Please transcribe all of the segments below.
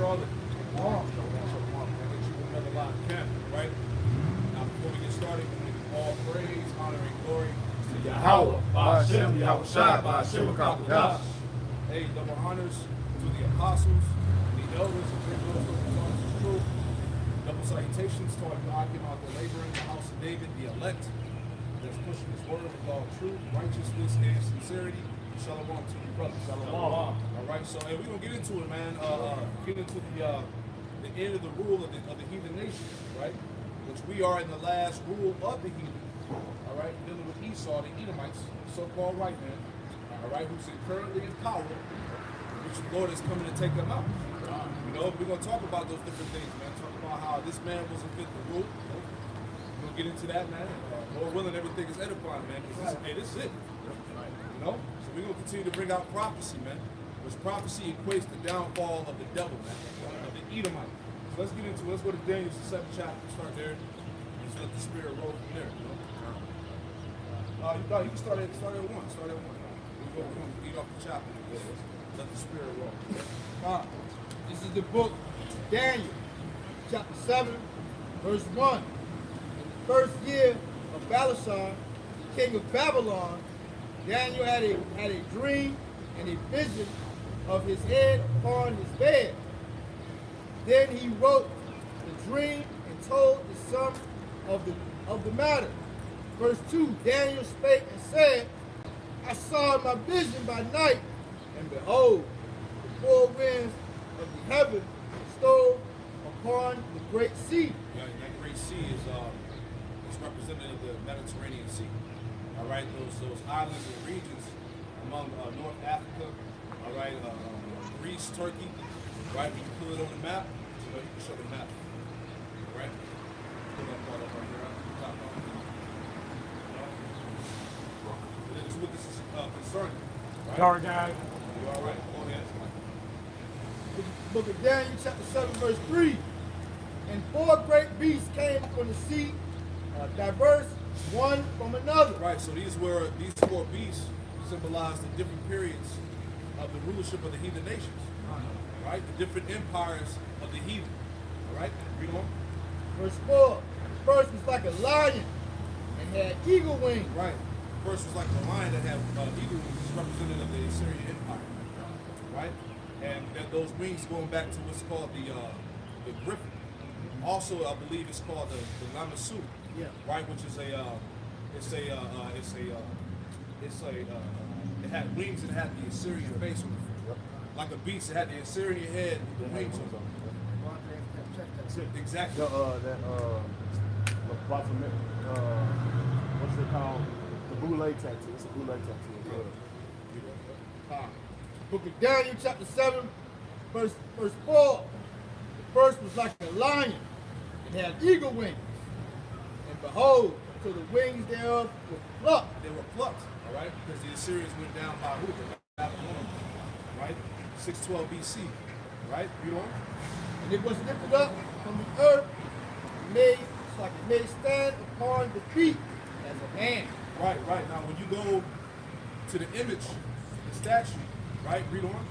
Charlotte. I'll get you another live camp, right? Now, before we get started, we give all praise, honor, and glory to Yahweh, Ba'ashem, Yahweh Shai, Ba'ashem, Akakodash. Hey, double honors to the apostles, the elders, and those who are the truth. Double salutations to our God, give out the labor in the house of David, the elect, that's pushing his word with all truth, righteousness, and sincerity. Shalom to you, brothers. Shalom. All right, so hey, we're gonna get into it, man. Get into the end of the rule of the heathen nation, right? Which we are in the last rule of the heathen. All right, dealing with Esau, the Edomites, so-called white man. All right, who's currently in power, which the Lord is coming to take them out. You know, we're gonna talk about those different things, man. Talk about how this man wasn't fit to rule. We're gonna get into that, man. Lord willing, everything is edifying, man. Because this is it. You know. We're going to continue to bring out prophecy, man. Which prophecy equates the downfall of the devil, man. Of the Edomite. So let's get into it. Let's go to Daniel, the 7th chapter. Start there. Just let the spirit roll from there. You know? You can start at 1. Start at 1. We're going to eat off the chapter. Let the spirit roll. This is the book Daniel, chapter 7, verse 1. In the first year of Belshazzar, the king of Babylon, Daniel had a dream and a vision of his head upon his bed. Then he wrote the dream and told the sum of the matter. Verse 2, Daniel spake and said, I saw my vision by night, and behold, the four winds of the heaven stole upon the great sea. Yeah, that great sea is representative of the Mediterranean Sea. All right, those islands and regions among North Africa, all right, Greece, Turkey, right? When you pull it on the map, you know, you can show the map, all right? Pull that part up right here, top part. This is what this is concerning, right? Sorry, guys. You all right? Go ahead. Book of Daniel, chapter 7, verse 3. And four great beasts came from the sea, diverse one from another. Right, so these four beasts symbolize the different periods of the rulership of the heathen nations. Right? The different empires of the heathen. All right? Read on. Verse 4. The first was like a lion and had eagle wings. Right. The first was like a lion that had eagle wings, which is representative of the Assyrian Empire. Right? And those wings going back to what's called the griffin. Also, I believe it's called the lamassu. Yeah. Right, which is it had wings and it had the Assyrian face on it. Like a beast, it had the Assyrian head with the wings on it. Exactly. What's it called? The boule tattoo. It's a boule tattoo. Book of Daniel, chapter 7, verse 4. The first was like a lion and had eagle wings. And behold, till the wings thereof were plucked. They were plucked, all right? Because the Assyrians went down by who? The Babylonians, right? 612 BC, right? Read on. And it was lifted up from the earth, and made stand upon the feet as a man. Right. Now, when you go to the image, the statue, right? Read on.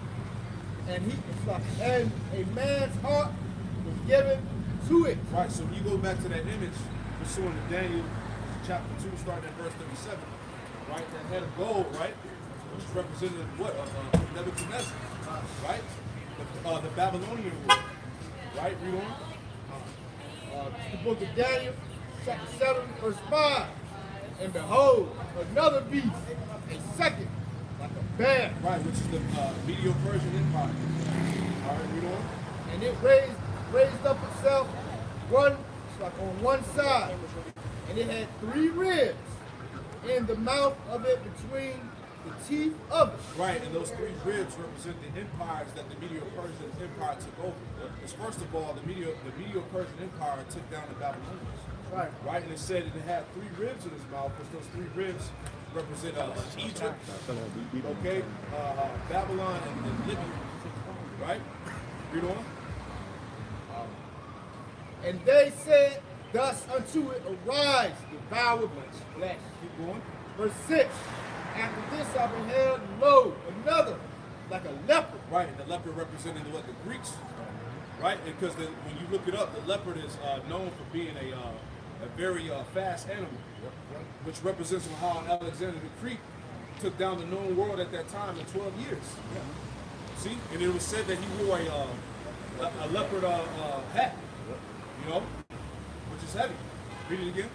And a man's heart was given to it. Right. So when you go back to that image, pursuing to Daniel chapter 2, starting at verse 37, right? That head of gold, right? Which is representative of what? Of Nebuchadnezzar, right? The Babylonian rule, right? Read on. The book of Daniel, chapter 7, verse 5. And behold, another beast, a second, like a bear. Right, which is the Medo-Persian Empire. All right, read on. And it raised up itself like on one side, and it had 3 ribs in the mouth of it between the teeth of it. Right, and those 3 ribs represent the empires that the Medo-Persian Empire took over. Because first of all, the Medo-Persian Empire took down the Babylonians. Right, and it said that it had 3 ribs in its mouth, because those 3 ribs represent Egypt, okay, Babylon, and Libya. Right? Read on. And they said thus unto it, arise, devour much flesh. Keep going. Verse 6. After this I beheld, lo, another, like a leopard. Right, the leopard represented what? The Greeks. right? Because when you look it up, the leopard is known for being a very fast animal, which represents how Alexander the Greek took down the known world at that time in 12 years. See? And it was said that he wore a leopard hat, you know, which is heavy. Read it again.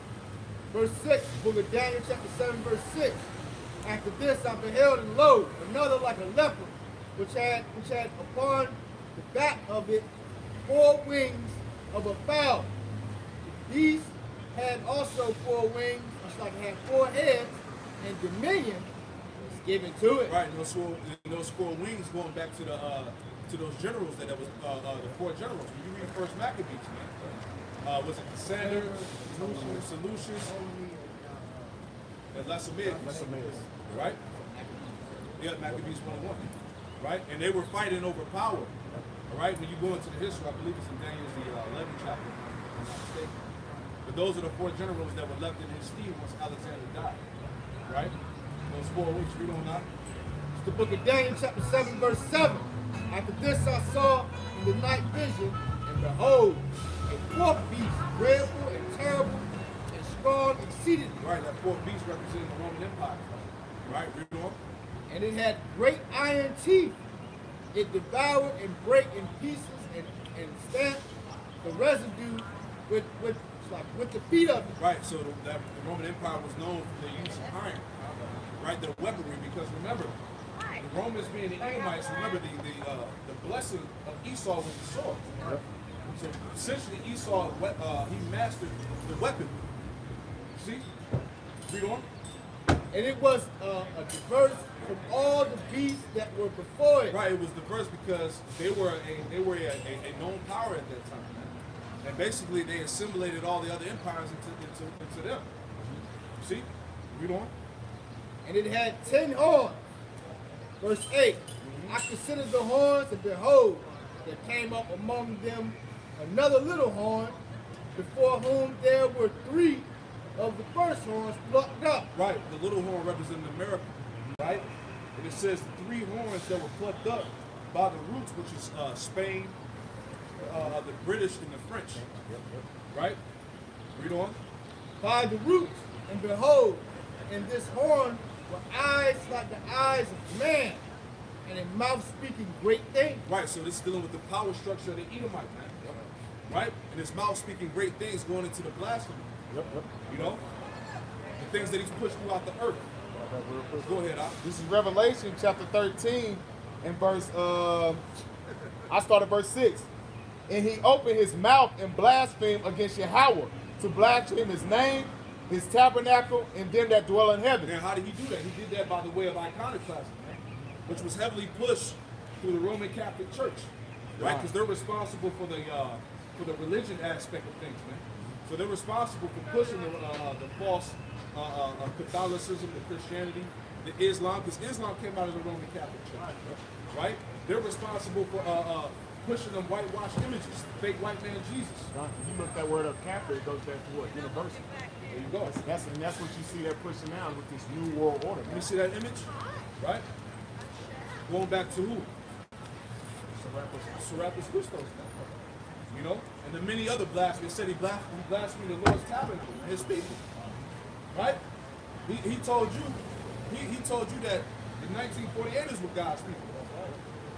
Verse 6, book of Daniel, chapter 7, verse 6. After this I beheld, and lo, another like a leopard, which had upon the back of it 4 wings of a fowl. The beast had also 4 wings, just like it had 4 heads, and dominion was given to it. Right, and those 4 wings going back to those generals that was the 4 generals. When you read First Maccabees, man, was it Cassander, Seleucus, and Lacemeus, right? Yeah, Maccabees 1:1, right? And they were fighting over power. All right, when you go into the history, I believe it's in Daniel's the 11th chapter, if I'm not mistaken. But those are the 4 generals that were left in his stead once Alexander died. Right? Those 4 weeks, read on that. It's the book of Daniel, chapter 7, verse 7. After this I saw in the night vision, and behold, a 4th beast, dreadful and terrible, and strong exceedingly. Right, that 4th beast representing the Roman Empire. Right, read on. And it had great iron teeth. It devoured and brake in pieces and stamped the residue with the feet of it. Right, so the Roman Empire was known for the use of iron, right, the weaponry, because remember, the Romans being the Edomites, remember the blessing of Esau was the sword. Yep. So essentially Esau, he mastered the weapon. See? Read on. And it was diverse from all the beasts that were before it. Right, it was diverse because they were a known power at that time. And basically they assimilated all the other empires into them. See? Read on. And it had 10 horns. Verse 8. I considered the horns, and behold, there came up among them another little horn, before whom there were 3 of the first horns plucked up. Right, the little horn representing America, right? And it says 3 horns that were plucked up by the roots, which is Spain, the British, and the French. Right? Read on. By the roots, and behold, in this horn were eyes like the eyes of man, and a mouth speaking great things. Right, so this is dealing with the power structure of the Edomite, man. Right? And his mouth speaking great things going into the blasphemy. You know? The things that he's pushed throughout the earth. Go ahead, Al. This is Revelation chapter 13 and verse, I start at verse 6. And he opened his mouth and blasphemed against Yahweh, to blaspheme his name, his tabernacle, and them that dwell in heaven. And how did he do that? He did that by the way of iconoclasm, which was heavily pushed through the Roman Catholic Church, right? Because they're responsible for the religion aspect of things, man. So they're responsible for pushing the false Catholicism, the Christianity, the Islam, because Islam came out of the Roman Catholic Church, right? They're responsible for pushing them whitewashed images, fake white man Jesus. You look that word up, Catholic, it goes back to what? University. There you go. That's what you see they're pushing now with this new world order. You see that image, right? Going back to who? Serapis Christos. You know, and the many other blasphemies. Said he blasphemed the Lord's tabernacle and his people. Right? He told you that in 1948 is what God's people.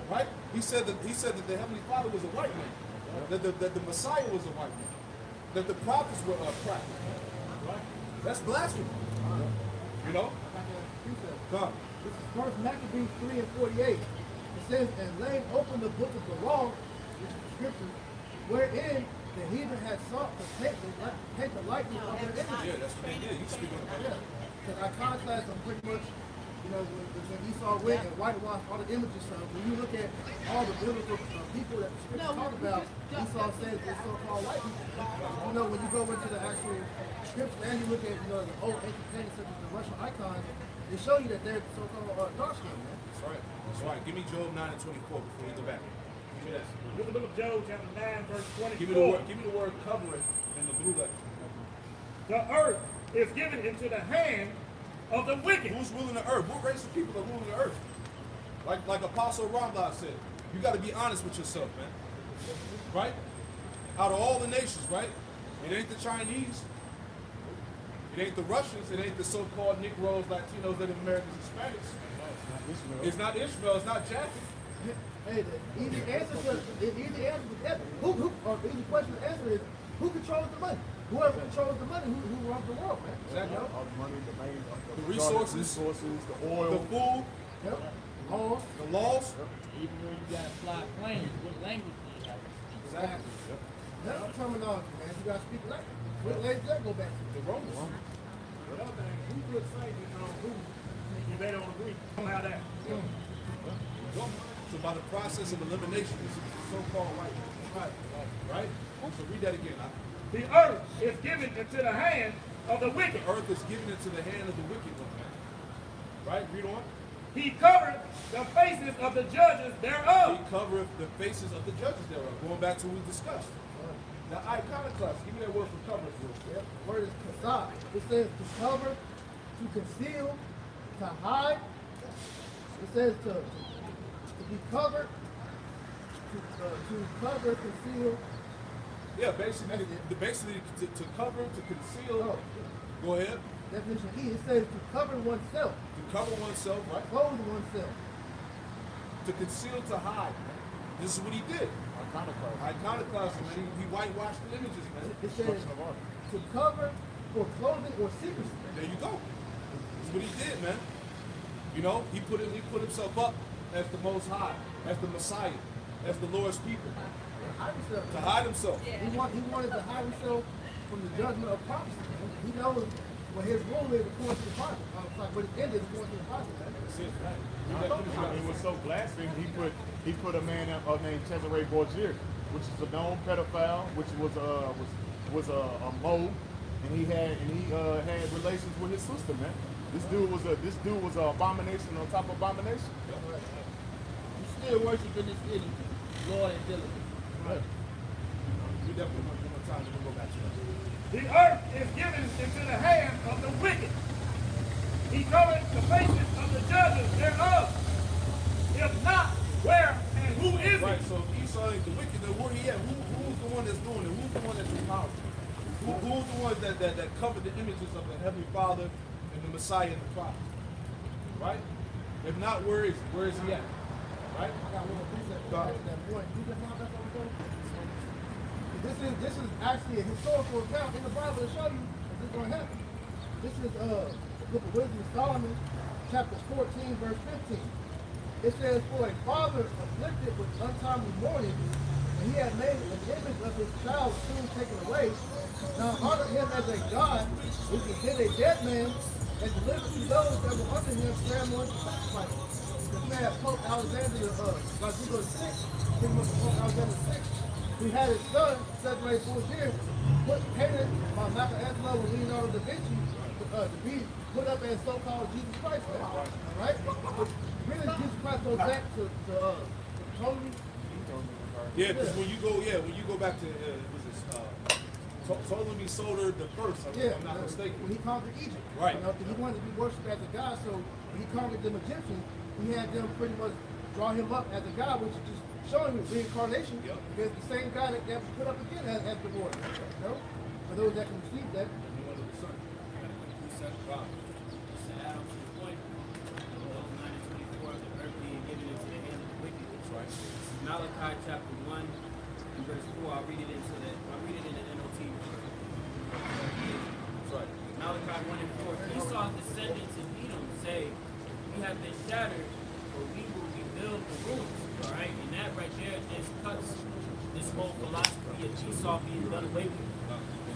Right? He said that the Heavenly Father was a white man. That the Messiah was a white man. That the prophets were cracked. Right? That's blasphemy. You know? God. This is First Maccabees 3 and 48. It says, and laying open the book of the law, which is the scripture, wherein the heathen had sought to take the likeness of their image. Yeah, that's what they did. You speak on that. Yeah, because iconoclasm pretty much, you know, when Esau went and whitewashed all the images from, when you look at all the biblical people that the scripture talk about, Esau says they're so-called white people. You know, when you go into the actual scripture and you look at, you know, the old ancient paintings such as the Russian icons, they show you that they're so-called dark skinned, man. That's right. That's right. Give me Job 9 and 24 before we go back. Give me that. Look at the book of Job, chapter 9, verse 24. Give me the word covering in the blue letter. The earth is given into the hand of the wicked. Who's ruling the earth? What race of people are ruling the earth? Like Apostle Ramdas said, you got to be honest with yourself, man. right? Out of all the nations, right? It ain't the Chinese. It ain't the Russians. It ain't the so-called Negroes, Latinos, Native Americans, Hispanics. It's not Ishmael. It's not Japheth. Hey, the easy answer the easy question to answer is who controls the money? Whoever controls the money, who runs the world, man. Exactly. All the money, The resources, the oil, the food, Yep. Laws. the laws. Even when you got fly planes, what language do you have? Exactly. That's terminology, man. You gotta speak language. What language does that go back to? The Romans. The other thing, who put sanctions on who if they don't agree? Don't have that. So by the process of elimination, this is the so-called right? So read that again. The earth is given into the hand of the wicked. The earth is given into the hand of the wicked one, man. Right? Read on. He covered the faces of the judges He thereof. covereth the faces of the judges thereof. Going back to what we discussed. Now, iconoclast, give me that word for cover. Yep. The word is kasad. It says to cover, to conceal, to hide. It says to be covered, to cover, conceal. Yeah, basically to cover, to conceal. Oh, Go ahead. definition E. It says to cover oneself, To cover oneself, right? clothe oneself. To conceal, to hide. This is what he did. Iconoclast, man. He whitewashed the images, man. It says to cover for clothing or secrecy. There you go. That's what he did, man. You know, he put himself up as the Most High, as the Messiah, as the Lord's people, Hide himself. to hide himself. He wanted to hide himself from the judgment of prophecy. He knows what his role is according to the Bible. Like what his end is according to the Bible. Man. That's it, man. It was so blasphemous. He put a man named Cesare Borgia, which is a known pedophile, which was a mole, and he had relations with his sister, man. This dude was an abomination on top of abomination. You still worshiping this city, Lord and diligence. Right. We definitely want more time to go back to that. The earth is given into the hand of the wicked. He covered the faces of the judges thereof. If not, where and who is Right, it? so Esau ain't the wicked, then where he at? Who's the one that's doing it? Who's the one that's in power? Who's the one that covered the images of the Heavenly Father and the Messiah and the prophet? Right? If not, where is he? Where is he at? Right? I got one precept God. at that point. You just found that on the phone? This is actually a historical account in the Bible to show you that this is going to happen. This is the book of Wisdom of Solomon, chapter 14, verse 15. It says, for a father afflicted with untimely mourning, and he had made an image of his child soon taken away. Now honor him as a God, who can hit a dead man and deliver to those that were under him ceremonies and sacrifices. This man, Pope Alexander, like we go to 6, pretty much Pope Alexander 6, he had his son, Cesare Borgia, painted by Michelangelo and Leonardo da Vinci to be put up as so-called Jesus Christ, man. All right? But really, Jesus Christ goes back to Ptolemy. Yeah, because when you go back to Ptolemy Soter the first, if I'm not mistaken. When he conquered Egypt. Right. You know, 'cause he wanted to be worshipped as a god, so when he conquered them Egyptians, he had them pretty much draw him up as a god, which is just showing you reincarnation. Yep. Because the same God that was put up again as the Lord. You know? For those that can receive that. Wow. To add on to the point, those 9 and 24, the earth being given into the hand of the wicked. That's right. Malachi chapter 1 and verse 4. I'll read it in the NLT. That's right. Malachi 1 and 4. Esau's descendants in Edom say, we have been shattered, but we will rebuild the ruins. All right, and that right there just cuts this whole philosophy of Esau being done away with,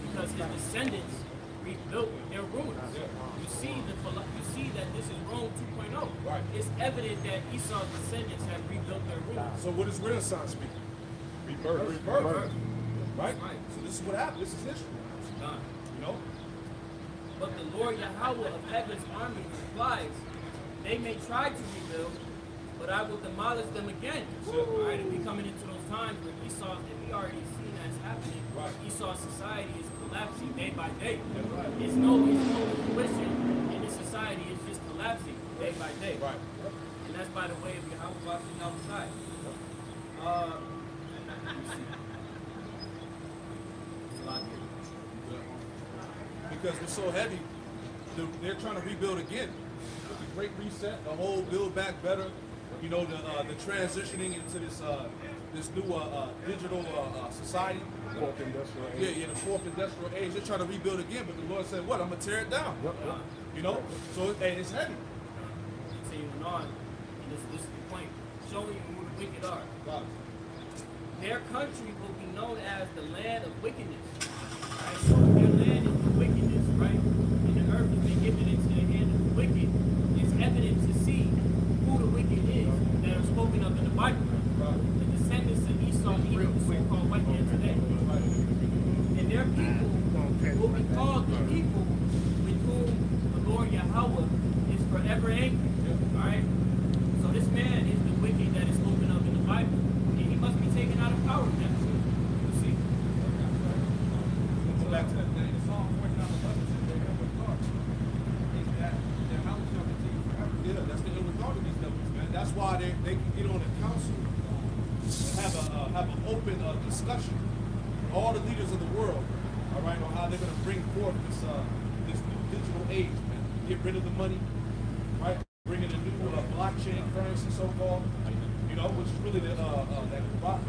because his descendants rebuilt their ruins. You see that this is Rome 2.0. Right. It's evident that Esau's descendants have rebuilt their ruins. So what does Renaissance mean? Rebirth. Right? So this is what happened. This is history. It's done. You know? But the Lord Yahweh of heaven's army replies, they may try to rebuild, but I will demolish them again. All right, and we coming into those times where Esau, and we already seen that's happening. Right. Esau's society is collapsing day by day. It's no fruition in this society. It's just collapsing day by day. Right. And that's by the way of Yahweh outside. It's a lot different. Because we're so heavy, they're trying to rebuild again. With the Great Reset, the whole Build Back Better, you know, the transitioning into this new digital society. Fourth industrial age. Yeah, the fourth industrial age. They're trying to rebuild again, but the Lord said, "What? I'm gonna tear it down." Yep. You know, so it's heavy. Continuing on, and this is the point, showing you who the wicked are. God. Their country will be known as the land of wickedness. Right? So if their land is the wickedness, right? And the earth has been given into the hand of the wicked, it's evident to see who the wicked is that are spoken of in the Bible. The descendants of Esau, Edom, the so-called white man today. And their people will be called the people with whom the Lord Yahweh is forever angry. Alright? So this man is the wicked that is spoken of in the Bible. And he must be taken out of power now. You see? Go back to that thing. Psalm 49:11 says they have a thought. Is that their house shall continue forever. Yeah, that's the ill regard of these devils, man. That's why they can get on a council and have an open discussion with all the leaders of the world, all right, on how they're going to bring forth this new digital age, man. Get rid of the money, right? Bring in a new blockchain currency, so-called, you know, which is really that Kubat.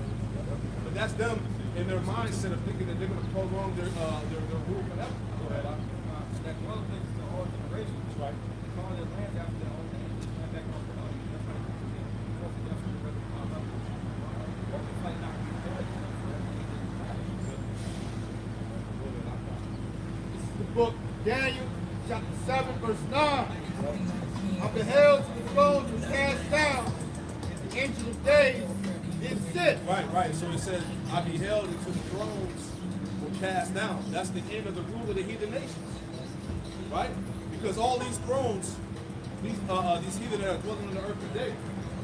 But that's them in their mindset of thinking that they're going to prolong their rule forever. Go ahead, That dwell places to all generations. Right. They call their lands after their own name. That's back on the audience. That's why they say, fourth industrial revolution. It's like not rebuilt. This is the book Daniel, chapter 7, verse 9. I beheld till the thrones were cast down, and the Ancient of Days did sit. Right. So it says, I beheld until the thrones were cast down. That's the end of the rule of the heathen nations. Right? Because all these thrones, these heathen that are dwelling on the earth today,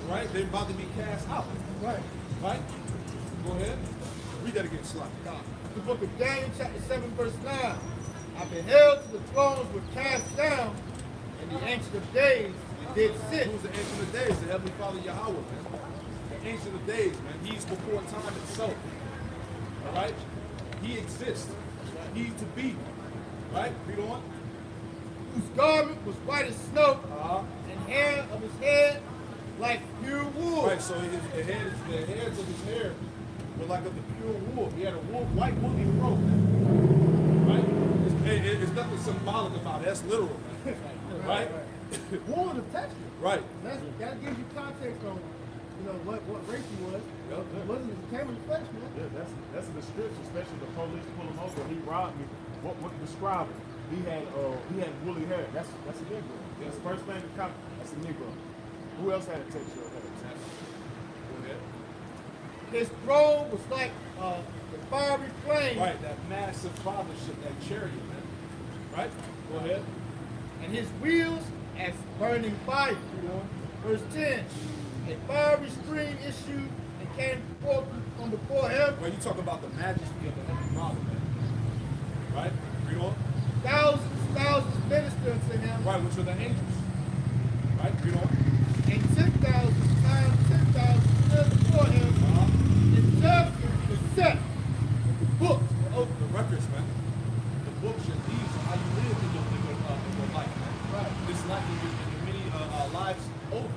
right? They're about to be cast out. Right. Right? Go ahead. Read that again, Slide. The book of Daniel, chapter 7, verse 9. I beheld till the thrones were cast down, and the Ancient of Days did sit. Who's the Ancient of Days? The Heavenly Father Yahweh, man. The Ancient of Days, man. He's before time itself. All right? He exists. He's to be. Right? Read on. Whose garment was white as snow, Uh-huh. and hair of his head like pure wool. Right, so the heads of his hair were like of the pure wool. He had a white woolly robe. Right? It's nothing symbolic about it. That's literal. Right? Wool is a texture. Right. That gives you context on, what race he was. Yep. It wasn't his camel flesh, man. Yeah, that's a description, especially the police pull him over. He robbed me. What describe it? He had woolly hair. That's a Negro. That's the first thing that comes. That's a Negro. Who else had a texture of hair? Go ahead. His throne was like the fiery flame. Right, that massive fathership, that chariot, man. Right? Go ahead. And his wheels as burning fire. Verse 10. A fiery stream issued and came forth from before him. Well, you talk about the majesty of the Heavenly Father, man. Right? Read on. Thousands ministered unto him. Right, which are the angels. Right? Read on. And 10,000 times 10,000 stood before him. And judgment was set. The books were open. The records, man. The books, your deeds, how you live in your life, man. Right. This life in your many lives over.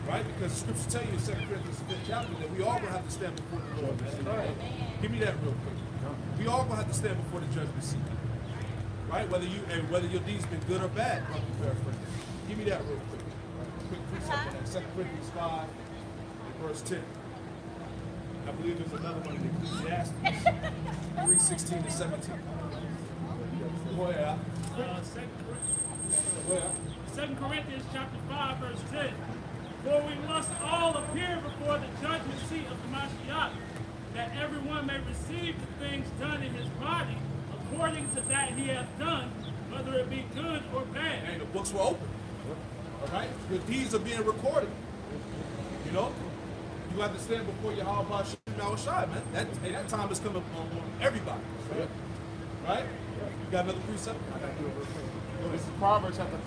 Right? Because scripture tell you in 2 Corinthians 5th chapter that we all gonna have to stand before the Lord, man. Right. Give me that real quick. We all gonna have to stand before the judgment seat. Right? Whether your deeds been good or bad, brother paraphrase. Give me that real quick. Quick precept on that. 2 Corinthians 5 and verse 10. I believe there's another one in Ecclesiastes 3:16 to 17. Go ahead. Go ahead. 2 Corinthians chapter 5, verse 10. For we must all appear before the judgment seat of the Mashiach, that everyone may receive the things done in his body according to that he hath done, whether it be good or bad. And the books were open. All right? Your deeds are being recorded. You know? You have to stand before your Yahweh Shai, man. That time is coming on everybody. Right? You got another precept? I got to do it real quick. This is Proverbs chapter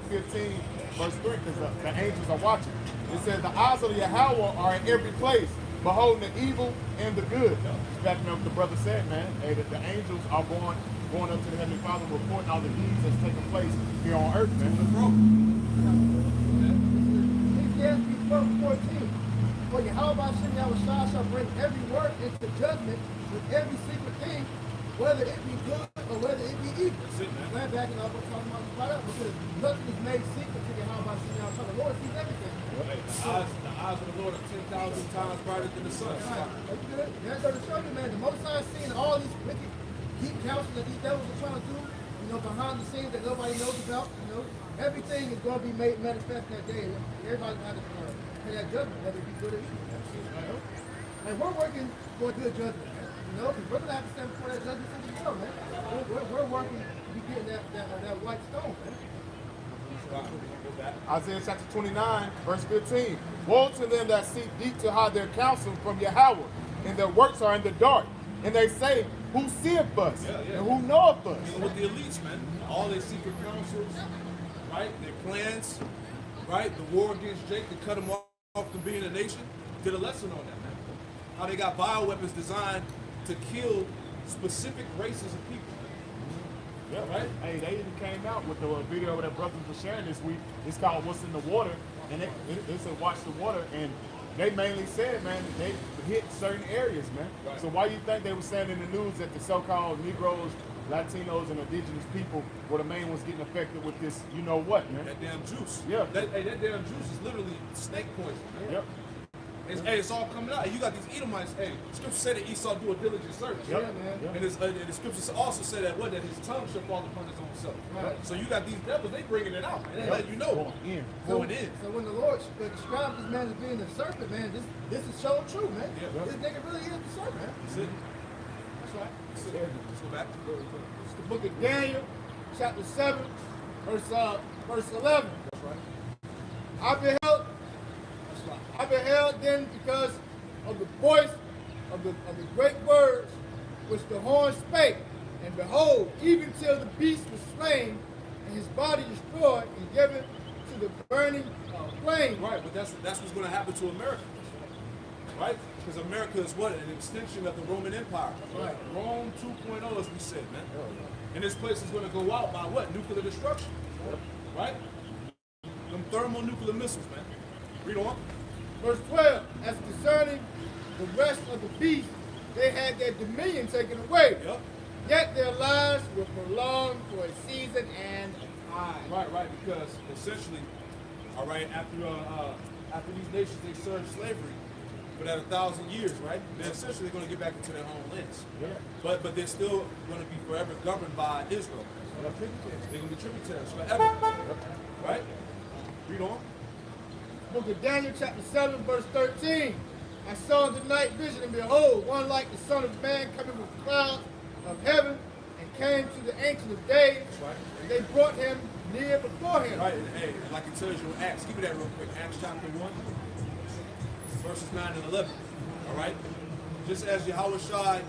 15, verse 3, because the angels are watching. It says, the eyes of Yahweh are in every place, beholding the evil and the good. Backing up what the brother said, man. Hey, that the angels are going up to the Heavenly Father, reporting all the deeds that's taking place here on earth, man. Ecclesiastes 12:14. For Yahweh Shem Yahushua shall bring every work into judgment with every secret thing, whether it be good or whether it be evil. That's it, man. Glad backing up what talking about right up, because nothing is made secret to Yahweh Shem Yahushua. The Lord sees everything. Hey, the eyes of the Lord are 10,000 times brighter than the sun. Right. That's good. That's going to show you, man. The Most High is seeing all these wicked, deep counsel that these devils are trying to do, you know, behind the scenes that nobody knows about. You know, everything is going to be made manifest that day. Everybody's going to have to pay that judgment, whether it be good or evil. You know? And we're working for a good judgment, man. You know, because we're going to have to stand before that judgment as well, man. We're working to be getting that white stone, man. Isaiah chapter 29, verse 15. Woe to them that seek deep to hide their counsel from Yahweh, and their works are in the dark. And they say, who seeth us? And who knoweth us? Dealing with the elites, man. All their secret councils, right? Their plans, right? The war against Jake to cut him off from being a nation. Did a lesson on that, man. How they got bioweapons designed to kill specific races of people. Yeah, right. Hey, they even came out with the video that brothers were sharing this week. It's called "What's in the Water," and it said "Watch the Water," and they mainly said, man, they hit certain areas, man. Right. So why you think they were saying in the news that the so-called Negroes, Latinos, and indigenous people were the main ones getting affected with this? You know what, man? That damn juice. Yeah. That damn juice is literally snake poison, man. Yep. It's all coming out. You got these Edomites. Hey, the scripture said that Esau do a diligent search. Yep. Yeah, man. Yep. And the scriptures also said that that his tongue shall fall upon his own self. Right. So you got these devils, they bringing it out, man. They let you know. Going in. So when the Lord described this man as being the serpent, man, this is so true, man. Yeah. This nigga really is the serpent, man. That's it. That's right. That's it. Let's go back. It's the book of Daniel, chapter 7, verse 11. That's right. I beheld then because of the voice of the great words which the horn spake, and behold, even till the beast was slain, and his body destroyed and given to the burning flame. Right, but that's what's going to happen to America. Right? Because America is what? An extension of the Roman Empire. Right. Rome 2.0, as we said, man. And this place is going to go out by what? Nuclear destruction. Right? Them thermonuclear missiles, man. Read on. Verse 12, as concerning the rest of the beasts, they had their dominion taken away. Yep. Yet their lives were prolonged for a season and a time. Right, because essentially, all right, after these nations, they served slavery for that 1,000 years, right? They're essentially going to get back into their own lands. Yeah. But they're still going to be forever governed by Israel. They're going to be tributaries forever. Right? Read on. Book of Daniel, chapter 7, verse 13. I saw in the night vision, and behold, one like the Son of Man coming with clouds of heaven, and came to the Ancient of Days, Right. and they brought him near before him. Right, and hey, like it tells you in Acts, give me that real quick. Acts chapter 1, verses 9 and 11. All right? Just as Yahweh Shai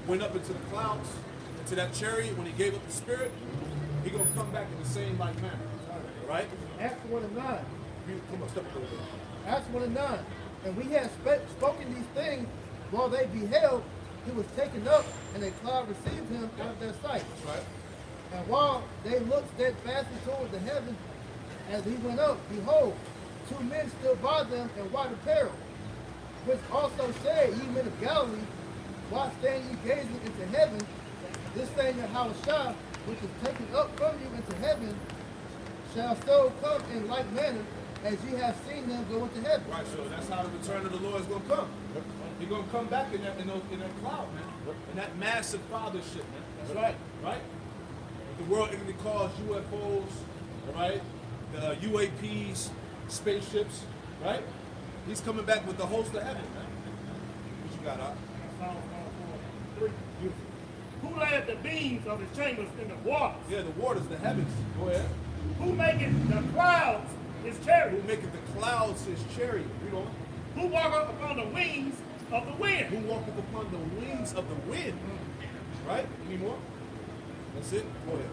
went up into the clouds, into that chariot, when he gave up the spirit, he's going to come back in the same like manner. Right? Acts 1 and 9. Come on, step up a little bit. Acts 1 and 9. And we had spoken these things while they beheld, he was taken up, and a cloud received him out of their sight. That's right. And while they looked steadfastly toward the heaven, as he went up, behold, two men stood by them in white apparel, which also said, ye men of Galilee, why stand ye gazing into heaven? This thing that Yahushua, which is taken up from you into heaven, shall so come in like manner as ye have seen him go into heaven. Right, so that's how the return of the Lord is going to come. He's going to come back in that cloud, man. In that massive fathership, man. That's right. Right? The world ignorantly calls UFOs, right? The UAPs, spaceships, right? He's coming back with the host of heaven, man. What you got, Psalm 103. Who laid the beams of his chambers in the waters? Yeah, the waters, the heavens. Go ahead. Who maketh the clouds his chariot? Who maketh the clouds his chariot? Read on. Who walketh upon the wings of the wind? Who walketh upon the wings of the wind? Right? Any more? That's it. Go ahead.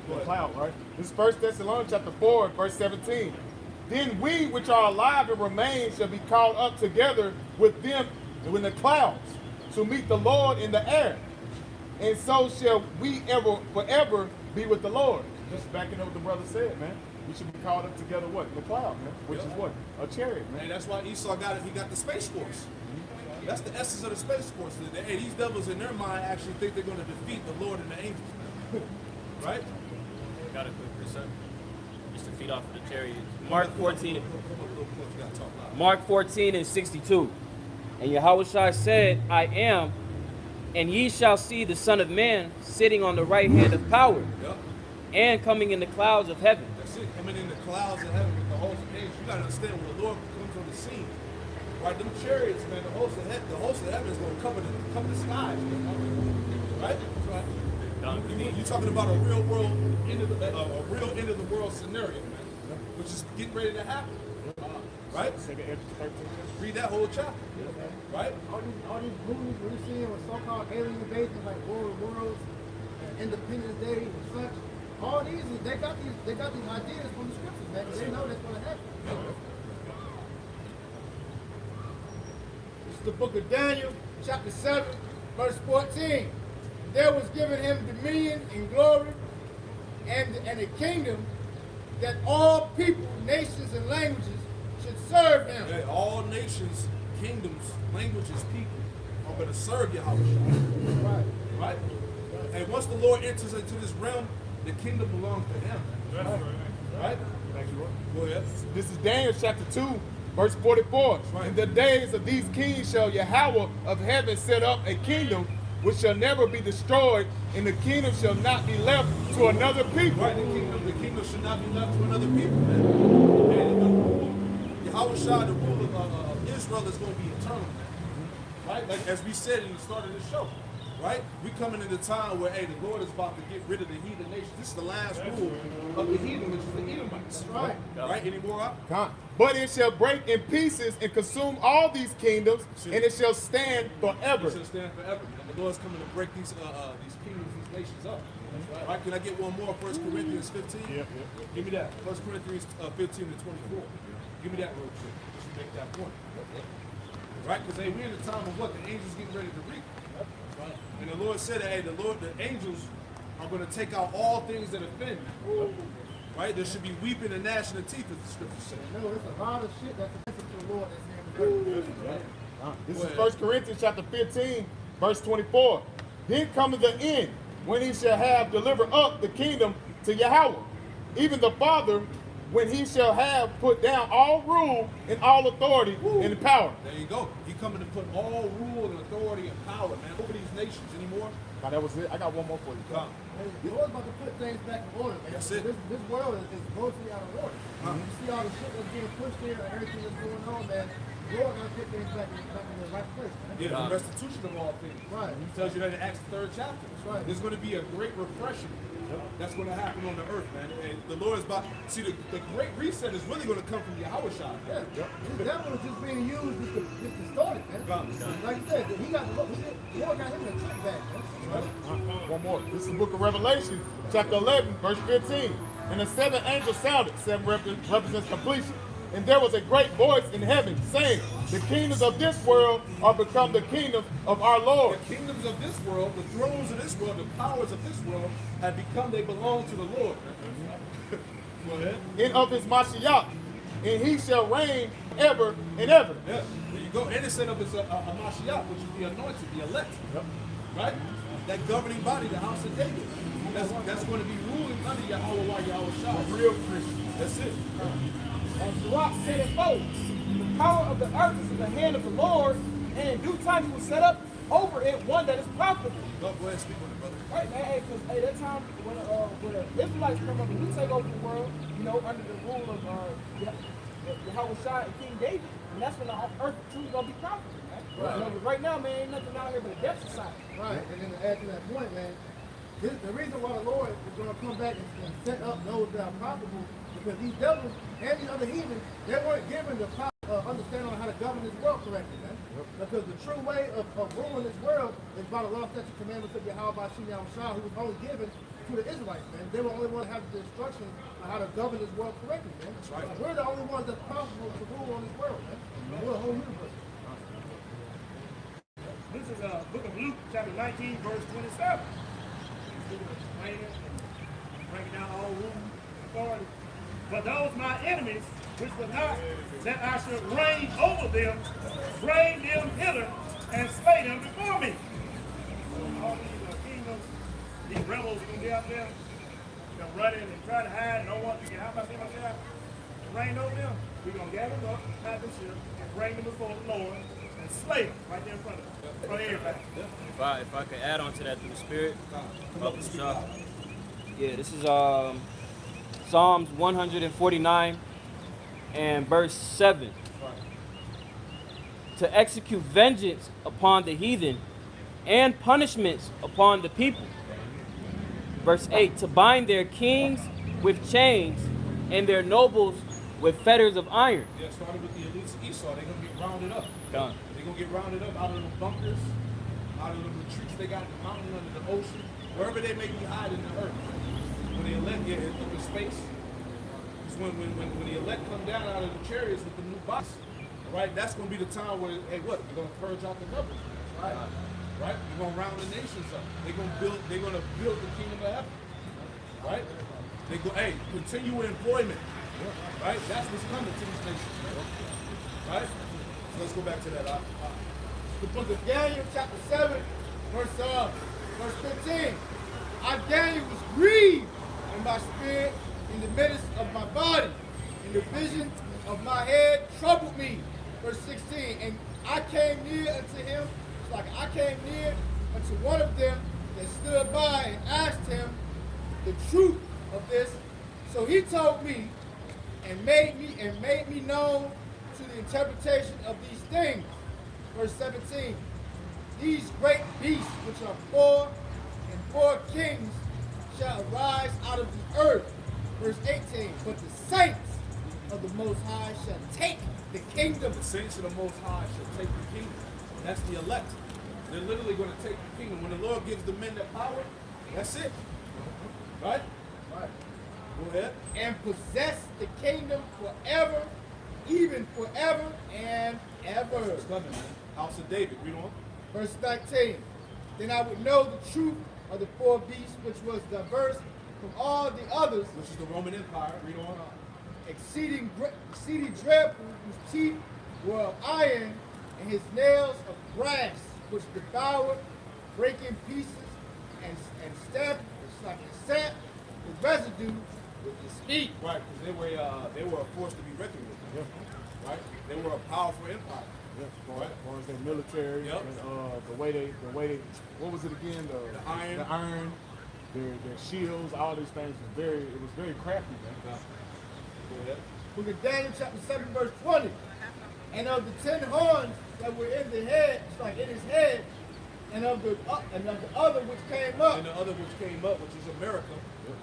The cloud, right? This is 1 Thessalonians chapter 4, verse 17. Then we which are alive and remain shall be caught up together with them in the clouds to meet the Lord in the air. And so shall we ever forever be with the Lord. Just backing up what the brother said, man. We should be caught up together what? In the cloud, man. Which is what? A chariot, man. And that's why Esau got it. He got the Space Force. That's the essence of the Space Force. Hey, these devils in their mind actually think they're going to defeat the Lord and the angels, man. Right? Got a quick percent. Just to feed off of the chariot. Mark 14. Mark 14 and 62. And Yahushua said, I am, and ye shall see the Son of Man sitting on the right hand of power, Yep. and coming in the clouds of heaven. That's it. Coming in the clouds of heaven with the host of angels. You got to understand when the Lord comes on the scene. Right? Them chariots, man, the host of heaven is going to cover the skies. Right? You're talking about a real end of the world scenario, man, which is getting ready to happen. Right? Read that whole chapter. Right? All these movies we're seeing with so-called alien invasions like War of the Worlds, Independence Day, and such. All these, they got these ideas from the scriptures, man. They know that's going to happen. This is the book of Daniel, chapter 7, verse 14. There was given him dominion and glory and a kingdom that all people, nations, and languages should serve him. Yeah, all nations, kingdoms, languages, people are going to serve Yahweh. Right. Right? And once the Lord enters into this realm, the kingdom belongs to him. Right? Thank you, Lord. Go ahead. This is Daniel chapter 2, verse 44. Right. In the days of these kings shall Yahweh of heaven set up a kingdom which shall never be destroyed, and the kingdom shall not be left to another people. Right, the kingdom should not be left to another people, man. And Yahushua, the ruler of Israel, is going to be eternal, man. Right? Like as we said in the start of the show, right? We coming in a time where, hey, the Lord is about to get rid of the heathen nations. This is the last rule of the heathen, which is the Edomites. Right. Right? Any more up? But it shall break in pieces and consume all these kingdoms, and it shall stand forever. It shall stand forever. And the Lord's coming to break these kingdoms, these nations up. All right, can I get one more? 1 Corinthians 15? Yeah. Give me that. 1 Corinthians 15 to 24. Give me that real quick. Just to make that point. Right? Because hey, we're in the time of what? The angels getting ready to reap. And the Lord said that, hey, the angels are going to take out all things that offend. Right? There should be weeping and gnashing of teeth, as the scripture says. No, it's a lot of shit that's offensive to the Lord that's named. This is 1 Corinthians chapter 15, verse 24. Then cometh the end, when he shall have delivered up the kingdom to Yahweh, even the Father, when he shall have put down all rule and all authority and power. There you go. He coming to put all rule and authority and power, man, over these nations anymore. Now, that was it. I got one more for you. Come. The Lord's about to put things back in order, man. That's it. This world is mostly out of order. You see all the shit that's being pushed here and everything that's going on, man. The Lord gonna put things back in the right place, man. Yeah, the restitution of all things. Right. He tells you that in Acts 3rd chapter. That's right. There's going to be a great refreshing that's going to happen on the earth, man. And the Lord is about, see, the great reset is really going to come from Yahushua. Yeah. This devil is just being used just to distort it, man. Like you said, he got the Lord got him in a trick bag, man. One more. This is the book of Revelation, chapter 11, verse 15. And the seventh angel sounded. Seven represents completion. And there was a great voice in heaven saying, the kingdoms of this world are become the kingdoms of our Lord. The kingdoms of this world, the thrones of this world, the powers of this world have become, they belong to the Lord. Go ahead. And of his Mashiach, and he shall reign ever and ever. Yeah, there you go. And it said of his Mashiach, which is the anointed, the elect. Right? That governing body, the house of David. That's going to be ruling under Yahweh Yahushua. Real Christian. That's it. And Sirach said it both. The power of the earth is in the hand of the Lord, and in due time he will set up over it one that is profitable. Go ahead, speak on it, brother. Right, man, because that time when the Israelites come up and we take over the world, you know, under the rule of Yahushua and King David, and that's when the earth is truly going to be profitable, man. Right. You know, but right now, man, ain't nothing out here but a death society. Right, and then to add to that point, man, the reason why the Lord is going to come back and set up those that are profitable, because these devils and these other heathens, they weren't given the power understanding on how to govern this world correctly, man. Because the true way of ruling this world is by the law, statutes, commandments of Yahweh Shah, who was only given to the Israelites, man. They were the only ones that have the instructions on how to govern this world correctly, man. That's right. We're the only ones that's powerful to rule on this world, man. We're the whole universe. This is book of Luke, chapter 19, verse 27. He's explaining and breaking down all rule and authority. But those my enemies, which were not that I should reign over them, bring them hither and slay them before me. So all these kingdoms, these rebels are going to be out there, running and trying to hide and don't want to get out by myself. Reign over them. We're going to gather them up, have this ship, and bring them before the Lord and slay them right there in front of them. In front of everybody. If I could add on to that through the Spirit. Yeah, this is Psalms 149 and verse 7. To execute vengeance upon the heathen and punishments upon the people. Verse 8, to bind their kings with chains and their nobles with fetters of iron. Yeah, starting with the elites of Esau, they're going to get rounded up. Done. They're going to get rounded up out of the bunkers, out of the retreats they got in the mountain, under the ocean, wherever they may be hiding in the earth. When the elect get in open space, it's when the elect come down out of the chariots with the new bodies, right? That's going to be the time where, hey, what? You're going to purge out the government, right? Right? You're going to round the nations up. They're going to build the kingdom of heaven, right? They go, hey, continue employment, right? That's what's coming to these nations, right? So let's go back to that. The book of Daniel, chapter 7, verse 15. I, Daniel, was grieved in my spirit, in the midst of my body, and the vision of my head troubled me. Verse 16. And I came near unto him, it's like I came near unto one of them that stood by and asked him the truth of this. So he told me and made me known to the interpretation of these things. Verse 17. These great beasts which are four and four kings shall arise out of the earth. Verse 18. But the saints of the Most High shall take the kingdom. The saints of the Most High shall take the kingdom. That's the elect. They're literally going to take the kingdom. When the Lord gives the men that power, that's it. Right? Right. Go ahead. And possess the kingdom forever, even forever and ever. It's coming, man. House of David. Read on. Verse 19. Then I would know the truth of the four beasts, which was diverse from all the others, Which is the Roman Empire. Read on. exceeding dreadful, whose teeth were of iron, and his nails of brass, which devoured, break in pieces, and stamp, it's like a stamp, the residue with his feet. Right, because they were a force to be reckoned with. Yeah. Right? They were a powerful empire. Yeah, as far as their military Yep. and the way they, what was it again? The iron. The iron, their shields, all these things it was very crafty, man. Go ahead. Book of Daniel chapter 7 verse 20. And of the 10 horns that were in the head, it's like in his head, and of the other which came up, And the other which came up, which is America.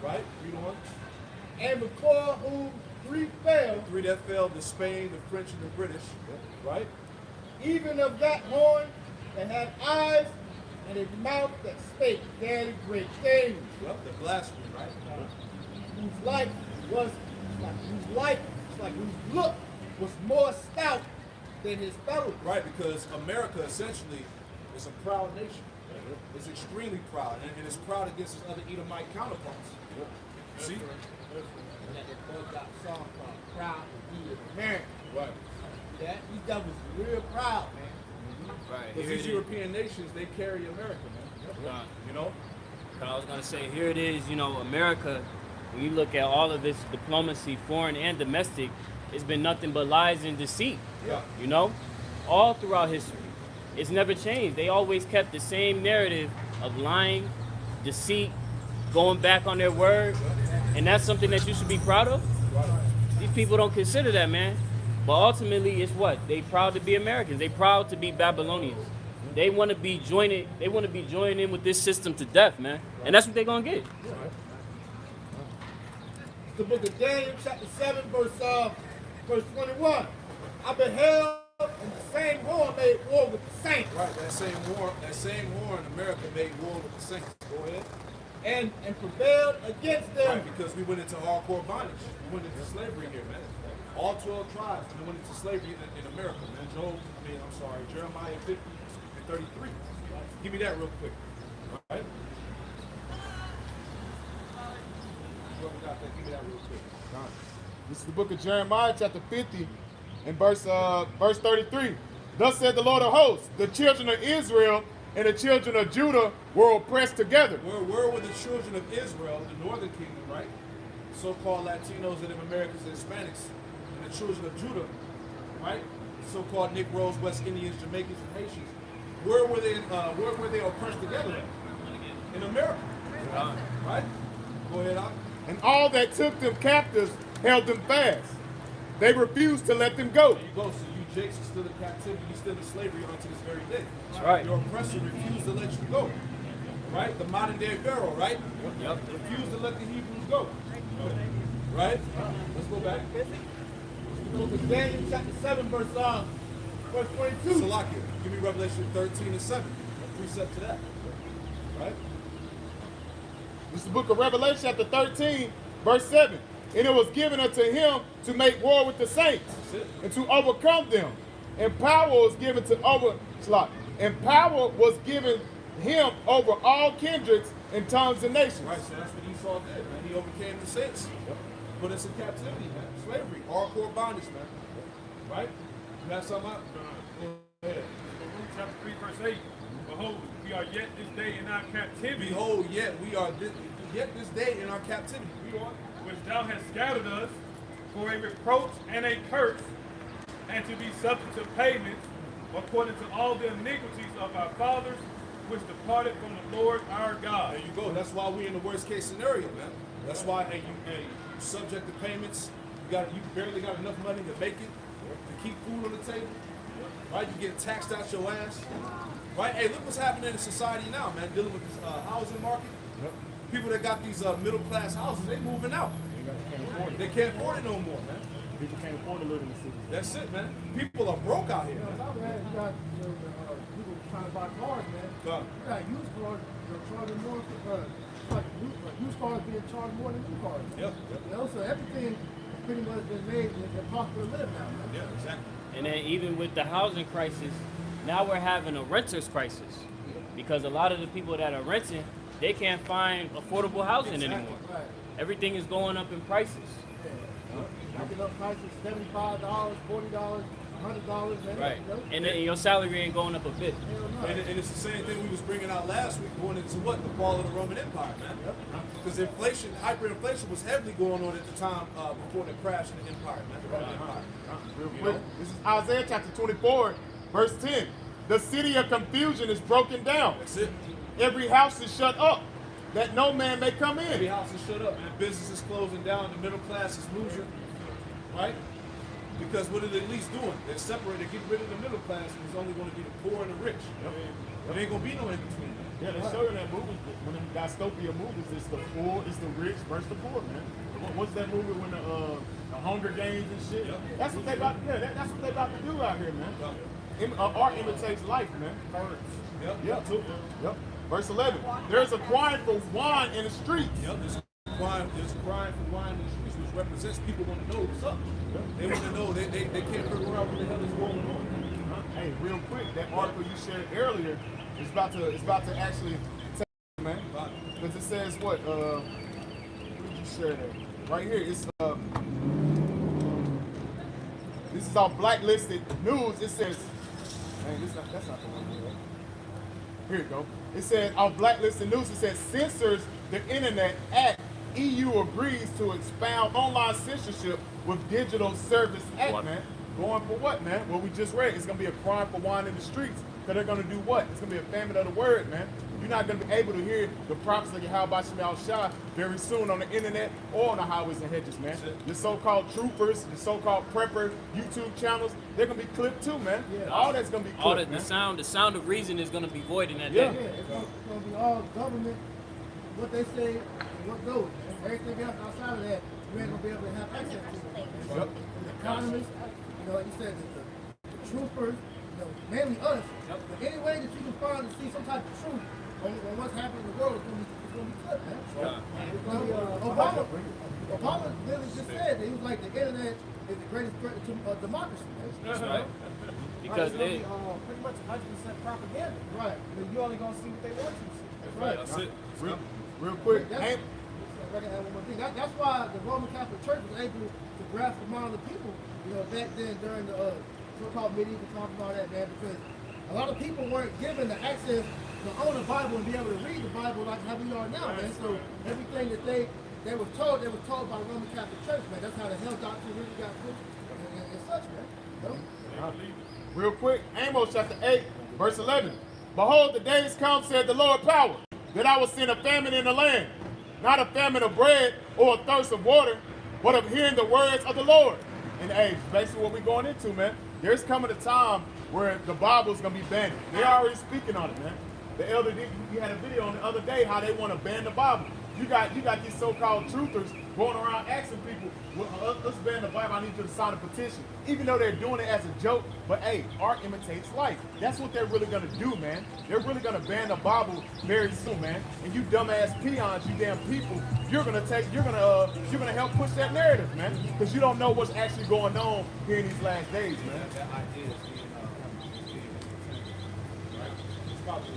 Right? Read on. and before whom 3 fell, 3 that fell, the Spain, the French, and the British. Right? even of that horn that had eyes and a mouth that spake very great things, Yep, the blasphemy, right? whose life was whose look was more stout than his fellows. Right, because America essentially is a proud nation. It's extremely proud, and it's proud against its other Edomite counterparts. See? And that they both got a song called Proud to Be American. Right. That these devils real proud, man. Right. Because Here these it is. European nations, they carry America, man. Right. You know? But I was gonna say, here it is. America. When you look at all of its diplomacy, foreign and domestic, it's been nothing but lies and deceit. Yeah. All throughout history, it's never changed. They always kept the same narrative of lying, deceit, going back on their word, and that's something that you should be proud of. These people don't consider that, man. But ultimately, it's what? They proud to be Americans. They proud to be Babylonians. They want to be joined. They want to be joined in with this system to death, man. And that's what they're gonna get. The book of Daniel, chapter 7, verse 21. I beheld, and the same horn made war with the saints. Right, that same horn, America made war with the saints. Go ahead. and prevailed against them. Right, because we went into hardcore bondage. We went into slavery here, man. All 12 tribes we went into slavery in America, man. Jeremiah 50 and 33. Give me that real quick. All right? Whoever got that, give me that real quick. This is the book of Jeremiah, chapter 50, and verse 33. Thus said the Lord of hosts, the children of Israel and the children of Judah were oppressed together. Where were the children of Israel, the northern kingdom, right? So-called Latinos, Native Americans, and Hispanics, and the children of Judah, right? So-called Negroes, West Indians, Jamaicans, and Haitians. Where were they oppressed together at? In America, right? Go ahead, Al. And all that took them captives held them fast. They refused to let them go. There you go. So you Jakes are still in captivity, you're still in slavery unto this very day. That's right. Your oppressor refused to let you go. Right? The modern day Pharaoh, right? Yep. Refused to let the Hebrews go. Right? Let's go back. Book of Daniel, chapter 7, verse 22. Salakia, give me Revelation 13 and 7. A precept to that. Right? This is the book of Revelation, chapter 13, verse 7. And it was given unto him to make war with the saints and to overcome them. And power was given him over all kindreds and tongues and nations. Right, so that's what Esau did, man. He overcame the saints. Put us in captivity, man. Slavery, hardcore bondage, man. Right? You got something up? Go ahead. Chapter 3, verse 8. Behold, we are yet this day in our captivity. Behold, yet we are yet this day in our captivity. We are. Which thou hast scattered us for a reproach and a curse, and to be subject to payment according to all the iniquities of our fathers, which departed from the Lord our God. There you go. That's why we're in the worst case scenario, man. That's why you subject to payments. You barely got enough money to make it, to keep food on the table. Right? You get taxed out your ass. Right? Hey, look what's happening in society now, man. Dealing with this housing market. People that got these middle class houses, they moving out. They can't afford it no more, man. People can't afford to live in the city. That's it, man. People are broke out here. You got people trying to buy cars, man. You got used cars charging more. Used cars being charged more than new cars. Yep. You know, so everything pretty much been made impossible to live now, man. Yeah, exactly. And then even with the housing crisis, now we're having a renters crisis because a lot of the people that are renting, they can't find affordable housing anymore. Right. Everything is going up in prices. Knocking up prices, $75, $40, $100, man. Right. You know? And then your salary ain't going up a bit. Hell no. And it's the same thing we was bringing out last week, going into what? The fall of the Roman Empire, man. Because inflation, hyperinflation was heavily going on at the time before the crash of the empire, man. The Roman Empire. Real quick. This is Isaiah chapter 24, verse 10. The city of confusion is broken down. That's it. Every house is shut up, that no man may come Every in. house is shut up, man. Business is closing down. The middle class is losing, right? Because what are they at least doing? They're separating, getting rid of the middle class, and it's only going to be the poor and the rich. There ain't going to be no in between. Yeah, they show you that movie, when them dystopia movies, it's the poor, it's the rich versus the poor, man. What's that movie when the Hunger Games and shit? Yeah. That's what they about. Yeah, that's what they about to do out here, man. Art imitates life, man. Yep. Yep. Verse 11. There's a crying for wine in the streets. Yep. There's crying for wine in the streets, which represents people want to know what's up. They want to know. They can't figure out what the hell is going on. Hey, real quick, that article you shared earlier is about to actually take, man. Because it says what? Where did you share that? Right here. It's this is our blacklisted news. It says, man, that's not the one. Right? Here you go. It said our blacklisted news. It says censors the internet Act. EU agrees to expound online censorship with Digital Service Act, What? man. Going for what, man? What we just read. It's going to be a crime for wine in the streets. Because they're going to do what? It's going to be a famine of the word, man. You're not going to be able to hear the prophecy of Yahweh Shema Shah very soon on the internet or on the highways and hedges, man. The so-called troopers, the so-called prepper YouTube channels, they're going to be clipped too, man. Yeah. All that's going to be clipped, All the man. sound of reason is going to be void in that Yeah. day. It's going to be all government, what they say, and what goes. Everything else outside of that, you ain't going to be able to have access to. Yep. The economists, you know, like you said, the troopers, you know, mainly us. But any way that you can find to see some type of truth on what's happening in the world, it's going to gonna be cut, man. Yeah. It's gonna be, Obama literally just said that he was like, the internet is the greatest threat to democracy. That's right. Because it's gonna they, be pretty much 100% propaganda. Right. But you only gonna see what they want you to see. That's right. That's it. Real quick, That's, ain't, if I can add one more thing. That's why the Roman Catholic Church was able to grasp the mind of the people, back then during the so-called medieval times and all that, man, because a lot of people weren't given the access to own a Bible and be able to read the Bible like how we are now, man. So everything that they were told by the Roman Catholic Church, man. That's how the hell doctrine really got pushed and such, man. real quick, Amos chapter 8, verse 11. Behold, the days come, said the Lord power, that I will send a famine in the land, not a famine of bread or a thirst of water, but of hearing the words of the Lord. And hey, basically what we're going into, man. There's coming a time where the Bible is going to be banned. They're already speaking on it, man. The elder, we had a video on the other day how they want to ban the Bible. You got these so-called truthers going around asking people, well, let's ban the Bible, I need you to sign a petition. Even though they're doing it as a joke, but hey, art imitates life. That's what they're really gonna do, man. They're really gonna ban the Bible very soon, man. And you dumbass peons, you damn people, you're gonna help push that narrative, man. Because you don't know what's actually going on here in these last days, man. That idea is being right? It's probably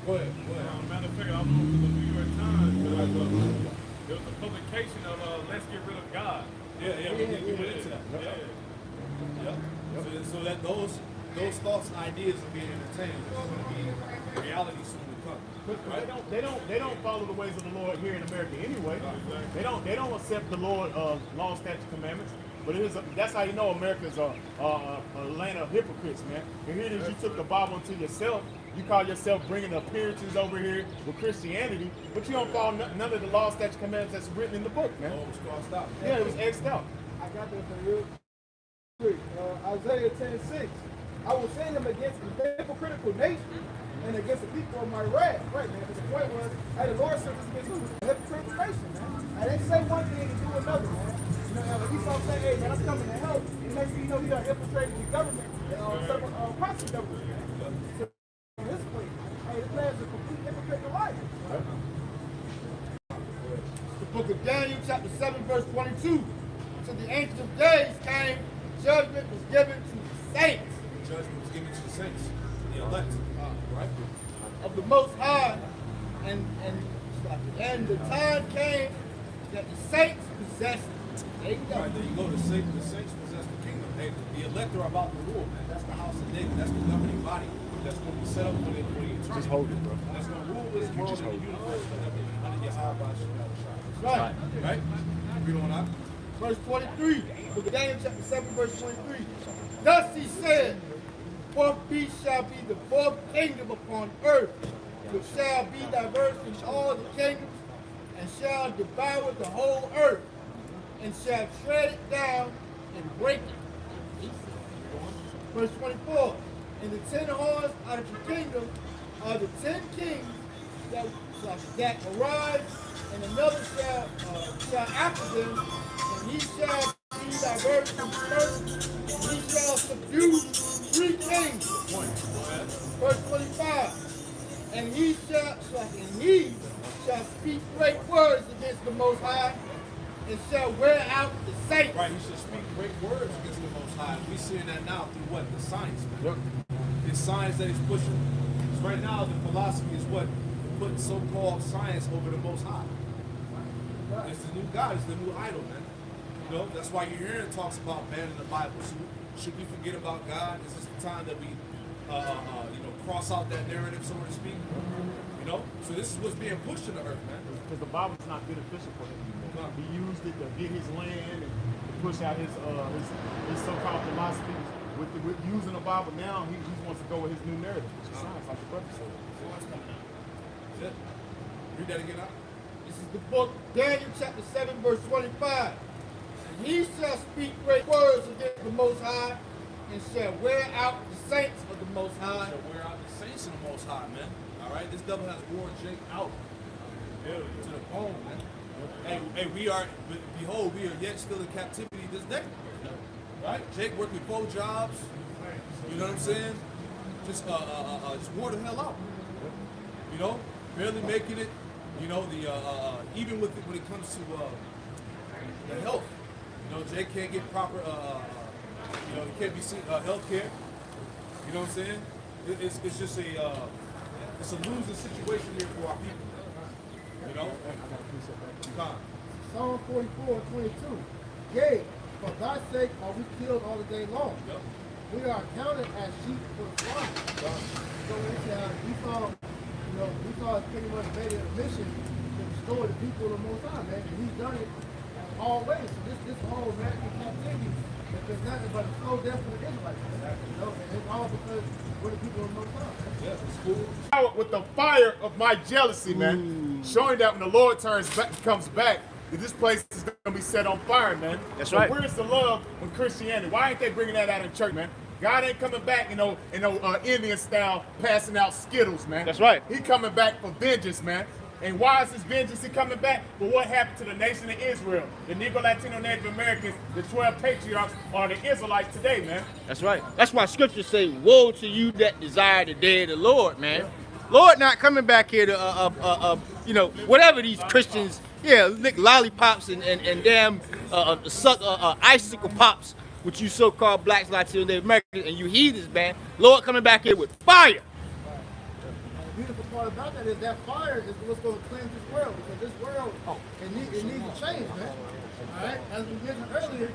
Go ahead. Matter of fact, I was on the New York Times. There was a publication of "Let's Get Rid of God." Yeah, we went into that. Yeah. So that those thoughts and ideas are being entertained. It's going to be reality soon to come. But they don't follow the ways of the Lord here in America anyway. They don't accept the Lord law, statutes, commandments. But that's how you know America is a land of hypocrites, man. And here it is, you took the Bible into yourself. You call yourself bringing the appearances over here with Christianity, but you don't follow none of the law, statutes, commandments that's written in the book, man. Oh, it was crossed out. Yeah, it was X'd out. I got this for real quick. Isaiah 10:6. I will send him against a hypocritical nation and against the people of my wrath. Right, man. But the point was, hey, the Lord sent us against who? A hypocritical nation, man. And they say one thing and do another, man. Esau say, hey, man, I'm coming to help. And next thing you know, he done infiltrated the government and certain parts of the government. So, this way, hey, this man's a complete hypocrite in life. The book of Daniel, chapter 7, verse 22. To the Ancient of Days came, judgment was given to the saints. Judgment was given to the saints, the elect, right? Of the Most High, and the time came that the saints possessed it. There you go. Right, there you go. The saints possess the kingdom. Hey, the elect are about to rule, man. That's the house of David. That's the governing body. That's going to be set up for the eternity. Just hold it, bro. That's going to rule this world and the universe forever. Under Yahweh Right. Right? Read on out. Verse 23. Book of Daniel, chapter 7, verse 23. Thus he said, fourth beast shall be the fourth kingdom upon earth, which shall be diverse in all the kingdoms, and shall devour the whole earth, and shall tread it down and break it. Verse 24. And the 10 horns out of the kingdom are the 10 kings that arise, and another shall after them, and he shall be diverse from the earth, and he shall subdue 3 kings. Verse 25. And he shall speak great words against the Most High, and shall wear out the saints. Right, he should speak great words against the Most High. We seeing that now through what? The science, man. Yep. The science that he's pushing. Because right now, the philosophy is what? Putting so-called science over the Most High. It's the new God. It's the new idol, man. That's why you're hearing talks about banning the Bible. Should we forget about God? Is this the time that we, cross out that narrative, so to speak? So this is what's being pushed to the earth, man. Because the Bible's not beneficial for him anymore. He used it to get his land and to push out his so-called philosophy. With using the Bible now, he wants to go with his new narrative, which is science, like the brother said. So what's coming out? That's it. Read that again out. This is the book, Daniel chapter 7, verse 25. And he shall speak great words against the Most High, and shall wear out the saints of the Most High. Shall wear out the saints of the Most High, man. All right, this devil has worn Jake out to the bone, man. Hey, behold, we are yet still in captivity this day. Right? Jake worked with 4 jobs. You know what I'm saying? just wore the hell out. You know, barely making it. You know, even with when it comes to the health, you know, Jay can't get proper, you know, he can't be seen health care. You know what I'm saying? It's just it's a losing situation here for our people. You know? Psalm 44:22. Yea, for thy sake are we killed all the day long. Yep. We are counted as sheep for the slaughter. So Esau has pretty much made it a mission to restore the people of the Most High, man. And he's done it always. So this whole American captivity has been nothing but a slow death for the Israelites. You know, and it's all because we're the people of the Most High, man. Yeah, it's cool. Out with the fire of my jealousy, man. Showing that when the Lord comes back, that this place is going to be set on fire, man. That's so right. Where's the love in Christianity? Why ain't they bringing that out in church, man? God ain't coming back, you know, in Indian style, passing out Skittles, man. That's right. He coming back for vengeance, man. And why is this vengeance he coming back? For what happened to the nation of Israel? The Negro, Latino, Native Americans, the 12 patriarchs are the Israelites today, man. That's right. That's why scriptures say, woe to you that desire the day of the Lord, man. Lord not coming back here to, you know, whatever these Christians, lick lollipops and damn suck icicle pops with you so-called blacks, Latinos, Native Americans, and you heathens, man. Lord coming back here with fire. The beautiful part about that is that fire is what's going to cleanse this world, because this world, it needs to change, man. All right? As we mentioned earlier,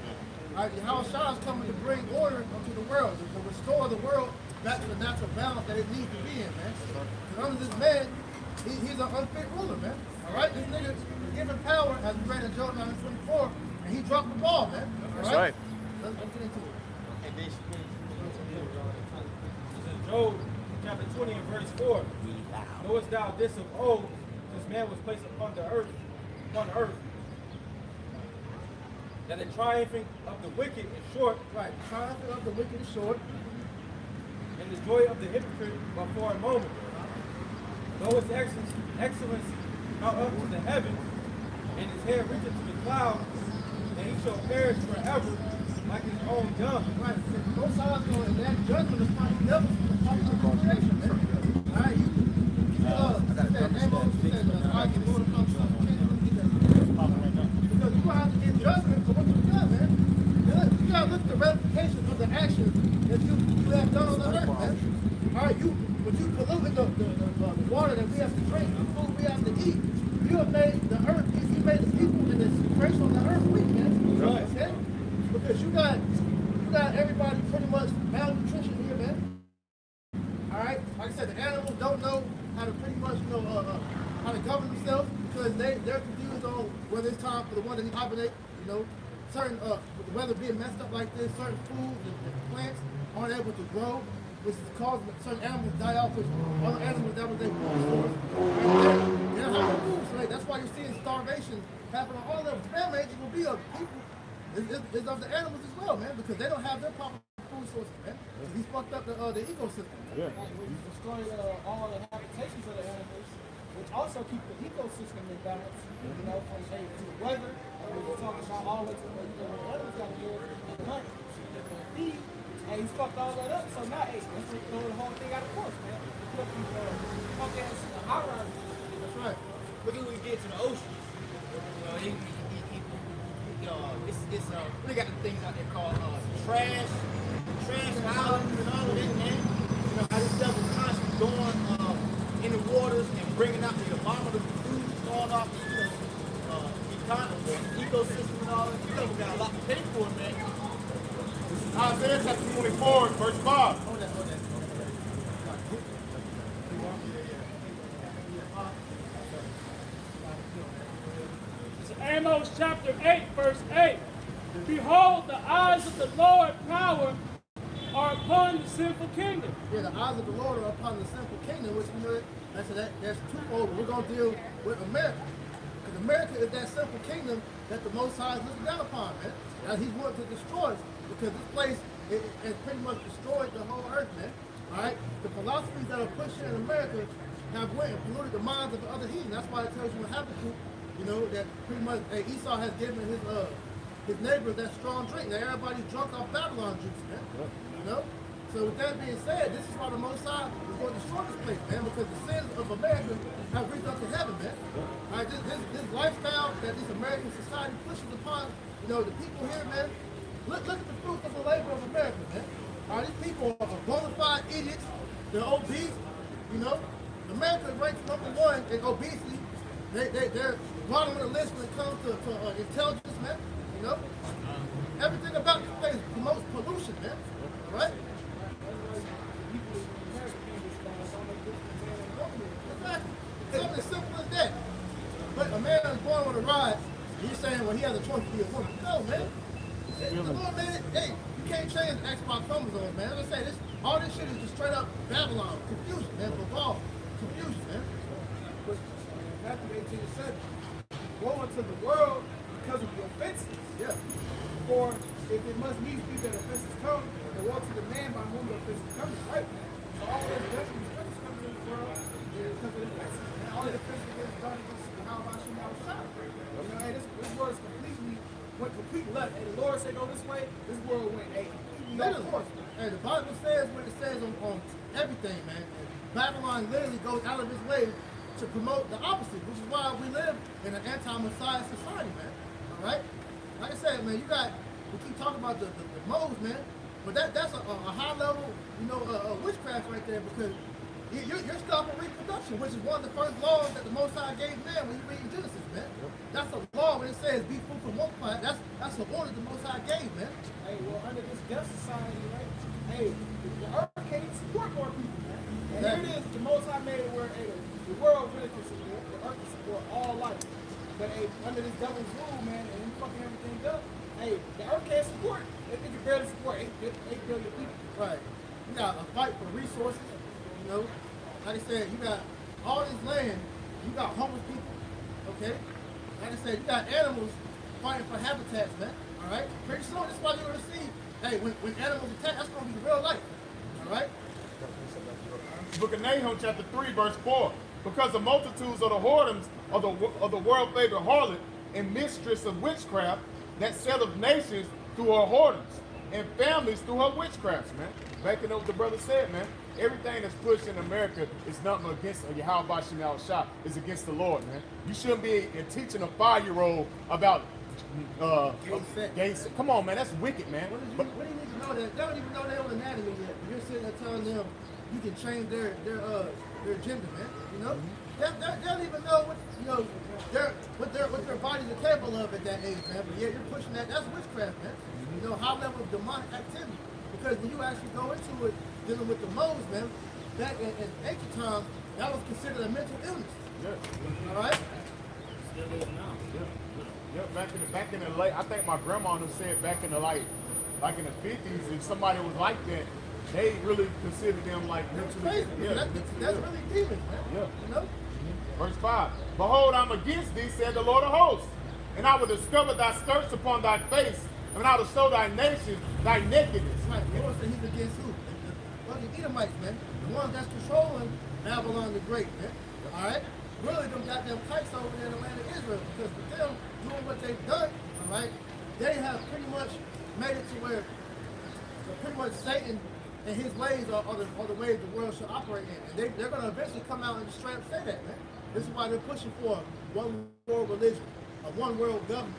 Yahushua is coming to bring order into the world, to restore the world back to the natural balance that it needs to be in, man. And under this man, he's an unfit ruler, man. All right? This nigga is given power, as we read in Job 9:24, and he dropped the ball, man. All That's right. Let's get into it. Job chapter 20 and verse 4. Knowest thou this of old, this man was placed upon earth, that the triumphing of the wicked is short, Right, triumphing of the wicked is short. and the joy of the hypocrite but for a moment. Though his excellence mount up to the heavens, and his hair reacheth to the clouds, and he shall perish forever like his own dung. Right, both sides going, and that judgment is upon the devil, upon the creation, man. All right, because you have to get judgment for what you've done, man. You gotta look at the ramifications of the actions that you have done on the earth, man. All right, when you polluted the water that we have to drink, the food we have to eat, you have made the earth, you made the people in this creation on the earth weak, man. Right. Okay? Because you got everybody pretty much malnutrition here, man. All right, like I said, the animals don't know how to pretty much, how to govern themselves, because they're confused on whether it's time for the one to hibernate. Certain with the weather being messed up like this, certain foods and plants aren't able to grow, which is causing certain animals to die off. Which other animals, that was their food source. They don't have no food, so that's why you're seeing starvation happen on all levels. Famine ain't gonna be of people. It's of the animals as well, man, because they don't have their proper food sources, man. He's fucked up the ecosystem. Yeah. He's destroying all the habitations of the animals, which also keep the ecosystem in balance, from say to the weather. We're talking about all the way to when the animals got to live and hunt and feed, and he's fucked all that up. So now, hey, let's throw the whole thing out of course, man. Put these punk ass outright. That's right. Look at when we get to the ocean. We got the things out there called trash islands and all of that, man. How this stuff is constantly going in the waters and bringing out the abominable food going off the ecosystem and all that. We got a lot to pay for it, man. This is Isaiah chapter 24, verse 5. Hold that. Amos chapter 8, verse 8. Behold, the eyes of the Lord power are upon the sinful kingdom. Yeah, the eyes of the Lord are upon the sinful kingdom, which we know that's twofold. We're going to deal with America. Because America is that sinful kingdom that the Most High is looking down upon, man. That he's wanting to destroy us. Because this place has pretty much destroyed the whole earth, man. All right? The philosophies that are pushed in America have went and polluted the minds of the other heathen. That's why it tells you what happened to, that pretty much Esau has given his neighbors that strong drink. Now everybody's drunk off Babylon juice, man. So with that being said, this is why the Most High is going to destroy this place, man, because the sins of America have reached up to heaven, man. All right, this lifestyle that this American society pushes upon, the people here, man. Look at the fruit of the labor of America, man. All right, these people are bona fide idiots. They're obese, America ranks #1 in obesity. They're bottom of the list when it comes to intelligence, man. Everything about this place promotes pollution, man. All right? Exactly. Something as simple as that. But a man is born with a rod, you're saying, well, he has a choice to be a woman. No, man. Come on, man. Hey, you can't change the Xbox chromosomes, man. As I say, all this shit is just straight up Babylon. Confusion, man. Football. Confusion, man. Matthew 18:7. Woe unto the world because of the offenses. Yeah. For if it must needs be that offenses come, and woe to the man by whom the offenses come, right? So all those judgments offenses coming in the world is because of the offenses. And all the offenses that is done against the how about you now shot. Hey, this world is went completely left. And the Lord said, go this way, this world went completely off course. Hey, the Bible says what it says on everything, man. And Babylon literally goes out of its way to promote the opposite, which is why we live in an anti-Messiah society, man. All right? Like I said, man, we keep talking about the modes, man, but that's a high level, witchcraft right there, because you're stopping reproduction, which is one of the first laws that the Most High gave man when you read Genesis, man. That's a law when it says be fruitful, multiply. That's the order the Most High gave, man. Hey, well, under this death society, right? Hey, the earth can't support more people, man. And here it is, the Most High made it where the world really can support, the earth can support all life. But hey, under this devil's rule, man, and you fucking everything up, hey, the earth can't support. It can barely support 8 billion people. Right. You got a fight for resources, Like I said, you got all this land, you got homeless people, okay? Like I said, you got animals fighting for habitats, man. All right? Pretty soon, that's why you're going to see, hey, when animals attack, that's going to be real life. All right? Book of Nahum, chapter 3, verse 4. Because the multitudes of the whoredoms of the world-favored harlot and mistress of witchcraft that setteth nations through her whoredoms and families through her witchcrafts, man. Backing up what the brother said, man. Everything that's pushed in America is nothing against Yahweh Shem Shah. It's against the Lord, man. You shouldn't be teaching a 5-year-old about gay sex. Come on, man. That's wicked, man. What do you need to know that? They don't even know their own anatomy yet. You're sitting there telling them you can change their gender, man. They don't even know what their bodies are capable of at that age, man. But yeah, you're pushing that. That's witchcraft, man. High level of demonic activity. Because when you actually go into it, dealing with the modes, man, back in ancient times, that was considered a mental illness. Yeah. All right. Still is now. Yeah. Back in the late, I think my grandma said back in the like in the 50s, if somebody was like that, they really considered them like mentally. Yeah. That's really demons, man. Yeah. Verse 5. Behold, I'm against thee, said the Lord of hosts, and I will discover thy skirts upon thy face, and I will show thy nations thy nakedness. Right. The Lord said he's against who? The Edomites, man. The ones that's controlling Babylon the Great, man. All right? Really, them goddamn kites over there in the land of Israel, because with them doing what they've done, all right, they have pretty much made it to where pretty much Satan and his ways are the ways the world should operate in. And they're going to eventually come out and just straight up say that, man. This is why they're pushing for one world religion, a one world government,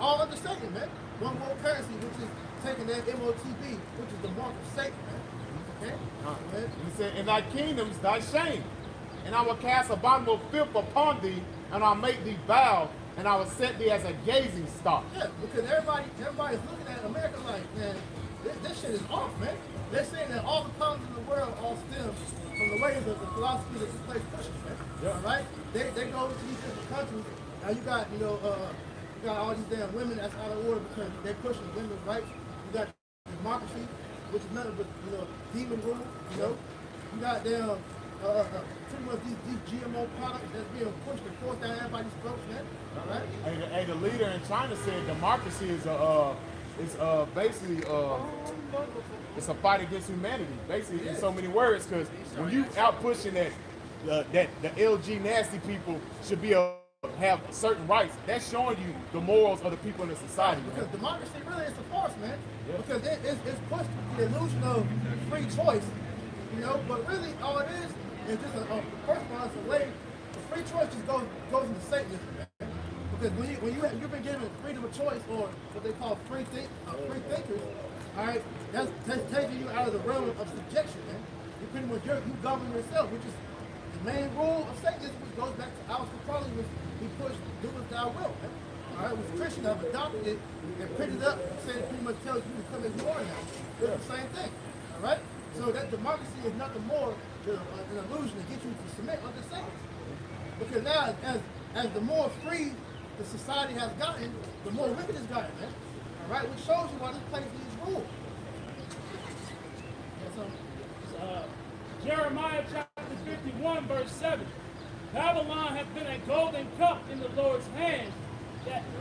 all under Satan, man. One world currency, which is taking that MOTB, which is the mark of Satan, man. Okay? And he said, in thy kingdoms thy shame, and I will cast abominable filth upon thee, and I'll make thee vow, and I will set thee as a gazing stock. Yeah, because everybody's looking at America like, man, this shit is off, man. They're saying that all the problems in the world all stem from the ways of the philosophy that this place pushes, man. Yeah. All right? They go to these different countries. Now you got, you got all these damn women that's out of order because they're pushing women's rights. You got democracy, which is nothing but, demon rule, You got damn, pretty much these GMO products that's being pushed and forced down everybody's throats, man. All right? Hey, the leader in China said democracy is basically it's a fight against humanity, basically, in so many words, because when you out pushing that the LG nasty people should be have certain rights. That's showing you the morals of the people in the society. Because Man. democracy really is a farce, man. Yeah. Because it's pushed the illusion of free choice, you know. But really, all it is just first of all, it's a way. Free choice just goes into Satanism, man. Because you've been given freedom of choice, or what they call free thinkers, all right, that's taking you out of the realm of subjection, man. You pretty much you govern yourself, which is the main rule of Satanism, which goes back to Alistair Crowley, which he pushed, do as thou wilt, man. All right, which Christians have adopted it and printed it up, saying it pretty much tells you to come as you are now. It's the same thing, all right. So that democracy is nothing more than an illusion to get you to submit under Satan. Because now, as the more free the society has gotten, the more wicked it's gotten, man. All right, which shows you why this place needs rule. Jeremiah chapter 51, verse 7. Babylon hath been a golden cup in the Lord's hand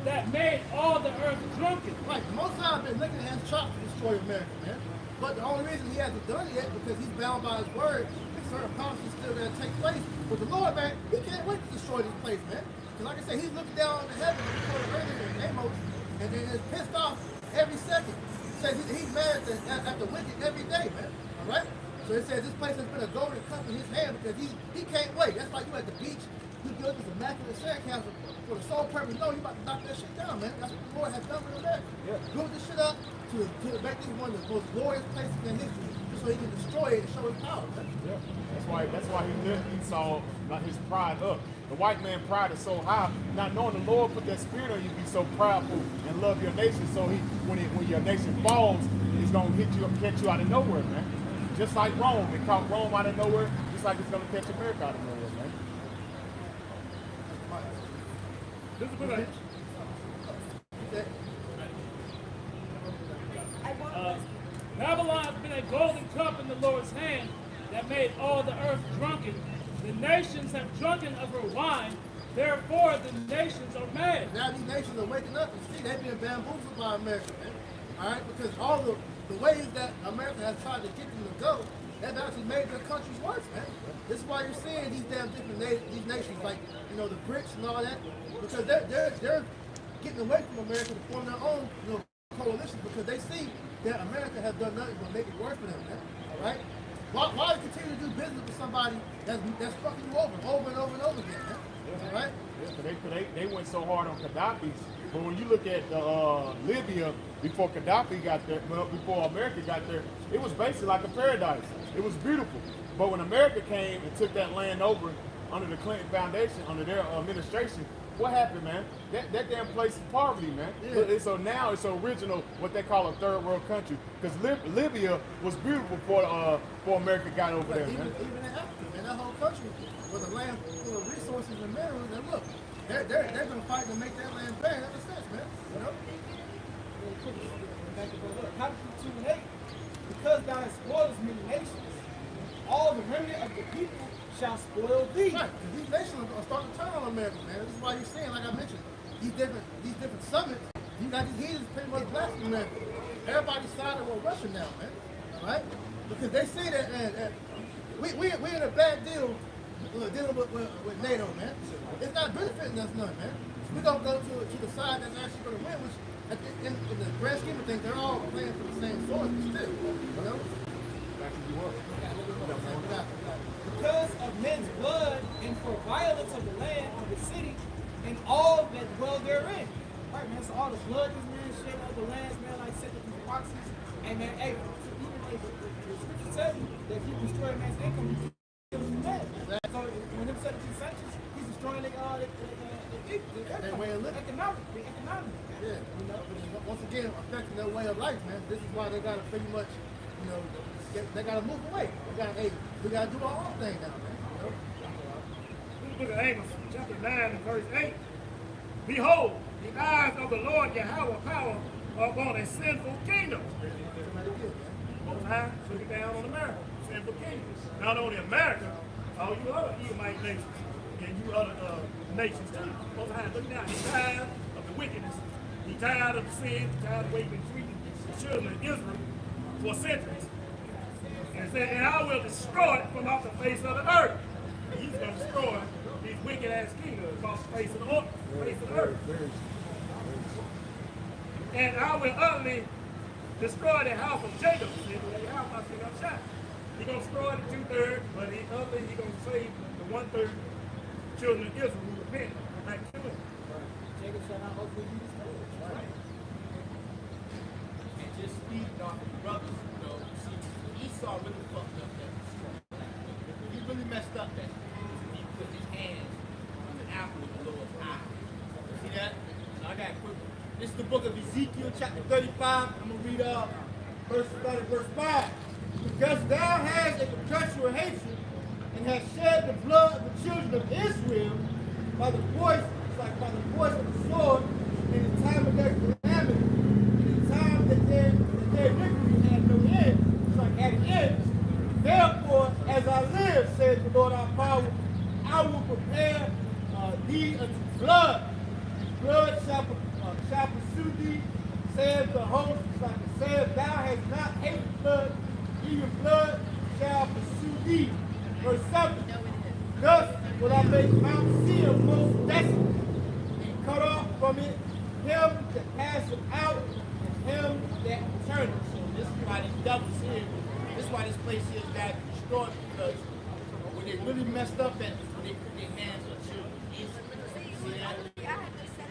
that made all the earth drunken. Right, the Most High has been licking his chops to destroy America, man. But the only reason he hasn't done it yet because he's bound by his word and certain policies still going to take place. But the Lord, man, he can't wait to destroy this place, man. Because like I said, he's looking down on the heavens before the earth and Amos and is pissed off every second. He says he's mad at the wicked every day, man. All right? So it says this place has been a golden cup in his hand because he can't wait. That's like you at the beach, you build this immaculate sandcastle for the sole purpose. No, you about to knock that shit down, man. That's what the Lord has done with America. Yeah. Build this shit up to make this one of the most glorious places in history so he can destroy it and show his power, man. Yeah. That's why he lifted Esau, like his pride up. The white man pride is so high, not knowing the Lord put that spirit on you to be so proudful and love your nation. So when your nation falls, it's gonna catch you out of nowhere, man. Just like Rome, it caught Rome out of nowhere, just like it's gonna catch America out of nowhere, man. This is good. Babylon has been a golden cup in the Lord's hand that made all the earth drunken. The nations have drunken of her wine, therefore the nations are mad. Now these nations are waking up and see they've been bamboozled by America, man. All right, because all the ways that America has tried to get them to go, have actually made their countries worse, man. This is why you're seeing these damn different these nations like, you know, the BRICS and all that, because they're getting away from America to form their own, you know, coalitions because they see that America has done nothing but make it worse for them, man. All right? Why continue to do business with somebody that's fucking you over and over and over again, man? All right? Yeah, they went so hard on Gaddafi, but when you look at Libya before Gaddafi got there, well, before America got there, it was basically like a paradise. It was beautiful. But when America came and took that land over under the Clinton Foundation, under their administration, what happened, man? That damn place is poverty, man. Yeah. So now it's original, what they call a third world country. Because Libya was beautiful before America got over there, man. Even in Africa, man, that whole country was a land full of resources and minerals. And look, they're going to fight to make that land barren ever since, man. You know? How did you 2 and 8? Because thou hast spoiled many nations, all the remnant of the people shall spoil thee. Right, these nations are starting to turn on America, man. This is why you're seeing, like I mentioned, these different summits. You got these heathens pretty much blasting America. Everybody's siding with Russia now, man. All right, because they see that, man. We're in a bad deal dealing with NATO, man. It's not benefiting us none, man. We're gonna go to the side that's actually gonna win, which in the grand scheme of things, they're all playing for the same source, but still, you know. Because of men's blood and for violence of the land of the city and all that dwell therein. Right, man, so all the blood this man shed of the lands, man, like set up these proxies. And man, hey, even like the scripture tells you that if you destroy a man's income, you kill him dead. So when them set up these sanctions, he's destroying the way of living. Economically. Yeah, you know, once again, affecting their way of life, man. This is why they gotta pretty much, you know, they gotta move away. We gotta do our own thing now, man. You know? This is the book of Amos, chapter 9 and verse 8. Behold, the eyes of the Lord Yahweh power are upon a sinful kingdom. Most High looking down on America, sinful kingdom. Not only America, all you other Edomite nations, and you other nations too. Most High looking down. He's tired of the wickedness. He's tired of the sin. He's tired of the way he's been treating the children of Israel for centuries. And said, and I will destroy it from off the face of the earth. And he's going to destroy these wicked wicked ass king across the face of the earth. And I will utterly destroy the house of Jacob. See, the house I think I'm shot. He's going to destroy the 2/3, but he's going to save the 1/3 children of Israel who repent back to him. Jacob shall not hopefully be destroyed. Right. And just speaking off of the brothers, you know, see, Esau really fucked up that. He really messed up that. He put his hands on the apple of the Lord's eye. See that? So I got a quick one. This is the book of Ezekiel, chapter 35. I'm going to read verse 5. Because thou hast a perpetual hatred and hast shed the blood of the children of Israel by the voice, it's like by the voice of the sword, in the time of their calamity, in the time that their iniquity had no end, it's like at an end. Therefore, as I live, says the Lord our power, I will prepare thee unto blood. Blood shall pursue thee, says the host, it's like it says, thou hast not hated blood, even blood shall pursue thee. Verse 7. Thus will I make Mount Seir most desolate, and cut off from it him that passeth out, and him that returneth. So this is why these devils here, this is why this place here is got destroyed, because when they really messed up at is when they put their hands on children. See that?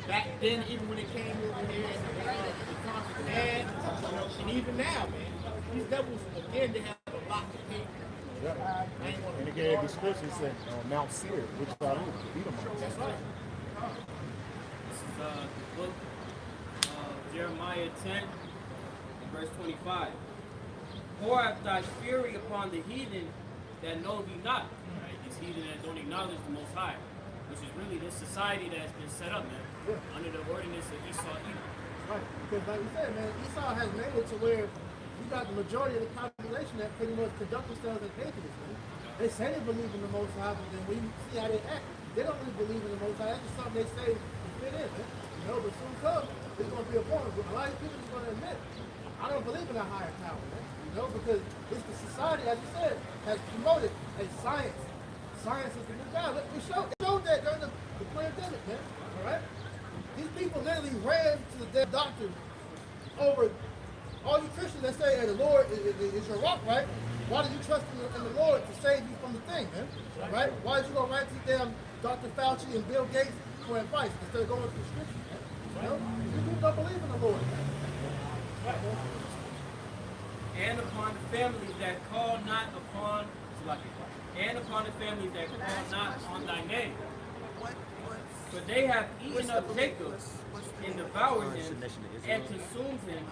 Back then, even when they came over here and the conquered land, you know, and even now, man, these devils, again, they have a lot to pay. And it gave description said Mount Seir, which is our Edomite. That's right. This is the book of Jeremiah 10, verse 25. Pour out thy fury upon the heathen that know thee not. Right? These heathen that don't acknowledge the Most High, which is really this society that has been set up, man, under the ordinance of Esau Edom. Right. Because like you said, man, Esau has made it to where you got the majority of the population that pretty much conduct themselves as atheists, man. They say they believe in the Most High, but then when you see how they act, they don't really believe in the Most High. That's just something they say to fit in, man. You know, but soon come, there's going to be a point where a lot of people are going to admit, I don't believe in a higher power, man. You know, because it's the society, as you said, has promoted a science. Science is the new God. Look, we showed that during the pandemic, man. All right? These people literally ran to the dead doctor over all you Christians that say, hey, the Lord is your rock, right? Why did you trust in the Lord to save you from the thing, man? Right? Why did you go right to damn Dr. Fauci and Bill Gates for advice instead of going to the scriptures, man? You know? You people don't believe in the Lord, man. Right, man. And upon the families that call not upon, and upon the families that call not on thy name. For they have eaten up Jacob and devoured him and consumed him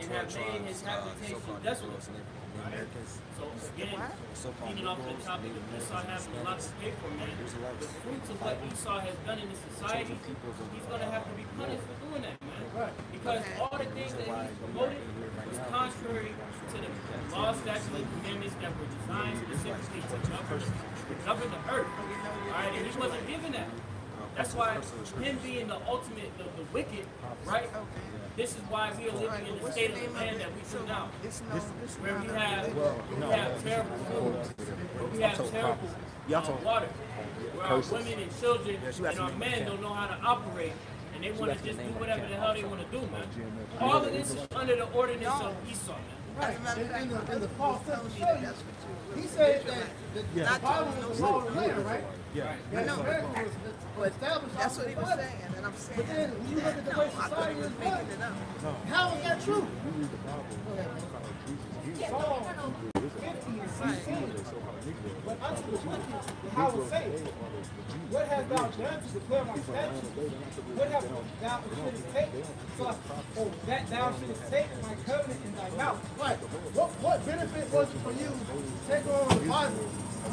and have made his habitation desolate. So again, speaking off the topic of Esau having a lot to pay for, man, the fruits of what Esau has done in this society, he's going to have to be punished for doing that, man. Because all the things that he's promoted was contrary to the laws, statutes, and commandments that were designed specifically to govern the earth. All right, and he wasn't given that. That's why him being the ultimate, the wicked, right? This is why we are living in the state of the land that we do now, where we have terrible food, where we have terrible water, where our women and children and our men don't know how to operate, and they want to just do whatever the hell they want to do, man. All of this is under the ordinance of Esau, man. Right. In the false testimony, he said that the Bible was the law of the land, right? Yeah. And America was established. That's what he was saying, and I'm saying. But then when you look at the way society is run, how is that true? Psalm 50 and 16. But unto the wicked, how will say, what hast thou done to declare my statutes? What hast thou shouldest take? That thou shouldest take my covenant in thy mouth. Right. What benefit was it for you to take on the Bible?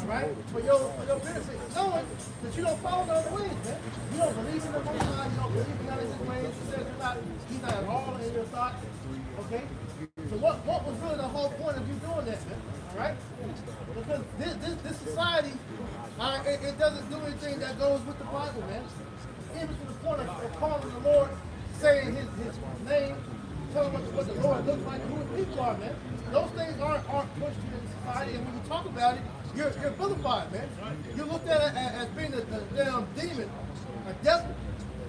Right? For your benefit, knowing that you don't follow the other ways, man. You don't believe in the Most High, you don't believe in none of his ways. He says he's not at all in your thoughts. Okay? So what was really the whole point of you doing that, man? Alright? Because this society, it doesn't do anything that goes with the Bible, man. Even to the point of calling the Lord, saying his name, telling what the Lord looks like, who his people are, man. Those things aren't pushed in society, and when you talk about it, you're vilified, man. You're looked at as being a damn demon, a devil,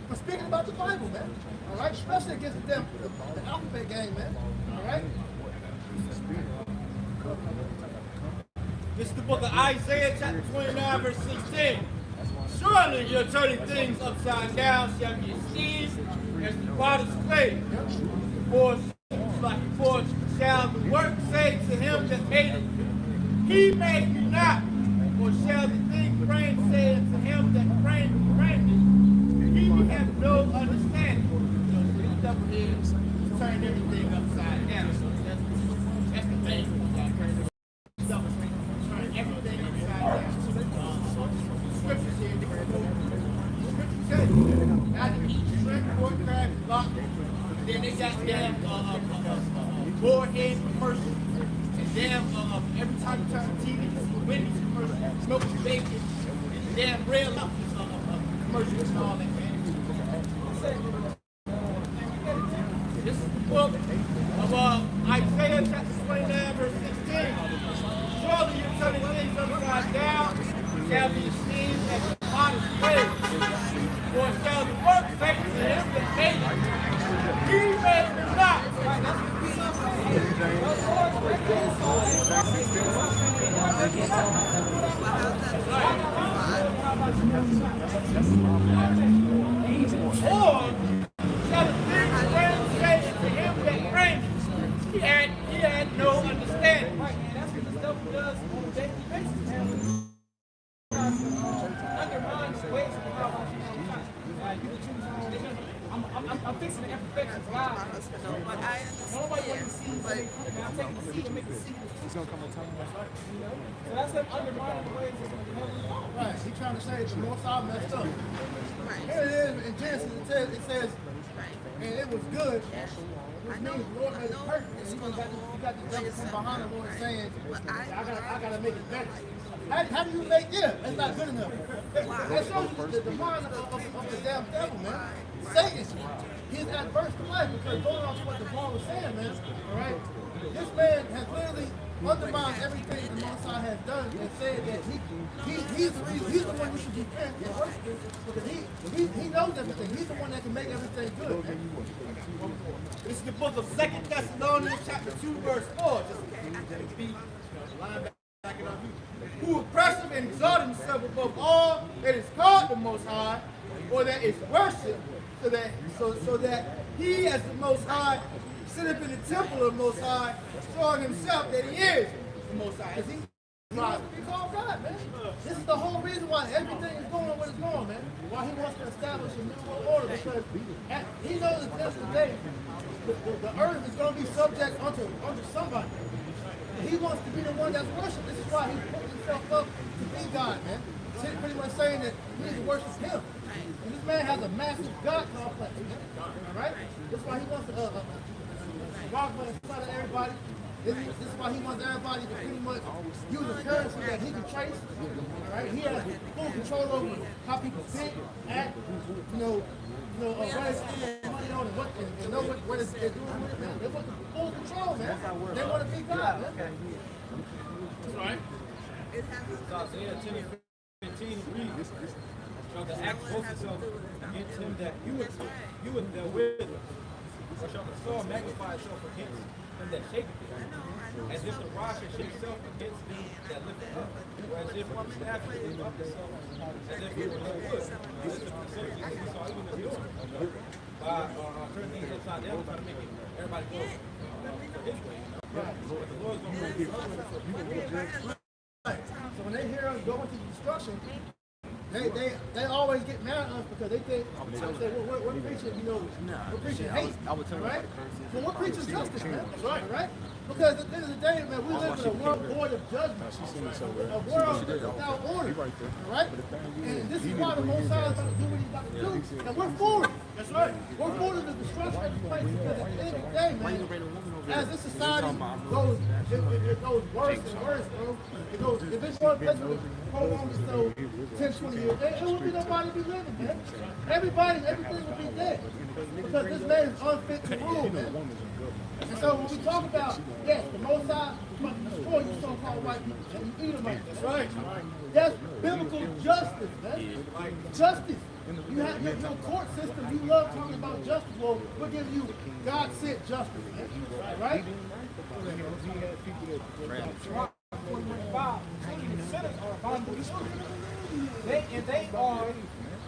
for speaking about the Bible, man. All right, especially against the alphabet game, man. All right. This is the book of Isaiah, chapter 29, verse 16. Surely your turning things upside down shall be esteemed as the potter's clay. For like a forge shall the work say to him that made it, he made me not. Or shall the thing framed say unto him that framed it, he have no understanding. You know, the devil is turning everything upside down. So that's the thing. Turning everything upside down. Scriptures here, scriptures say, now you eat shrimp, pork, crab, and lobster. Then they got damn boarhead commercial. And damn, every time you turn the TV, it's a Wendy's commercial, smoking bacon, and damn Red Lobster commercial and all that, man. This is the book of Isaiah chapter 29, verse 16. Surely you're turning things upside down, shall be esteemed as the potter's clay. For shall the work say to him that made it, he made it not. Or shall the things friends say to him that framed it, he had no understanding. Right, man, that's what the stuff does on a daily basis, man. Undermines the ways of the God. You can choose your own agenda. I'm fixing the imperfections live. Nobody wants to see me. I'm taking the seed and making the seed. He's going to come and tell me that's right. You know? So that's him undermining the ways of the heavenly Father. Right. He's trying to say the Most High messed up. Here it is in Genesis. It says, and it was good. Which means the Lord made it perfect. And you got the devil from behind the Lord saying, I gotta make it better. How do you make it? It's not good enough. That shows you the mind of the damn devil, man. Satan, he's adverse to life because going off what the Paul was saying, man. All right, this man has literally undermined everything the Most High has done and said that he's the reason, he's the one we should be friends and worship because he knows everything. He's the one that can make everything good, man. This is the book of 2 Thessalonians, chapter 2, verse 4. Just be line back it up. Who oppressive and exalt himself above all that is called the Most High, or that is worshipped, so that he as the Most High sitteth in the temple of the Most High, showing himself that he is the Most High. As he wants to be called God, man. This is the whole reason why everything is going where it's going, man. Why he wants to establish a new world order, because he knows at the end of the day, the earth is going to be subject unto somebody. He wants to be the one that's worshipped. This is why he put himself up to be God, man. He's pretty much saying that we need to worship him. And this man has a massive God complex, man. All right? That's why he wants to walk by the side of everybody. This is why he wants everybody to pretty much use a currency that he can trace. All right? He has full control over how people think, act, what they spend money on and know what they're doing with it, man. They want full control, man. They want to be God, man. That's right. Isaiah 10:15 reads, shall the axe boast itself against him that heweth therewith, or shall the sword magnify itself against him that shaketh it? As if the rod should shake itself against him that lifteth up, or as if one staff should lift up itself, as if it were no wood, as if the subject we saw even the doing, by turning things upside down, trying to make everybody go his way. But the Lord's going to bring it. So when they hear us go into destruction, they always get mad at us because they think, we're preaching, we're preaching hate, right? But we're preaching justice, man. Right? Because at the end of the day, man, we live in a world void of judgment, a world without order, right? And this is why the Most High is going to do what he's about to do, and we're for it. That's right. We're for the destruction of the place because at the end of the day, man, as this society goes, it goes worse and worse, bro. It goes, if it's one place where prolonged so 10, 20 years, there won't be nobody be living, man. everything will be dead. Because this man is unfit to rule, man. And so when we talk about, yes, the Most High must destroy you so-called white people and you Edomites. That's right. That's biblical justice, man. Justice. You have your court system. You love talking about justice. Well, we're giving you God-sent justice, man. Right? Sinners are abominable children. They are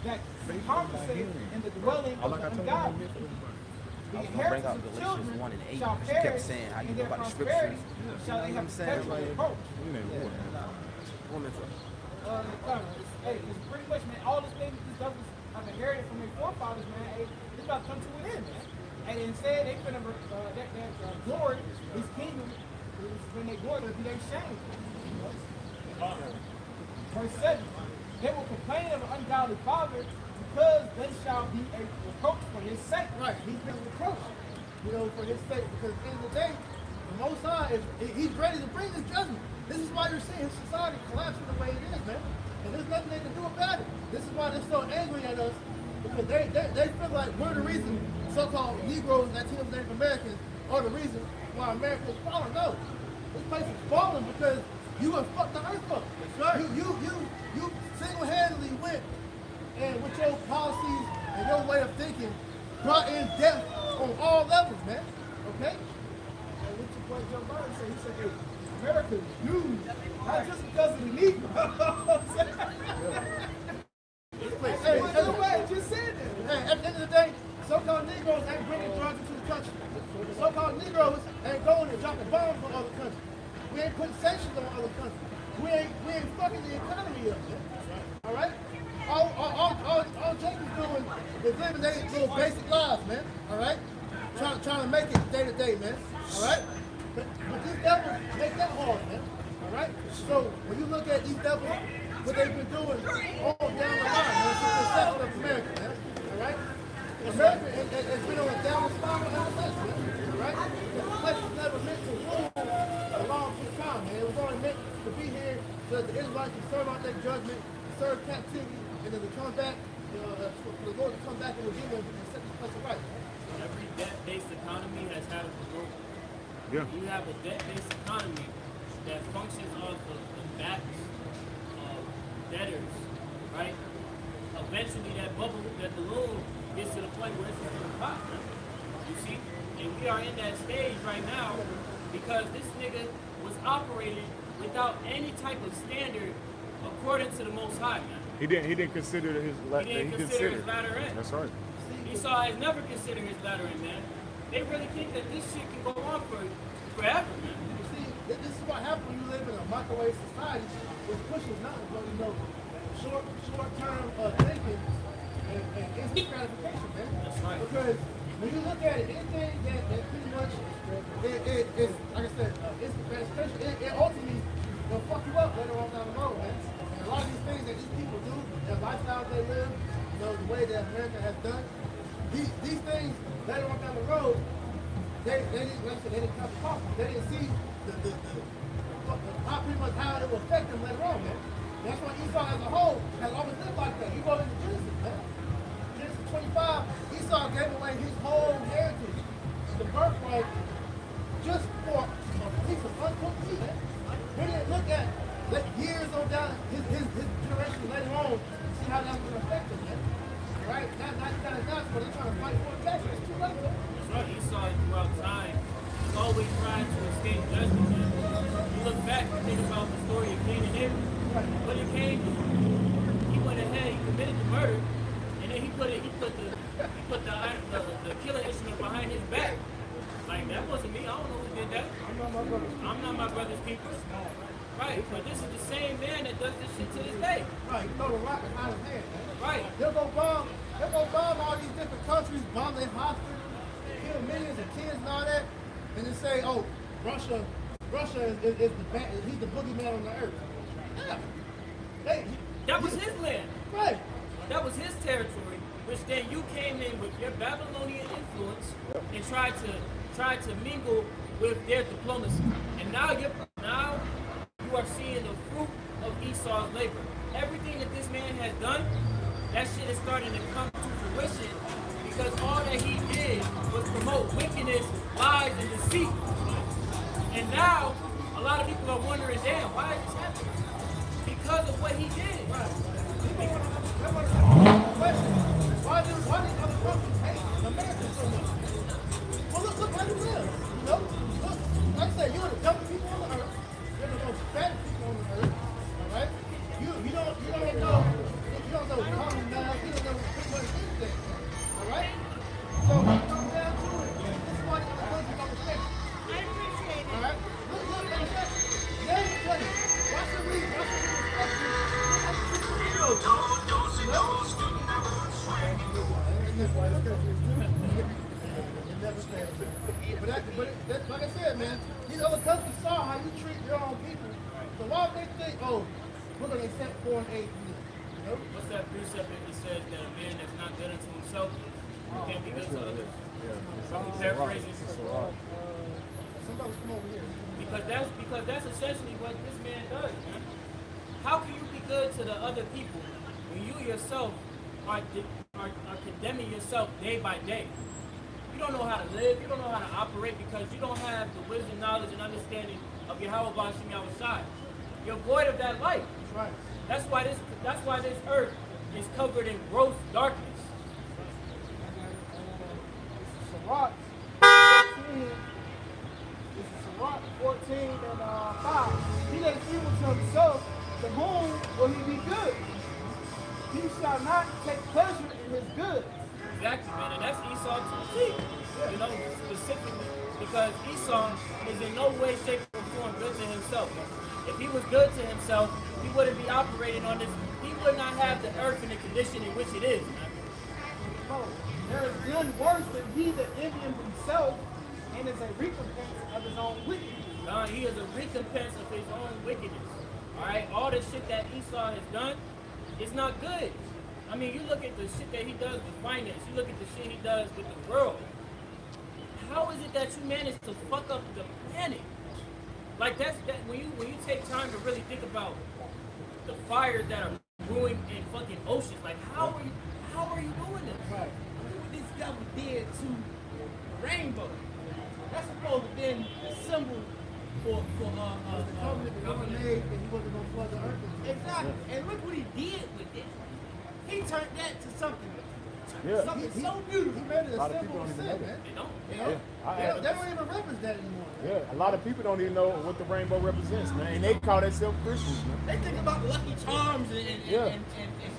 that compensated in the dwelling of the ungodly. The inheritance of the children shall perish, and their prosperity shall they have perpetual reproach. Hey, it's pretty much, man, all these things these devils have inherited from their forefathers, man, hey, it's about to come to an end, man. And instead, they finna, that glory, his kingdom, when they glory, will be their shame. Verse 7, they will complain of an ungodly father because they shall be a reproach for his sake. Right, he's been reproached, for his sake. Because at the end of the day, the Most High, he's ready to bring this judgment. This is why you're seeing society collapsing the way it is, man. And there's nothing they can do about it. This is why they're so angry at us, because they feel like we're the reason so-called Negroes, Latinos, Native Americans are the reason why America is falling. No, this place is falling because you have fucked the earth up. That's right. You single-handedly went and with your policies and your way of thinking brought in death on all levels, man. Okay? And what your boy Joe Biden said, he said, hey, America is doomed, not just because of the Negro. Hey, just said that. Hey, at the end of the day, so-called Negroes ain't bringing drugs into the country. So-called Negroes ain't going and dropping bombs on other countries. We ain't putting sanctions on other countries. We ain't fucking the economy up, man. All right? All Jacob's doing is living their little basic lives, man. All right? Trying to make it day to day, man. All right? But these devils make that hard, man. All right? So when you look at these devils, what they've been doing all down the line, man, since the inception of America, man. All right? America has been on a downward spiral ever since, man. All right? This place was never meant to rule a long time, man. It was only meant to be here so that the Israelites can serve out their judgment, serve captivity, and then to come back, for the Lord to come back and redeem them and set this place right. Every debt-based economy has had a growth. Yeah. You have a debt-based economy that functions off of the backs of debtors, right? Eventually that bubble, that balloon gets to the point where it's just going to pop. You see? And we are in that stage right now because this nigga was operating without any type of standard according to the Most High, man. He didn't consider his He didn't consider his latter end. That's right. Esau has never considered his latter end, man. They really think that this shit can go on forever, man. You see, this is what happens when you live in a microwave society, which pushes nothing but, short-term thinking and instant gratification, man. That's right. Because when you look at it, anything that pretty much, it's like I said, instant gratification, it ultimately will fuck you up later on down the road, man. And a lot of these things that these people do, their lifestyles they live, the way that America has done, these things later on down the road, they didn't come to cost. They didn't see how it will affect them later on, man. That's why Esau as a whole has always lived like that. He wrote into Genesis, man. Genesis 25, Esau gave away his whole heritage, the birthright, just for a piece of uncooked meat, man. We didn't look at years on down his generation later on to see how that's going to affect him, man. Right? Not but they're trying to fight for it back. It's too late, man. That's right. Esau throughout time, he's always trying to escape judgment, man. You look back and think about the story of Cain and Abel. What did Cain do? He went ahead, he committed the murder, and then he put the killing instrument behind his back. Like, that wasn't me. I don't know who did that. I'm not my brother's keeper. Right, but this is the same man that does this shit to this day. Right, he throw the rock behind his head, man. Right. He'll go bomb all these different countries, bomb their hospitals, kill millions of kids and all that, and then say, oh, Russia is he's the boogeyman on the earth. Yeah. That was his land. Right. That was his territory, which then you came in with your Babylonian influence and tried to mingle with their diplomacy. And now you are seeing the fruit of Esau's labor. Everything that this man has done that shit is starting to come to fruition because all that he did was promote wickedness, lies, and deceit. And now, a lot of people are wondering, damn, why is this happening? Because of what he did. Why do other countries hate America so much? Well, look how you live. You know, look, like I said, you're the dumbest people on the earth. You're the most fattest people on the earth. All right, you don't know common math. You don't know pretty much anything. All right. So when it comes down to it, this is why the other countries don't respect you. I appreciate it. All right. Look, like I said, now you tell you. Why should we respect you? But like I said, man, these other countries saw how you treat your own people. So why would they think, oh, we're going to accept foreign aid from you? You know? What's that precept that says that a man that's not good unto himself can't be good to others? Paraphrasing. Somebody come over here. Because that's essentially what this man does, man. How can you be good to the other people when you yourself are condemning yourself day by day? You don't know how to live, you don't know how to operate because you don't have the wisdom, knowledge, and understanding of Yahweh Bashim Yahushai. You're void of that light. That's right. That's why this earth is covered in gross darkness. Sirach 14. This is Sirach 14 and 5. He that is evil to himself, to whom will he be good? He shall not take pleasure in his good. Exactly, man, and that's Esau to the T. You know, specifically because Esau is in no way, shape, or form good to himself. If he was good to himself, he wouldn't be operating on this. He would not have the earth in the condition in which it is, man. No, there is none worse than he that envieth himself and is a recompense of his own wickedness. He is a recompense of his own wickedness. All right, all the shit that Esau has done, it's not good. I mean, you look at the shit that he does with finance. You look at the shit he does with the world. How is it that you manage to fuck up the planet? Like that when you take time to really think about the fires that are brewing in fucking oceans, like how are you doing this? Right. Look what this devil did to the rainbow. That's supposed to have been a symbol for The covenant that was made that he wasn't going to flood the earth. exactly. And look what he did with it. He turned that to something so beautiful. He made it a lot of symbol people of don't sin, even know man. They don't. You know? Yeah. They don't even reference that anymore. Yeah, a lot of people don't even know what the rainbow represents, man. And they call themselves Christians, man. They think about Lucky Charms Yeah. and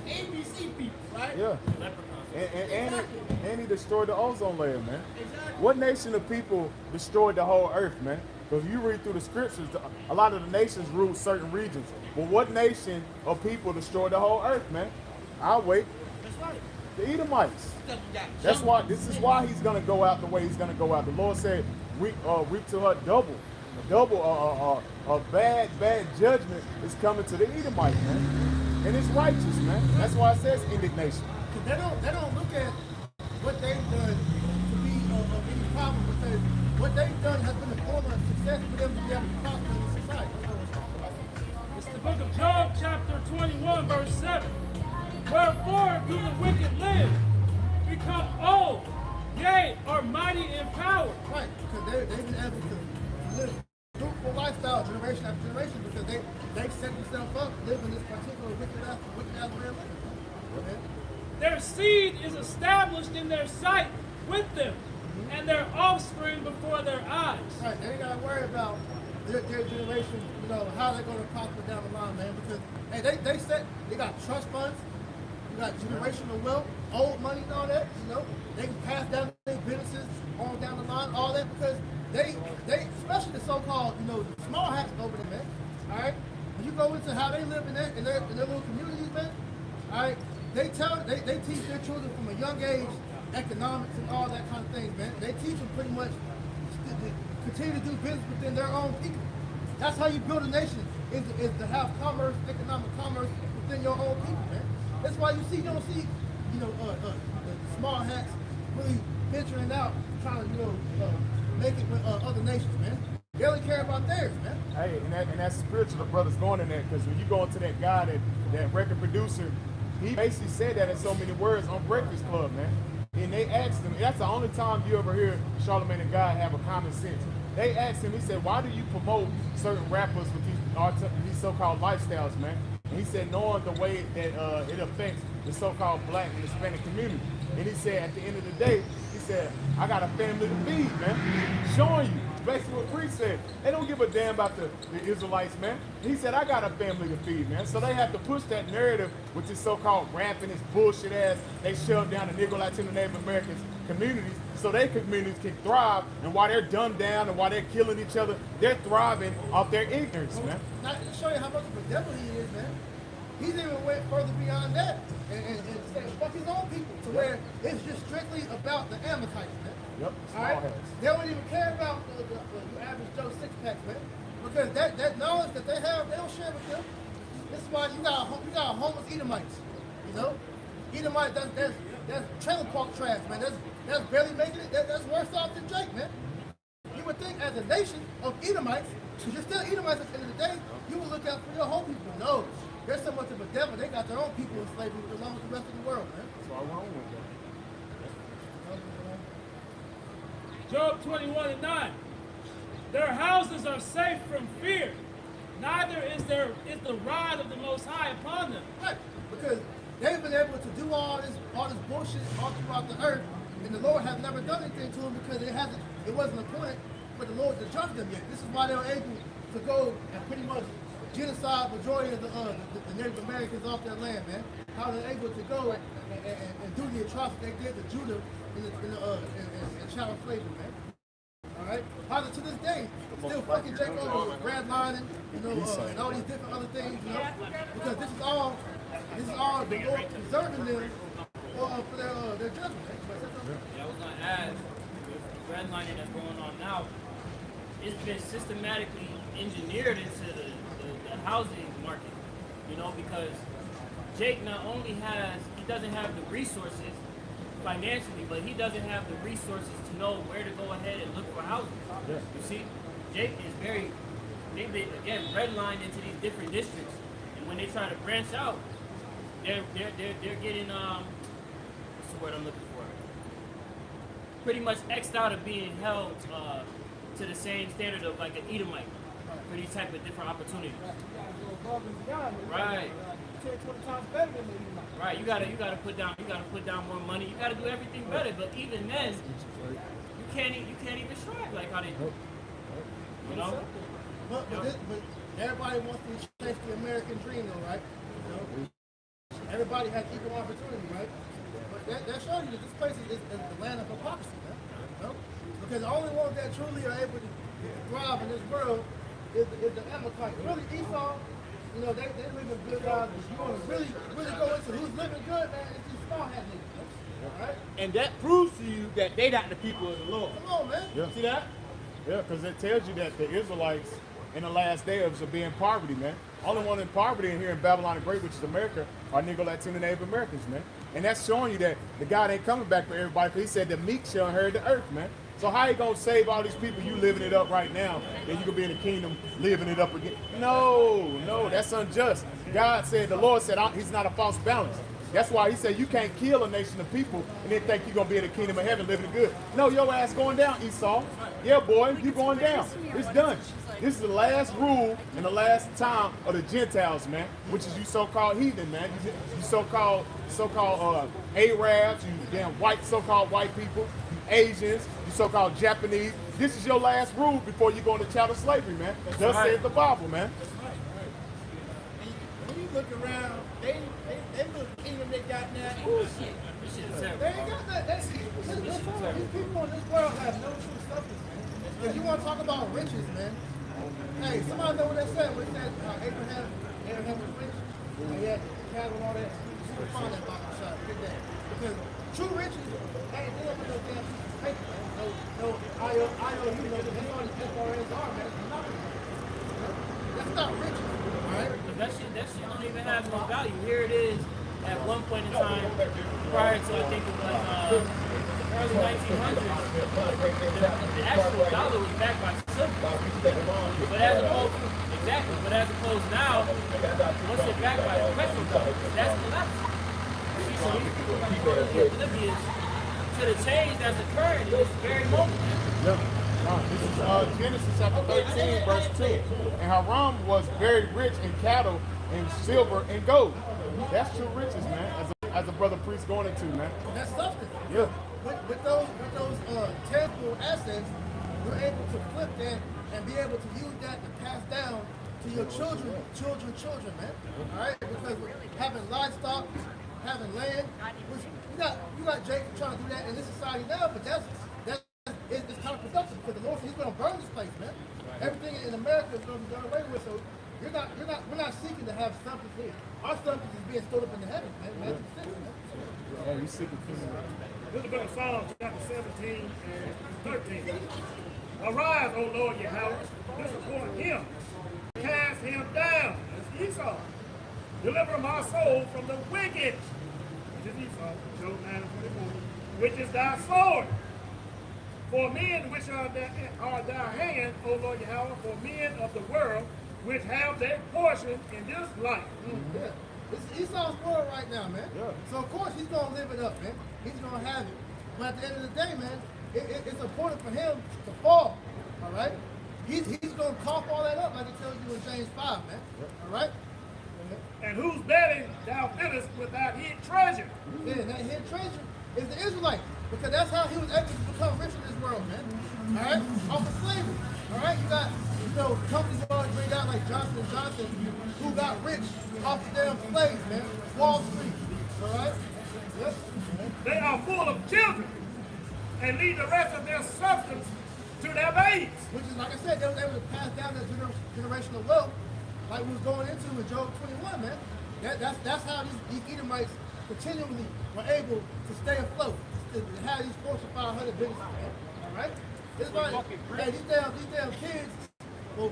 ABC people, right? Yeah. Leprechauns. And he destroyed the ozone layer, man. Exactly. What nation of people destroyed the whole earth, man? Because you read through the scriptures, a lot of the nations ruled certain regions. But what nation of people destroyed the whole earth, man? I'll wait. That's right. The Edomites. Because we got That's jungle. why. This is why he's gonna go out the way he's gonna go out. The Lord said, "Reap to her double, a bad judgment is coming to the Edomites, man, and it's righteous, man. That's why it says indignation. Because they don't look at what they've done to be of any problem, because what they've done has been a form of success for them to be able to prosper in society. It's the book of Job, chapter 21, verse 7. Wherefore do the wicked live, become old, yea, are mighty in power. Right, because they've been able to live fruitful lifestyle generation after generation, because they set themselves up to live in this particular wicked ass way of living. Their seed is established in their sight with them, and their offspring before their eyes. Right, they ain't gotta worry about their generation, you know, how they're gonna prosper down the line, man, because hey, they got trust funds, you got generational wealth, old money and all that, you know, they can pass down their businesses on down the line, all that, because they especially the so-called, you know, the small hats over there, man. All right, when you go into how they live in their little communities, man. All right, they teach their children from a young age economics and all that kind of things, man. They teach them pretty much to continue to do business within their own people. That's how you build a nation, is to have commerce, economic commerce within your own people, man. That's why you don't see, you know, the small hats really venturing out, trying to, you know, make it with other nations, man. They only care about theirs, man. Hey, and that's spiritual. The brother's going in there because when you go into that guy, that record producer, he basically said that in so many words on Breakfast Club, man. And they asked him, that's the only time you ever hear Charlamagne and God have a common sense. They asked him, he said, why do you promote certain rappers with these so-called lifestyles, man? And he said, knowing the way that it affects the so-called black and Hispanic community. And he said, at the end of the day, he said, I got a family to feed, man. Showing you. Basically what Priest said. They don't give a damn about the Israelites, man. He said, I got a family to feed, man. So they have to push that narrative with this so-called rap and this bullshit ass. They shove down the Negro, Latino, Native Americans communities so their communities can thrive. And while they're dumbed down and while they're killing each other, they're thriving off their ignorance, man. Not to show you how much of a devil he is, man. He's even went further beyond that and said fuck his own people to where it's just strictly about the Amalekites, man. Yep. All right? They don't even care about the average Joe six-pack, man. Because that knowledge that they have, they don't share with them. This is why you got homeless Edomites, you know? Edomite, that's trailer park trash, man. That's barely making it. That's worse off than Jake, man. You would think as a nation of Edomites, because you're still Edomites at the end of the day, you would look out for your whole people. No. They're so much of a devil, they got their own people in slavery along with the rest of the world, man. That's why we're on with that. Job 21:9. Their houses are safe from fear, neither is the rod of the Most High upon them. Right, because they've been able to do all this bullshit all throughout the earth, and the Lord has never done anything to them because it wasn't appointed for the Lord to judge them yet. This is why they were able to go and pretty much genocide majority of the Native Americans off their land, man. How they're able to go and do the atrocity they did to Judah in chattel slavery, man. All right, how to this day still fucking Jake over with redlining, and all these different other things, because this is all the Lord preserving them for their judgment. Yeah, I was gonna add, with the redlining that's going on now, it's been systematically engineered into the housing market, because Jake not only doesn't have the resources financially, but he doesn't have the resources to know where to go ahead and look for housing. Yeah. You see, Jake is they've been, again, redlined into these different districts, and when they try to branch out, they're getting, what's the word I'm looking for? Pretty much X'd out of being held to the same standard of like an Edomite for these type of different opportunities. Right. 10, 20 times better than me. Right. You gotta put down more money. You gotta do everything better. But even then, you can't even strive like how they do. But everybody wants to chase the American dream, though, right? Everybody has equal opportunity, right? But that shows you that this place is the land of hypocrisy, man. Because the only ones that truly are able to thrive in this world is the Amalekites. Really, Esau, they living good lives. If you want to really go into who's living good, man, it's these small hat niggas, right? And that proves to you that they not the people of the Lord. Come on, man. Yeah. See that? Yeah, because it tells you that the Israelites in the last days will be in poverty, man. Only one in poverty in here in Babylon the Great, which is America, are Negro, Latino, Native Americans, man. And that's showing you that the God ain't coming back for everybody, because he said the meek shall inherit the earth, man. So how you gonna save all these people you living it up right now, and you gonna be in the kingdom living it up again? No, that's unjust. God said, the Lord said, he's not a false balance. That's why he said you can't kill a nation of people and then think you're gonna be in the kingdom of heaven living good. No, your ass going down, Esau. Yeah, boy, you going down. It's done. This is the last rule and the last time of the Gentiles, man, which is you so-called heathen, man. You so-called Arabs, you damn white, so-called white people, you Asians, you so-called Japanese. This is your last rule before you go into chattel slavery, man. Thus says the Bible, man. When you look around, they little kingdom they got now. Bullshit. They ain't got that. These people in this world have no true substance, man. If you want to talk about riches, man. Hey, somebody know what that said? When it said Abraham was rich, and he had cattle and all that. You can find that Bible shot. Get that. Because true riches ain't dealing with no damn piece of paper, man. No IOU, that's all these FRS are, man. That's not riches, all right? That shit don't even have no value. Here it is at one point in time, prior to, I think it was early 1900s, the actual dollar was backed by silver. But as opposed now, once it's backed by the petrodollar, that's collapsed. So these people are totally oblivious to the change that's occurring in this very moment. Yeah. This is Genesis chapter 13, verse 2. And Haram was very rich in cattle and silver and gold. That's true riches, man, as a brother priest going into, man. That's substance. Yeah. With those tangible assets, you're able to flip that and be able to use that to pass down to your children, man. All right, because having livestock, having land, which you got Jacob trying to do that in this society now, but it's counterproductive because the Lord said He's going to burn this place, man. Everything in America is going to be done away with. So we're not seeking to have substance here. Our substance is being stored up in the heavens, man. Matthew 6, man. Yeah, you seeking kingdom. This is the book of Psalms, chapter 17 and 13. Arise, O Lord Yahweh, disappoint him, cast him down, that's Esau. Deliver my soul from the wicked, which is Esau, Job 9 and 24, which is thy sword. For men which are thy hand, O Lord Yahweh, for men of the world, which have their portion in this life. Yeah. It's Esau's world right now, man. Yeah. So of course he's gonna live it up, man. He's gonna have it. But at the end of the day, man, it's important for him to fall. All right. He's gonna cough all that up like it tells you in James 5, man. All right. And whose belly thou fillest with thy hid treasure. Yeah, and that hidden treasure is the Israelite, because that's how he was able to become rich in this world, man. All right, off of slavery. All right, you got companies you always bring out like Johnson & Johnson, who got rich off of damn slaves, man. Wall Street. All right. Yep. They are full of children and leave the rest of their substance to their babes. Which is, like I said, they was able to pass down that generational wealth like we was going into in Job 21, man. That's how these Edomites continually were able to stay afloat, to have these Fortune 500 businesses, man. All right? It's like, hey, these damn kids will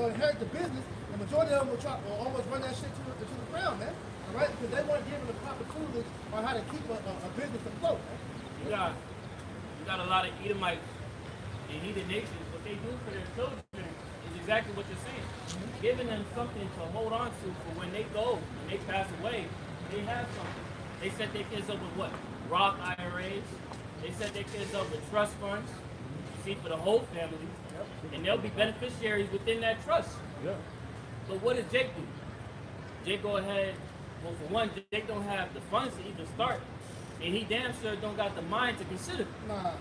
inherit the business, and the majority of them will almost run that shit to the ground, man. All right? Because they weren't given the proper tools on how to keep a business afloat, man. You got a lot of Edomites in heathen nations. What they do for their children is exactly what you're saying. Giving them something to hold on to for when they go, when they pass away, they have something. They set their kids up with what? Roth IRAs. They set their kids up with trust funds, see, for the whole family. And they'll be beneficiaries within that trust. Yeah. But what does Jake do? Jake go ahead, well, for one, Jake don't have the funds to even start. And he damn sure don't got the mind to consider. Nah.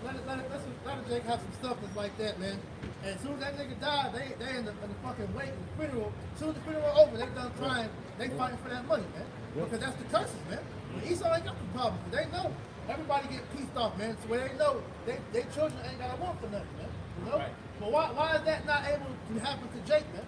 Let Jake have some stuff that's like that, man. And as soon as that nigga died, they in the fucking wake and the funeral. As soon as the funeral over, they done crying. They fighting for that money, man. Because that's the curses, man. But Esau ain't got the problem. They know everybody get pieced off, man. So where they know their children ain't got to want for nothing, man. You know? Right. But why is that not able to happen to Jake, man?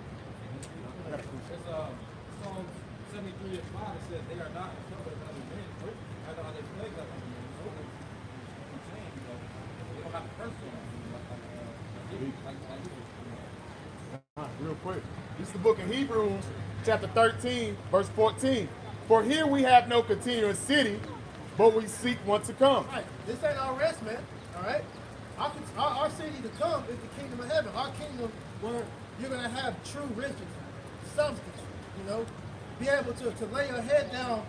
It's Psalm 73 and 5, it says, they are not covered by other men. I know how they play like other men. So I'm saying, they don't have to curse them. Real quick. This is the book of Hebrews, chapter 13, verse 14. For here we have no continuous city, but we seek one to come. Right. This ain't our rest, man. All right? Our city to come is the kingdom of heaven. Our kingdom where you're going to have true riches, substance, be able to lay your head down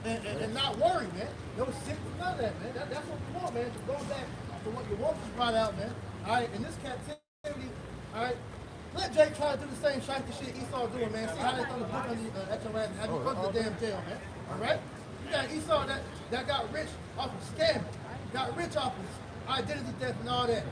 and not worry, man. No sickness, none of that, man. That's what we want, man. To go back to what your wolf just brought out, man. All right, in this captivity, all right, let Jake try to do the same shifty shit Esau doing, man. See how they throw the book on the at your ass and have you go to the damn jail, man. All right? You got Esau that got rich off of scamming, got rich off of identity theft and all that,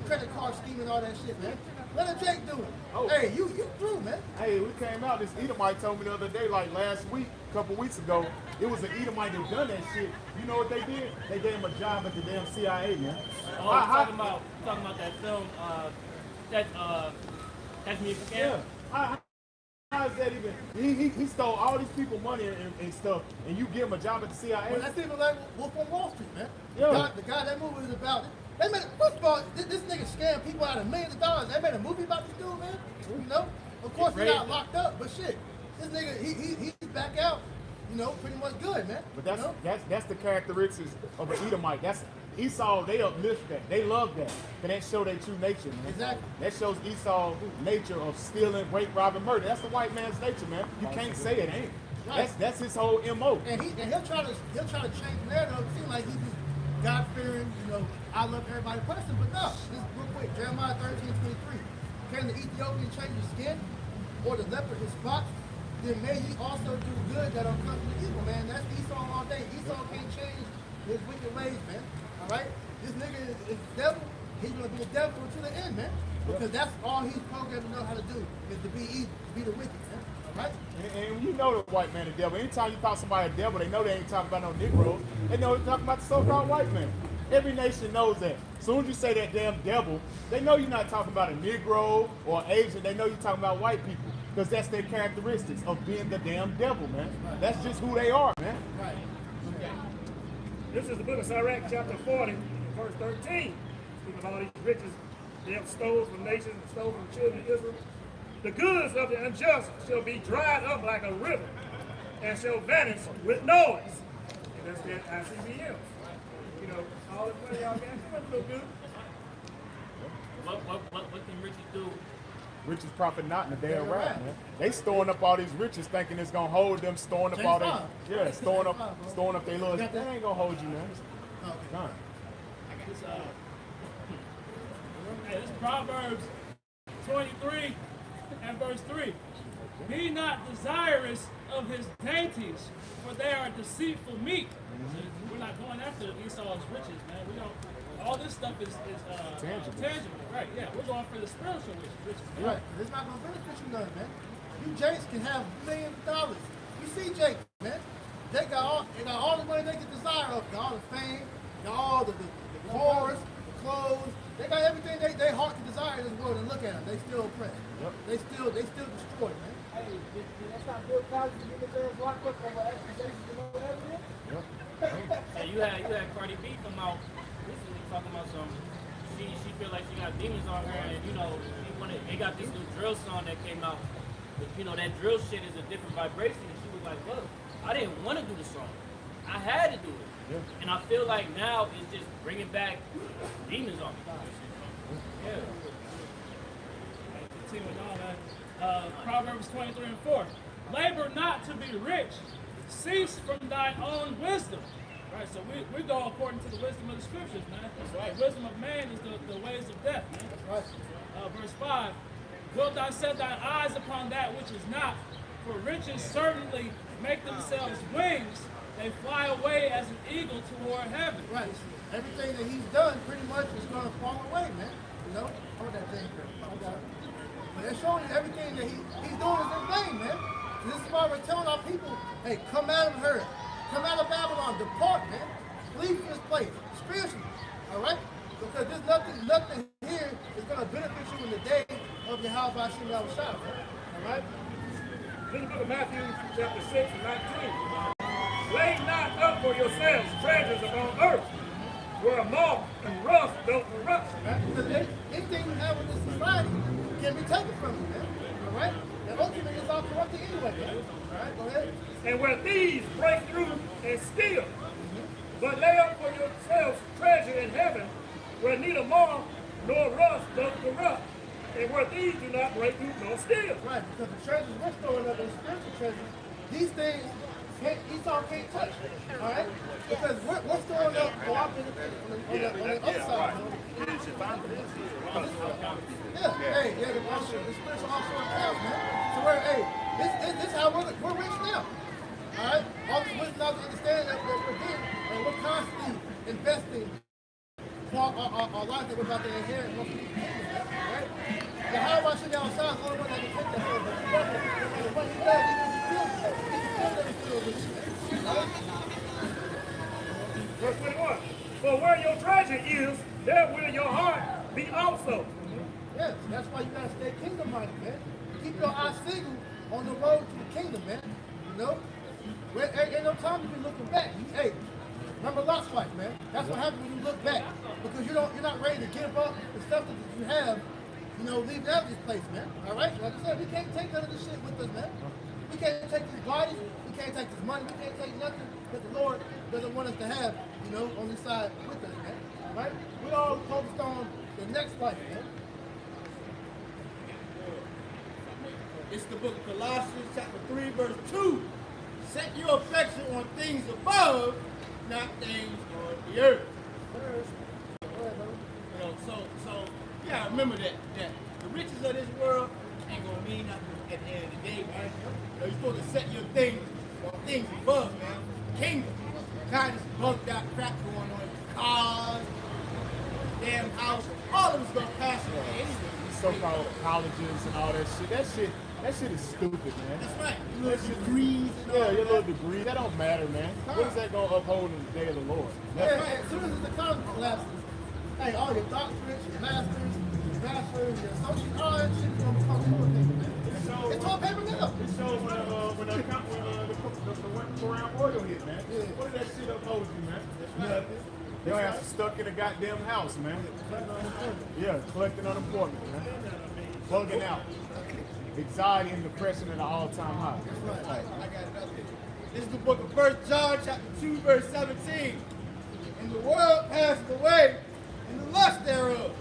credit card scheme and all that shit, man. Let Jake do it. Oh. Hey, you through, man. Hey, we came out, this Edomite told me the other day, like last week, a couple weeks ago, it was an Edomite that done that shit. You know what they did? They gave him a job at the damn CIA, man. Oh, talking about that film, Catch Me If You Can? Yeah. How is that even? He stole all these people money and stuff, and you give him a job at the CIA? Well, that's even like Wolf on Wall Street, man. Yeah. The guy that movie was about. They made, first of all, this nigga scammed people out of millions of dollars. They made a movie about this dude, man. You know? Of course, he got locked up, but shit. This nigga, he's back out, pretty much good, man. But that's the characteristics of an Edomite. That's Esau, they uplift that. They love that. And that show their true nature, man. Exactly. That shows Esau's nature of stealing, rape, robbing, murder. That's the white man's nature, man. You can't say it ain't. Right. That's his whole MO. And he'll try to change the narrative. It seems like he's this God fearing, I love everybody person, but no. This is real quick. Jeremiah 13:23. Can the Ethiopian change his skin, or the leopard his spots? Then may he also do good that uncomes evil, man. That's Esau all day. Esau can't change his wicked ways, man. All right? This nigga is the devil. He's gonna be the devil until the end, man. Because that's all he's programmed to know how to do is to be evil, to be the wicked, man. All right? And you know the white man the devil. Anytime you call somebody a devil, they know they ain't talking about no Negroes. They know they're talking about the so-called white man. Every nation knows that. As soon as you say that damn devil, they know you're not talking about a Negro or Asian. They know you're talking about white people. Because that's their characteristics of being the damn devil, man. That's just who they are, man. Right. This is the book of Sirach, chapter 40, verse 13. Speaking of all these riches they have stolen from nations and stolen from children of Israel. The goods of the unjust shall be dried up like a river and shall vanish with noise. And that's that ICBM. All the money y'all got, that's no good. What can riches do? Riches profit not in the day of wrath, man. They storing up all these riches thinking it's gonna hold them, storing up all their storing up their little. That ain't gonna hold you, man. Nah. This is Proverbs 23 and verse 3. Be not desirous of his dainties, for they are deceitful meat. We're not going after Esau's riches, man. We don't. All this stuff is tangible, right? Yeah, we're going for the spiritual riches. Right. It's not gonna benefit you none, man. You Jakes can have millions of dollars. You see Jake, man. They got all the money they can desire of. Got all the fame, got all the cars, the clothes. They got everything they heart can desire in this world, and look at them. They still oppressed. Yep. They still destroyed, man. Hey, that's not Bill Cosby to get their locked up over accusations and whatever. And you had Cardi B come out recently talking about something. She feel like she got demons on her, and they got this new drill song that came out. But, that drill shit is a different vibration, and she was like, look, I didn't want to do the song. I had to do it. Yeah. And I feel like now it's just bringing back demons on me. Yeah. Continuing on that, Proverbs 23 and 4. Labor not to be rich. Cease from thine own wisdom. Right, so we go according to the wisdom of the scriptures, man. That's right. The wisdom of man is the ways of death, man. That's right. Verse 5. Wilt thou set thine eyes upon that which is not? For riches certainly make themselves wings. They fly away as an eagle toward heaven. Right. Everything that he's done pretty much is going to fall away, man. Hold that thing, I got it. But they're showing you everything that he's doing is in vain, man. So this is why we're telling our people, hey, come out of her. Come out of Babylon. Depart, man. Flee from this place. Spiritually. All right? Because there's nothing here is going to benefit you in the day of your house by Shem Yahushua. All right? In the book of Matthew, chapter 6 and 19. Lay not up for yourselves treasures upon earth, where moth and rust don't corrupt. Right? Because anything you have in this society can be taken from you, man. All right? And ultimately, it's all corrupted anyway, man. All right? Go ahead. And where thieves break through and steal. But lay up for yourselves treasure in heaven, where neither moth nor rust doth corrupt, and where thieves do not break through nor steal. Right, because the treasures we're storing up, the spiritual treasures, these things Esau can't touch. All right? Because we're storing up for our benefit on the other side. Yeah, the spiritual offshore accounts, man. So this is how we're rich now. All right? All this wisdom now to understand that we're getting, and we're constantly investing for our life that we're about to inherit once we get the kingdom, man. All right? The Yahweh Shem Yahushua is the only one that can take that from us. And what he does, he can fill with you, man. All right? Verse 21. For where your treasure is, there will your heart be also. Yes, that's why you gotta stay kingdom minded, man. Keep your eyes single on the road to the kingdom, man. Ain't no time to be looking back. Hey, remember Lot's wife, man. That's what happens when you look back, because you're not ready to give up the stuff that you have. Leave out this place, man. All right. Like I said, we can't take none of this shit with us, man. We can't take these bodies. We can't take this money. We can't take nothing that the Lord doesn't want us to have, on this side with us, man. All right. We all focused on the next life, man. It's the book of Colossians, chapter 3, verse 2. set your affection on things above, not things on the earth. You know, so you gotta remember that the riches of this world ain't gonna mean nothing at the end of the day, man. You know, you're supposed to set your things on things above, man. Kingdom. Kind of bugged out crap going on. Cars, damn house, all of it's gonna pass away anyway. These so-called colleges and all that shit. That shit is stupid, man. That's right. Your little degrees and all Yeah, your that. little degree. That don't matter, man. What is that gonna uphold in the day of the Lord? Yeah, right. As soon as the college collapses, hey, all your doctorates, your masters, your bachelors, your associates, all that shit is gonna become toilet paper, man. It's all paper now. It shows when the Quran oil hit, man. What did that shit uphold you, man? Nothing. Your ass is stuck in a goddamn house, man. Yeah, collecting unemployment, man. Bugging out. Anxiety and depression at an all-time high. Right. I got another. This is the book of 1 John chapter 2, verse 17. And the world passes away, and the lust thereof.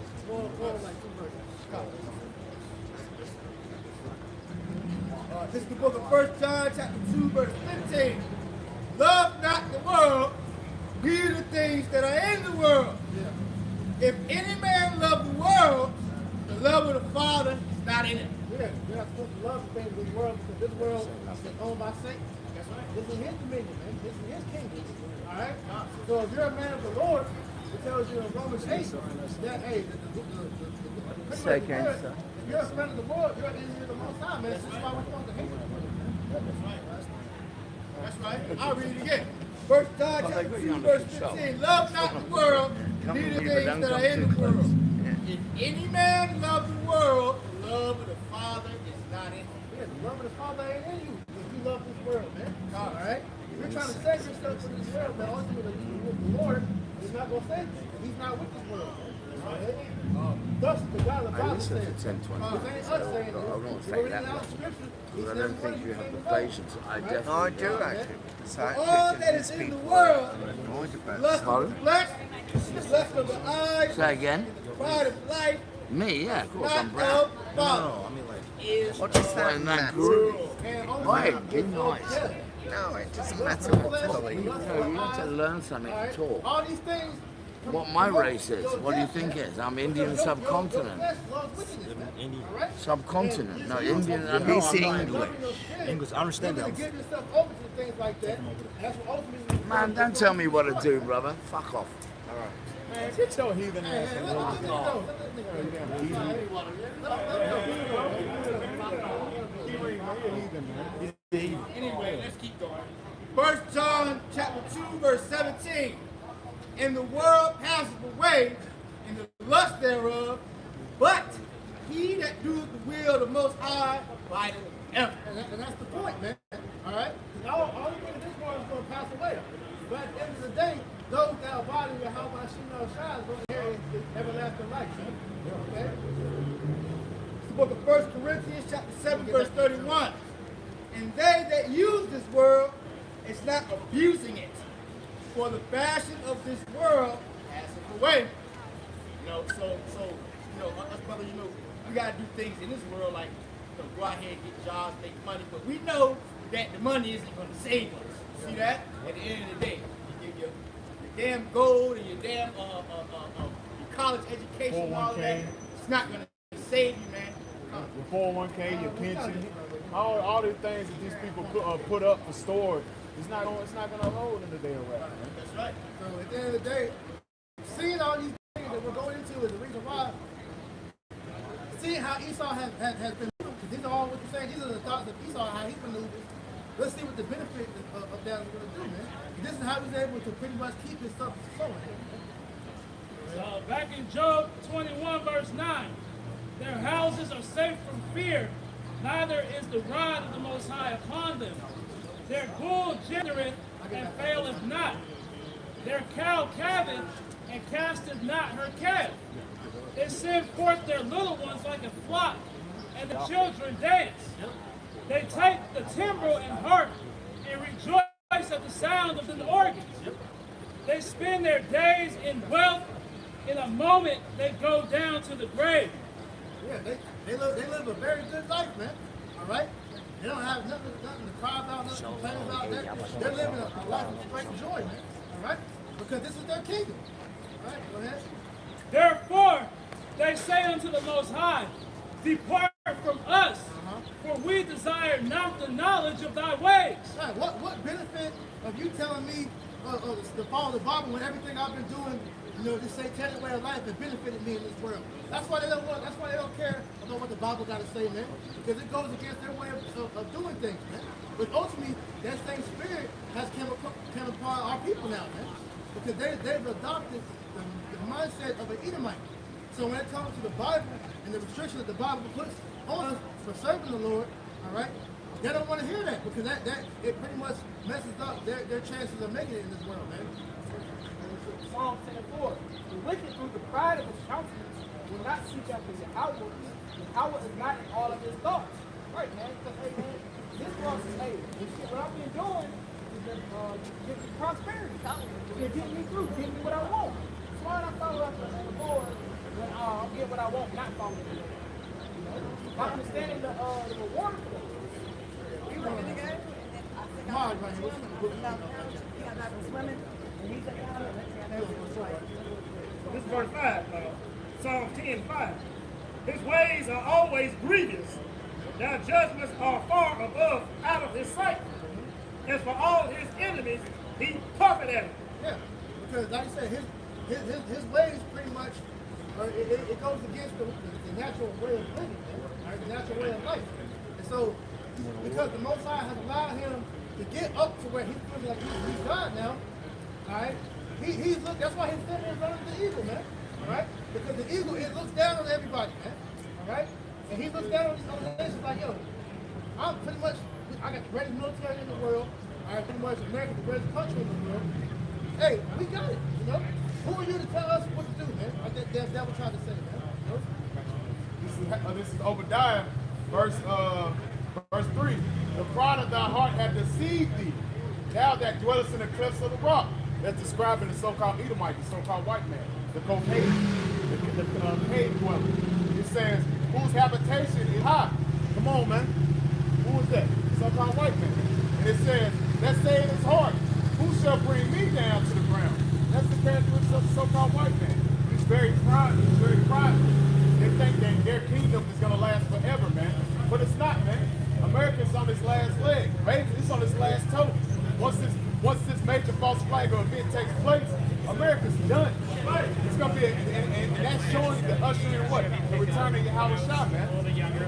This is the book of 1 John chapter 2, verse 15. Love not the world, neither the things that are in the world. If any man love the world, the love of the Father is not in it. Yeah, you're not supposed to love the things of this world because this world is owned by Satan. That's right. This is his dominion, man. This is his kingdom. All right? So if you're a man of the Lord, it tells you in Romans 8 that, hey, if you're a friend of the Lord, you're in the Most High, man. This is why we're supposed to hate him. That's right. I'll read it again. 1 John chapter 2, verse 15. Love not the world, neither things that are in the world. If any man love the world, the love of the Father is not in him. Yeah, the love of the Father ain't in you if you love this world, man. All right? You're trying to save yourself from this world, but ultimately you with the Lord is not going to save you. He's not with this world. All right? Thus, the God of the Bible says, listen to 10:20. it ain't us saying I won't this. say You're that reading out much. Scripture. Because I don't think you have the patience. I definitely Oh, I do actually. So I All that is in the world, annoyed about lust of the flesh, the lust of the eyes, Say again. the pride of life, Me, yeah, of course, I'm not brown. of the Father. Is What does that And that matter? grew. And only Wait, be nice. No, it doesn't matter what color you No, you need to learn something to talk. all these things. What my race is, what do you think it is? I'm Indian subcontinent. Subcontinent, no, Indian. I know He's I'm not English. English, I understand that. Give yourself over to things like that. That's what ultimately. Man, don't tell me what to do, brother. Fuck off. Man, get your heathen ass in Anyway, let's keep going. 1 John chapter 2, verse 17. And the world passeth away, and the lust thereof, but he that doeth the will of the Most High abideth ever. And that's the point, man. All right? All you think this world is going to pass away. But at the end of the day, those that abide in Yahweh Shino Shai is going to inherit everlasting life. Okay? It's the book of 1 Corinthians chapter 7, verse 31. And they that use this world is not abusing it, for the fashion of this world passeth away. You know, so us brothers, we gotta do things in this world like go out here and get jobs, make money, but we know that the money isn't gonna save us. See that? At the end of the day, your damn gold and your damn your college education and all that, it's not gonna save you, man. Your 401k, your pension, all these things that these people put up for storage, it's not gonna hold in the day of wrath, man. That's right. So at the end of the day, seeing all these things that we're going into is the reason why. Seeing how Esau has been, because these are all what you're saying, these are the thoughts of Esau, how he's maneuvered. Let's see what the benefit of that is going to do, man. This is how he's able to pretty much keep his stuff flowing. Back in Job 21, verse 9, their houses are safe from fear, neither is the rod of the Most High upon them. Their bull gendereth and faileth not. Their cow calveth and casteth not her calf. They send forth their little ones like a flock, and the children dance. They take the timbrel and harp, and rejoice at the sound of the organs. They spend their days in wealth. In a moment, they go down to the grave. Yeah, they live a very good life, man. All right? They don't have nothing to cry about, nothing to complain about. They're living a life of great joy, man. All right? Because this is their kingdom. All right, go ahead. Therefore, they say unto the Most High, depart from us, for we desire not the knowledge of thy ways. Right, what benefit of you telling me to follow the Bible when everything I've been doing, this satanic way of life has benefited me in this world? That's why they don't care about what the Bible got to say, man. Because it goes against their way of doing things, man. But ultimately, that same spirit has come upon our people now, man. Because they've adopted the mindset of an Edomite. So when it comes to the Bible and the restrictions that the Bible puts on us for serving the Lord, all right, they don't want to hear that because that it pretty much messes up their chances of making it in this world, man. Psalm 10:4. The wicked through the pride of his countenance will not seek after the outward. The outward is not in all of his thoughts. Right, man. Because, hey, man, this world is, hey, this shit, what I've been doing is give me prosperity. It's getting me through, getting me what I want. So why not follow after the Lord when I'll get what I want, not follow the Lord? By understanding the reward for it. This is verse 5, Psalm 10:5. His ways are always grievous. Their judgments are far above out of his sight. As for all his enemies, he puffeth at them. Yeah, because like I said, his ways pretty much, it goes against the natural way of living, right? The natural way of life. And so, because the Most High has allowed him to get up to where he feels like he's God now, all right? That's why he's sitting there running the eagle, man. All right? Because the eagle, it looks down on everybody, man. All right? And he looks down on these other nations like, yo, I'm pretty much, I got the greatest military in the world. All right, pretty much America's the greatest country in the world. Hey, we got it, you know? Who are you to tell us what to do, man? Like that devil tried to say, man. You know? This is Obadiah, verse 3. The pride of thy heart hath deceived thee, thou that dwellest in the cliffs of the rock. That's describing the so-called Edomite, the so-called white man, the Caucasian, the cave dweller. It says, whose habitation is high. Come on, man. Who is that? The so-called white man. And it says, let's say in his heart, who shall bring me down to the ground? That's the characteristic of the so-called white man. He's very proud. He's very prideful. They think that their kingdom is going to last forever, man. But it's not, man. America's on its last leg. It's on its last toe. Once this major false flag or event takes place, America's done. It's going to be, and that's showing the ushering in what? The return of Yahweh Shah, man.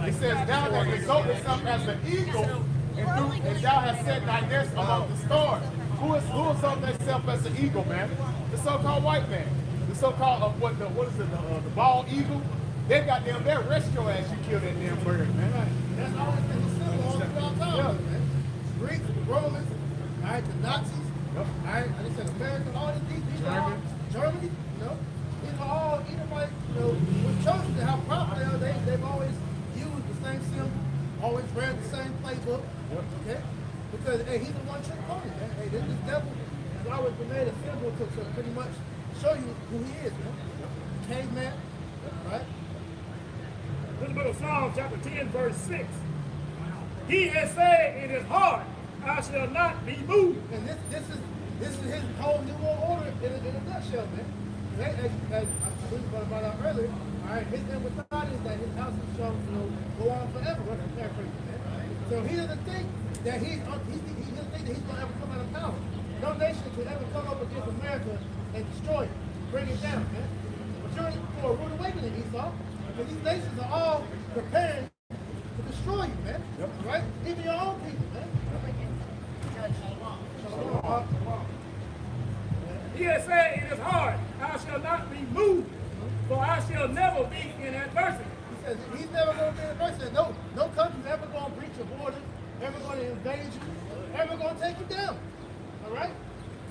It says, thou that exalt yourself as an eagle, and thou hast set thy nest among the stars. Who exalts themselves as an eagle, man? The so-called white man. The so-called, the bald eagle? They got them, they'll rest your ass, you kill that damn bird, man. That's always been the symbol all throughout time, man. Greeks, Romans, all right, the Nazis, all right, like I said, America, all these are all Germany, you know, these are all Edomite, you know, with chosen to how proud they are. They've always used the same symbol, always read the same playbook, okay? Because, hey, he's the one-trick pony, man. Hey, this devil has always been made a symbol to pretty much show you who he is, man. Caveman, right? This is book of Psalms, chapter 10, verse 6. He has said in his heart, I shall not be moved. And this is his whole new world order in a nutshell, man. As I believe about that earlier, all right, his end with God is that his house shall go on forever. What I'm paraphrasing, man. So he doesn't think that he doesn't think that he's going to ever come out of power. No nation could ever come up against America and destroy it, bring it down, man. But you're in for a rude awakening, Esau. Because these nations are all preparing to destroy you, man. Yep. Right? Even your own people, man. He has said in his heart, I shall not be moved, for I shall never be in adversity. He says he's never going to be in adversity. No country's ever going to breach your borders, ever going to invade you, ever going to take you down. All right?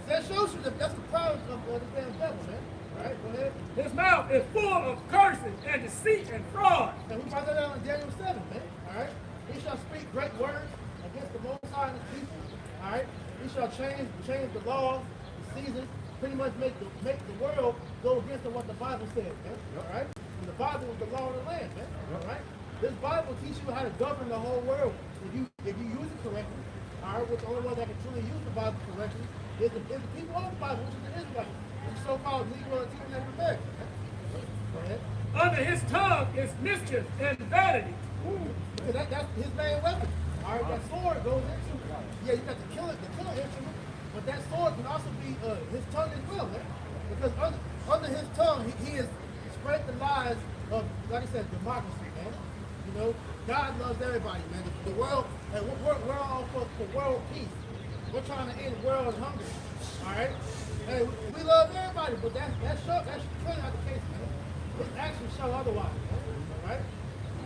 That shows you that that's the power of the damn devil, man. All right, go ahead. His mouth is full of curses and deceit and fraud. And we find that out in Daniel 7, man. All right? He shall speak great words against the Most High and his people. All right? He shall change the laws, the seasons, pretty much make the world go against what the Bible says, man. All right? And the Bible is the law of the land, man. All right? This Bible teaches you how to govern the whole world. If you if you use it correctly, all right, which the only one that can truly use the Bible correctly is the people of the Bible, which is the Israelites, the so-called Negro Latino Native Americans. Go ahead. Under his tongue is mischief and vanity. Because that's his main weapon. All right, that sword goes into, yeah, you got the killer instrument, but that sword can also be his tongue as well, man. Because under his tongue, he is spread the lies of, like I said, democracy, man. You know, God loves everybody, man. The world, and we're all for world peace. We're trying to end world hunger. All right? Hey, we love everybody, but that's clearly not the case, man. His actions show otherwise, man. All right?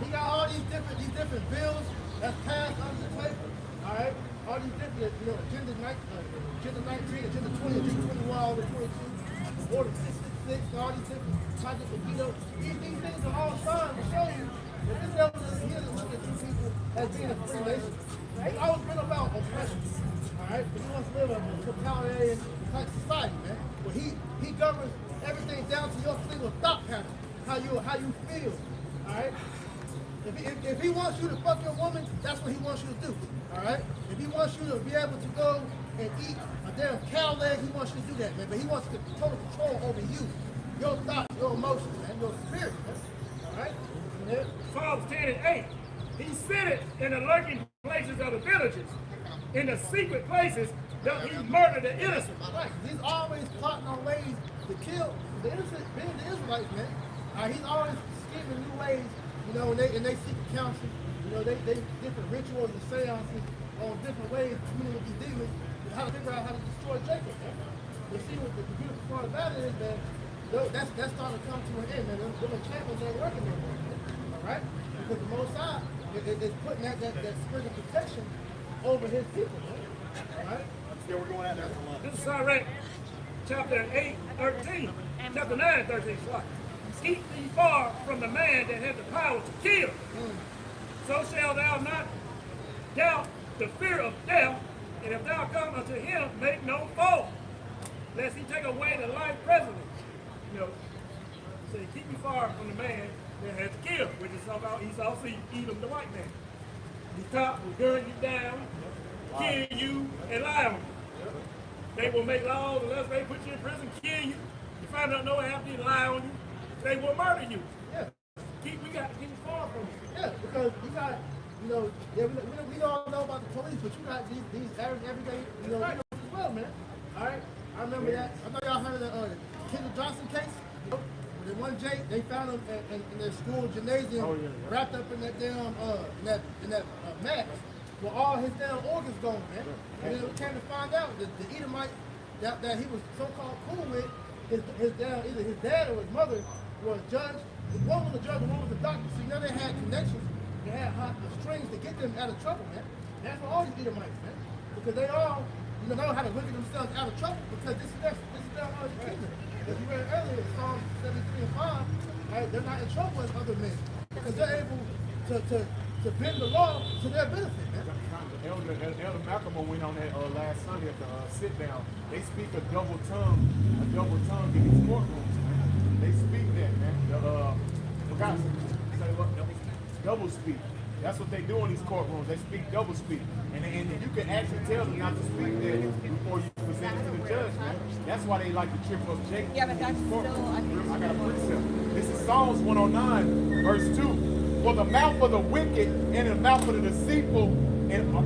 He got all these different bills that's passed under the table. All right? All these different, you know, agenda 19, agenda 20, agenda 21, all the 22, order 666, all these different projects of veto. These things are all signs to show you that this devil is here to look at you people as being a free nation. He's always been about oppression. All right? But he wants to live in a totalitarian type society, man. Where he governs everything down to your single thought pattern, how you feel. All right? If he wants you to fuck your woman, that's what he wants you to do. All right? If he wants you to be able to go and eat a damn cow leg, he wants you to do that, man. But he wants to total control over you, your thoughts, your emotions, man, your spirit, man. All right? Yeah. Psalms 10 and 8. He sitteth in the lurking places of the villages. In the secret places doth he murder the innocent. Right. He's always plotting on ways to kill the innocent, being the Israelites, man. He's always scheming new ways, you know, and they seek counsel. You know, they different rituals and seances on different ways to communicate with these demons and how to figure out how to destroy Jacob, man. You see what the beautiful part about it is, man, that's starting to come to an end, man. Them enchantments ain't working no more, man. All right? Because the Most High is putting that spirit of protection over his people, man. All right? Yeah, we're going out there. This is Sirach, chapter 8, 13. Chapter 9, 13. Keep thee far from the man that has the power to kill. So shalt thou not doubt the fear of death, and if thou come unto him, make no fault, lest he take away the life presently. You know, so keep you far from the man that has to kill, which is about Esau, Edom, the white man. He top will gun you down, kill you, and lie on you. They will make laws unless they put you in prison, kill you. You find out no after you lie on you, they will murder you. Yeah. We got to keep far from you. Yeah, because you got, you know, we all know about the police, but you got these everyday, you know, as well, man. All right? I remember that. I know y'all heard of the Kendall Johnson case. The one Jake, they found him in their school gymnasium, wrapped up in that damn in that mask, with all his damn organs gone, man. And then we came to find out that the Edomite that he was so-called cool with, his dad, either his dad or his mother was judge. One was a judge, and one was a doctor. So you know they had connections, they had strings to get them out of trouble, man. And that's for all these Edomites, man, because they all know how to wiggle themselves out of trouble, because this is their kingdom. As you read earlier, Psalm 73 and 5, right, they're not in trouble as other men, because they're able to bend the law to their benefit, man. Elder Malcolm went on that last Sunday at the sit down. They speak a double tongue in these courtrooms, man. They speak that, man. Forgot say what? Double speak. That's what they do in these courtrooms. They speak double speak. And you can actually tell them not to speak that before you present it to the judge, man. That's why they like to trip up Jacob. Yeah, but that's still, I got a precept. This is Psalms 109, verse 2. For the mouth of the wicked and the mouth of the deceitful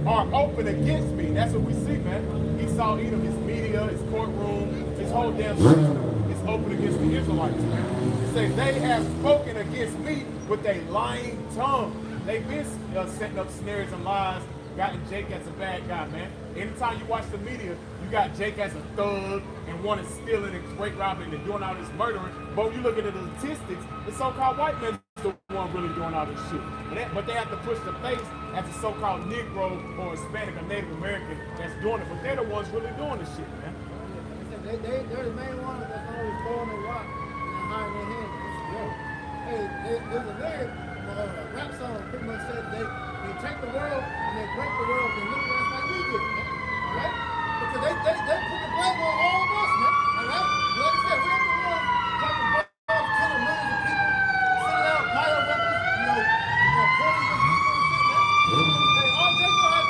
are open against me. That's what we see, man. Esau, Edom, his media, his courtroom, his whole damn system is open against the Israelites, man. It says, they have spoken against me with a lying tongue. They've been setting up snares and lies, gotten Jake as a bad guy, man. Anytime you watch the media, you got Jake as a thug and one is stealing and great robbing and doing all this murdering. But when you look at the statistics, the so-called white man is the one really doing all this shit. But they have to push the face as a so-called Negro or Hispanic or Native American that's doing it. But they're the ones really doing this shit, man. They're the main ones that's always throwing their rock and hiding their hands. Hey, there's a lyric, a rap song pretty much said they take the world and they break the world and look at us like we did, man. All right? Because they put the blame on all of us, man. All right? Like I said, we're the ones dropping bombs, killing millions of people, sending out bio weapons, poisoning people and shit, man. Hey, all Jacob had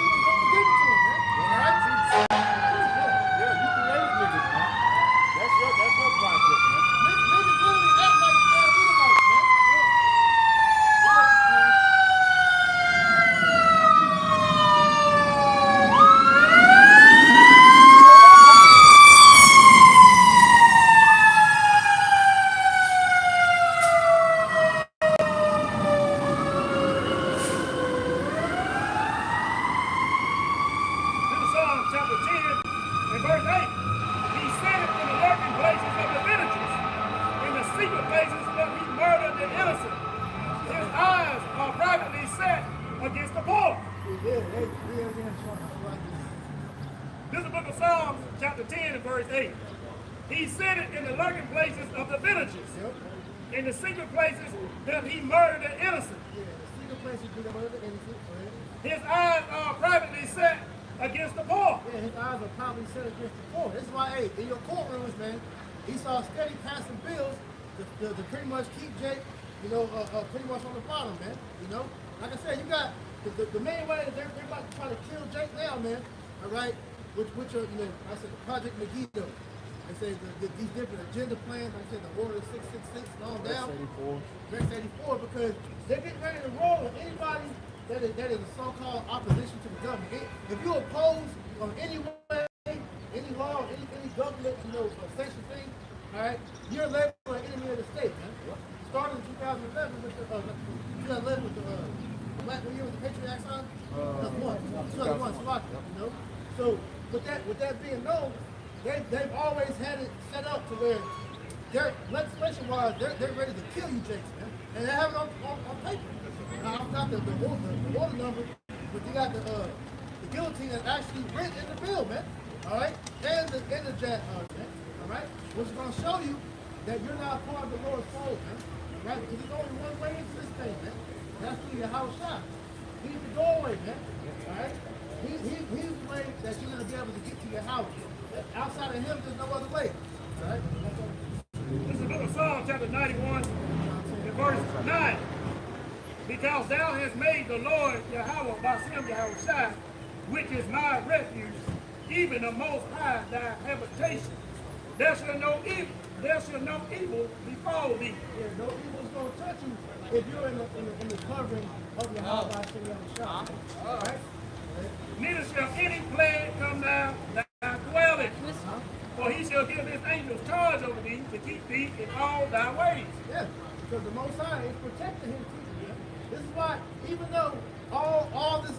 secret places doth he murder the innocent. His eyes are privately set against the poor. This is the book of Psalms, chapter 10 and verse 8. He sitteth in the lurking places of the villages. In the secret places doth he murder the innocent. His eyes are privately set against the poor. Yeah, his eyes are probably set against the poor. This is why, hey, in your courtrooms, man, Esau steady passing bills to pretty much keep Jake, pretty much on the bottom, man. Like I said, you got the main way that they're about to try to kill Jake now, man. All right, which are, I said Project Megiddo. They say these different agenda plans. Like I said, the Order 666 and on down. Rex 84, because they're getting ready to roll with anybody that is a so-called opposition to the government. If you oppose on any way, any law, any government, sanction thing, all right, you're labeled an enemy of the state, man. Started in 2011 with the what year was the Patriot Act signed? 2001, Slovakia, So with that being known, they've always had it set up to where they're legislation-wise, they're ready to kill you, Jakes, man, and they have it on paper. Now, I've got the order number, but you got the guillotine that's actually written in the bill, man. All right, and the jack, all right, which is going to show you that you're not part of the Lord's fold, man. Right? Because there's only one way into this thing, man. That's through your house shop. He's the doorway, man. All right, he's the way that you're going to be able to get to your house. Outside of him, there's no other way. All right. This is the book of Psalms, chapter 91, and verse 9. Because thou hast made the Lord Yahweh, Basim Yahushua, which is my refuge, even the Most High thy habitation. There shall no evil befall thee. Yeah, no evil's going to touch you if you're in the covering of Yahweh, Basim Yahushua. All right. Neither shall any plague come nigh thy dwelling. For he shall give his angels charge over thee to keep thee in all thy ways. Yeah, because the Most High is protecting his people. This is why, even though all this,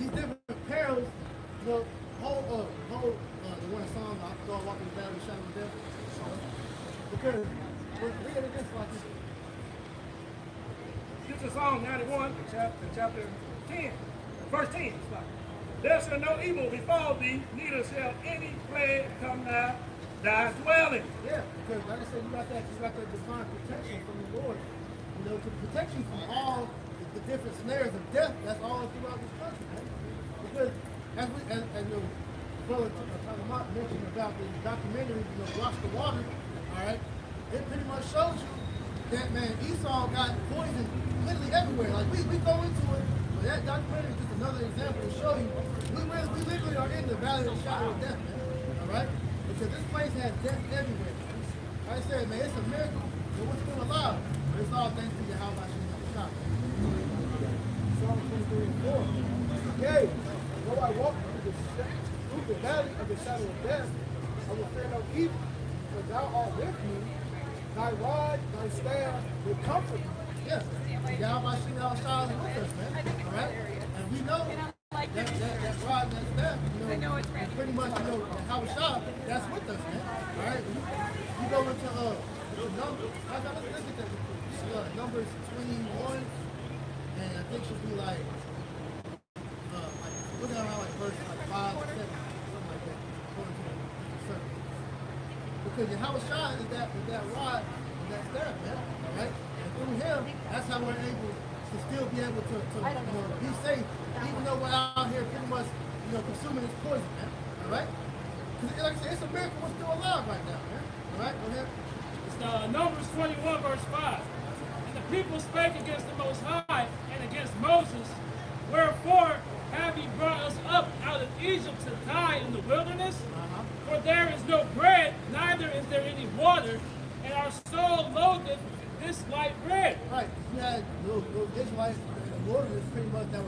these different perils, the one of Psalms, I thought walking the valley of the shadow of death, because we're reading this like this. This is Psalm 91, chapter 10, verse 10. There shall no evil befall thee, neither shall any plague come nigh thy dwelling. Yeah, because like I said, you got that divine protection from the Lord. To protect you from all the different snares of death that's all throughout this country, man. Because as the brother Talamat mentioned about the documentary, Watch the Water, all right, it pretty much shows you that, man, Esau got poison literally everywhere. Like, we go into it, but that documentary is just another example to show you we literally are in the valley of the shadow of death, man, all right? Because this place has death everywhere, man. Like I said, man, it's a miracle that we're still alive. It's all thanks to your how much you have shot. Psalm 23 and 4. Yea, though I walk through the valley of the shadow of death, I will fear no evil, for thou art with me. Thy rod, thy staff will comfort me. Yes, Yahweh Bashem Yahushua is with us, man. All right? And we know that rod, that staff, is pretty much, Yahushua, that's with us, man. All right? You go into Numbers, let's get that. Numbers 21, and I think should be like looking around like verse 5 or 7, something like that, according to the surface. Because Yahushua is that rod and that staff, man, right? And through him, that's how we're able to still be able to be safe, even though we're out here pretty much, consuming this poison, man. All right? Because like I said, it's a miracle we're still alive right now, man. All right, go ahead. Numbers 21, verse 5. And the people spake against the Most High and against Moses, wherefore have ye brought us up out of Egypt to die in the wilderness? For there is no bread, neither is there any water, and our soul loatheth this light bread. Right. You had those Israelites in the wilderness pretty much that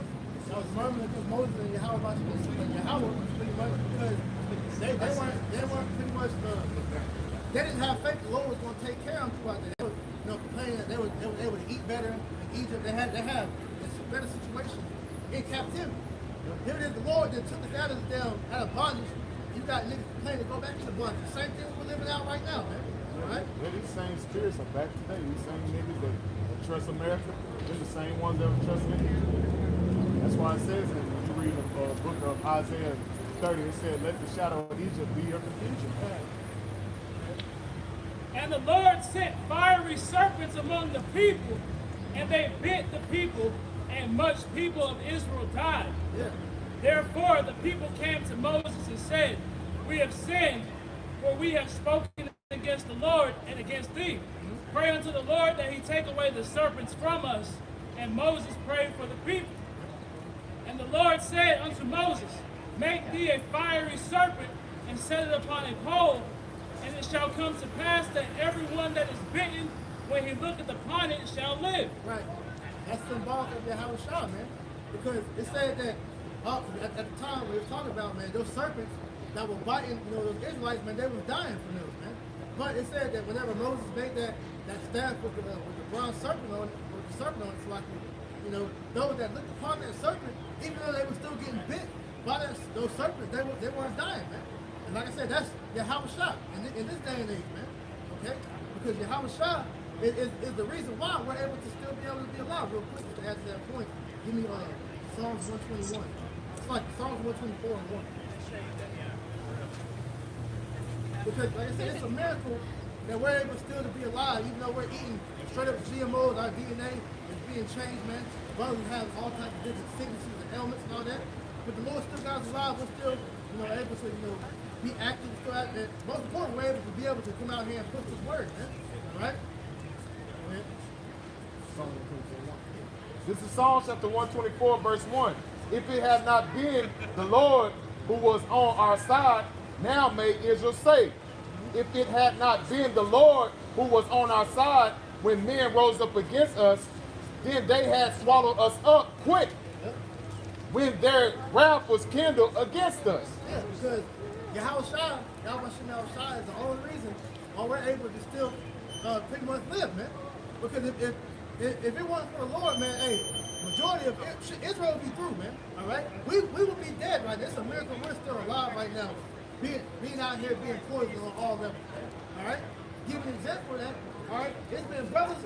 was murmuring because Moses and Yahweh about to do something. Yahweh pretty much because they weren't pretty much they didn't have faith the Lord was going to take care of them throughout that. They were complaining that they were able to eat better in Egypt. They had a better situation in captivity. Here it is, the Lord that took us out of bondage. You got niggas complaining to go back into bondage. The same thing we're living out right now, man. right? Yeah, these same spirits are back today. These same niggas that trust America, they're the same ones that were trusting India. That's why it says that when you read the book of Isaiah 30, it said, let the shadow of Egypt be your confusion. And the Lord sent fiery serpents among the people, and they bit the people, and much people of Israel died. Yeah. Therefore the people came to Moses and said, we have sinned, for we have spoken against the Lord and against thee. Pray unto the Lord that he take away the serpents from us. And Moses prayed for the people. And the Lord said unto Moses, make thee a fiery serpent, and set it upon a pole, and it shall come to pass that everyone that is bitten, when he looketh upon it, shall live. Right. That's symbolic of Yahweh Shah, man. Because it said that at the time we were talking about, man, those serpents that were biting, those Israelites, man, they was dying from those, man. But it said that whenever Moses made that staff with the bronze serpent on it, it's like, those that looked upon that serpent, even though they were still getting bit by those serpents, they weren't dying, man. And like I said, that's Yahweh Shah in this day and age, man. Okay? Because Yahweh Shah is the reason why we're able to still be able to be alive. Real quick, to add to that point, give me Psalms 121. It's like Psalms 124 and 1. Because, like I said, it's a miracle that we're able still to be alive, even though we're eating straight up GMOs, our DNA is being changed, man. Brothers have all types of different sicknesses and ailments and all that. But the Lord still got us alive. We're still, able to, be active, still out there. Most important, we're able to be able to come out here and push this word, man. All right? This is Psalm chapter 124, verse 1. If it had not been the Lord who was on our side, now may Israel say. If it had not been the Lord who was on our side when men rose up against us, then they had swallowed us up quick when their wrath was kindled against us. Yeah, because Yahweh Shah is the only reason why we're able to still pretty much live, man. Because if it wasn't for the Lord, man, hey, majority of Israel would be through, man. All right, we would be dead right now. It's a miracle we're still alive right now, being out here being poisoned on all levels. All right, give an example of that. All right, it's been brothers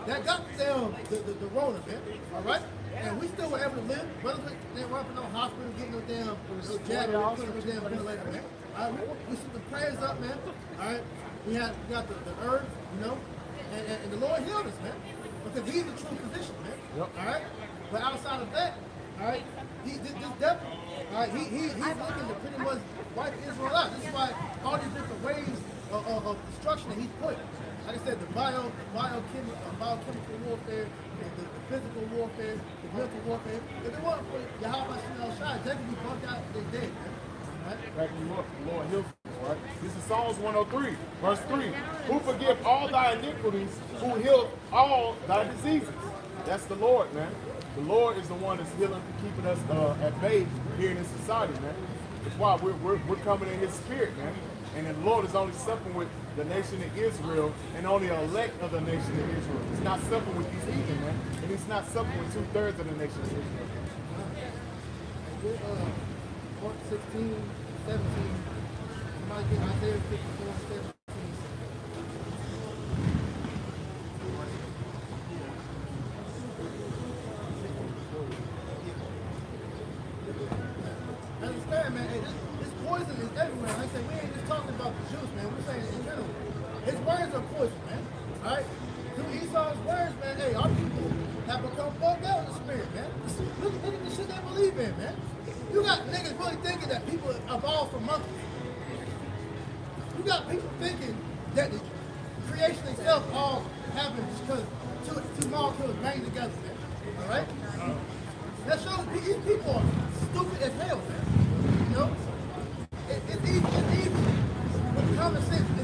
that got the Rona, man. All right, and we still were able to live. Brothers they weren't in no hospital, getting no damn jab, putting no damn ventilator, man. All right, we sent the prayers up, man. All right, we got the herbs, and the Lord healed us, man. Because he's the true physician, man. Yep. All right? But outside of that, all right, this devil, all right, he's looking to pretty much wipe Israel out. This is why all these different ways of destruction that he's put. Like I said, the biochemical warfare, the physical warfare, the mental warfare. If it wasn't for Yahweh Shai, they could be bumped out, they're dead, man. Right? Back you up, the Lord heals. Right? This is Psalms 103, verse 3. Who forgive all thy iniquities, who heal all thy diseases. That's the Lord, man. The Lord is the one that's healing, keeping us at bay here in this society, man. That's why we're coming in his spirit, man. And the Lord is only supping with the nation of Israel and only an elect of the nation of Israel. He's not supping with these heathen, man. And he's not supping with 2/3 of the nation of Israel. 16, 17. Somebody get Isaiah 54, 17. Understand, man, hey, this poison is everywhere. Like I said, we ain't just talking about the juice, man. We're saying in general. His words are poison, man. Alright? Through Esau's words, man, hey, our people have become bugged out in the spirit, man. Look at the shit they believe in, man. You got niggas really thinking that people evolved from monkeys. You got people thinking that the creation itself all happened because two molecules bang together, man. Alright? That shows these people are stupid as hell, man. It's easy with common sense to be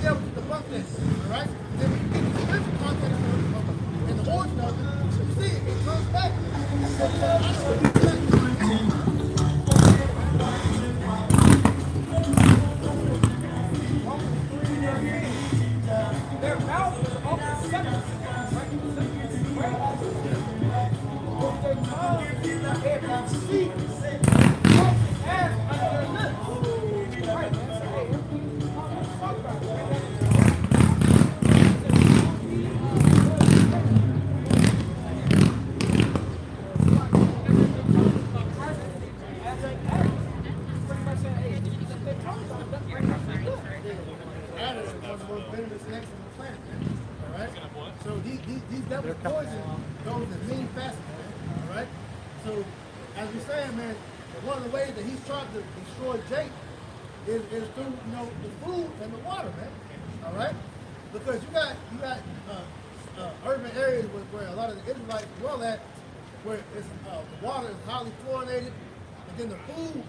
able to debunk that, alright? Then when you get the spiritual context and the origin of it, you see it comes back. Their mouth is open seconds. With their tongue, they have seed. As under their lips. Right, man. So, hey, everything you talk about, the planet, man. All right. So these devils poison goes in many facets, man. All right. So as we're saying, man, one of the ways that he's trying to destroy Jake is through the food and the water, man. All right. Because you got urban areas where a lot of the Israelites dwell at, where it's, the water is highly fluoridated, and then the food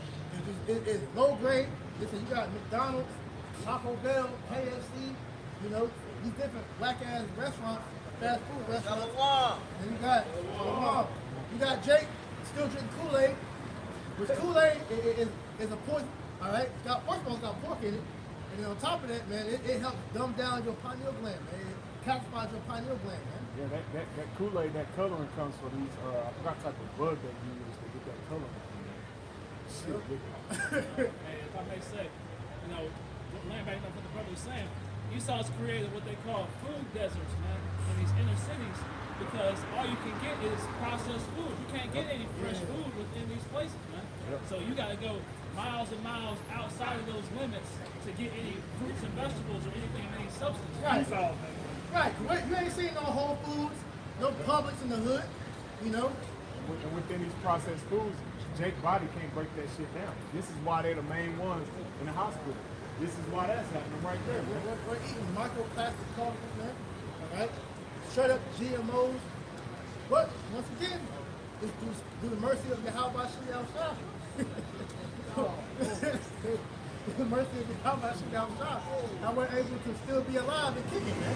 is low grade. Listen, you got McDonald's, Taco Bell, KFC, these different black ass restaurants, fast food restaurants. And you got Jake still drinking Kool-Aid, which Kool-Aid is a poison. All right, first of all, it's got pork in it, and then on top of that, man, it helps dumb down your pineal gland, man. It calcifies your pineal gland, man. Yeah, that Kool-Aid, that coloring comes from these, I forgot the type of bug they use to get that coloring. Shit, Hey, if I may say, land back up what the brother was saying, Esau's created what they call food deserts, man, in these inner cities, because all you can get is processed food. You can't get any fresh food within these places, man. So you got to go miles and miles outside of those limits to get any fruits and vegetables or anything, any substance. Right. Right. You ain't seen no Whole Foods, no Publix in the hood, And within these processed foods, Jake's body can't break that shit down. This is why they're the main ones in the hospital. This is why that's happening right there, man. We're eating microplastic particles, man. All right? Straight up GMOs. But, once again, it's through the mercy of Yahweh Shai Shai. The mercy of Yahweh Shai Shai. Now we're able to still be alive and kicking, man.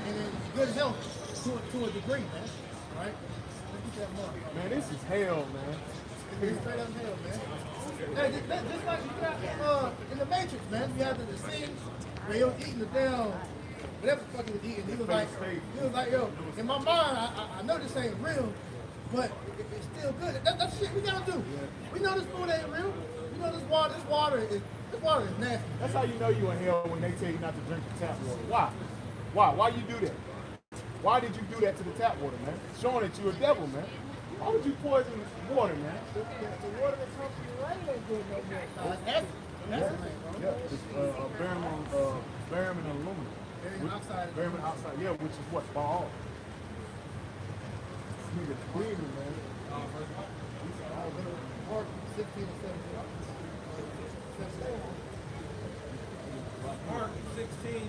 And in good health to a degree, man. All right? Let's get that more. Man, this is hell, man. It's straight up hell, man. Hey, just like you got in the Matrix, man. You have the scene where he was eating the damn whatever the fuck he was eating. He was like, yo, in my mind, I know this ain't real, but it's still good. That's shit we gotta do. We know this food ain't real. We know this water is nasty. That's how you know you in hell when they tell you not to drink the tap water. Why? Why you do that? Why did you do that to the tap water, man? Showing that you a devil, man. Why would you poison water, man? The water that comes from the rain ain't good no more. That's It's barium and aluminum. Barium oxide, yeah, which is what? Ball. This nigga's bleeding, man. Mark 16 and 17. Mark 16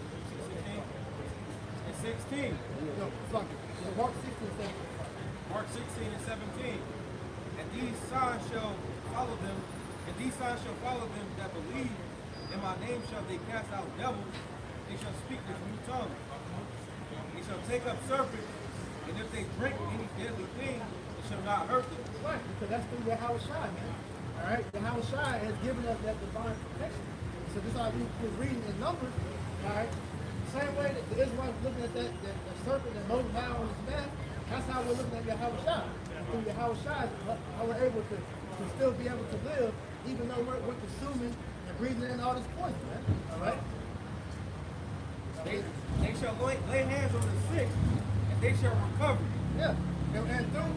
and 16. No, fuck it. Mark 16 and 17. Mark 16 and 17. And these signs shall follow them, that believe in my name shall they cast out devils, they shall speak with new tongues. They shall take up serpents, and if they drink any deadly thing, it shall not hurt them. Right, because that's through Yahweh Shai, man. All right, Yahweh Shai has given us that divine protection. So this is how we was reading in Numbers, all right? Same way that the Israelites looking at that serpent that Moses had on his back, that's how we're looking at Yahweh Shai. Through Yahweh Shai, how we're able to still be able to live, even though we're consuming and breathing in all this poison, man. All right? They shall lay hands on the sick, and they shall recover. Yeah, and through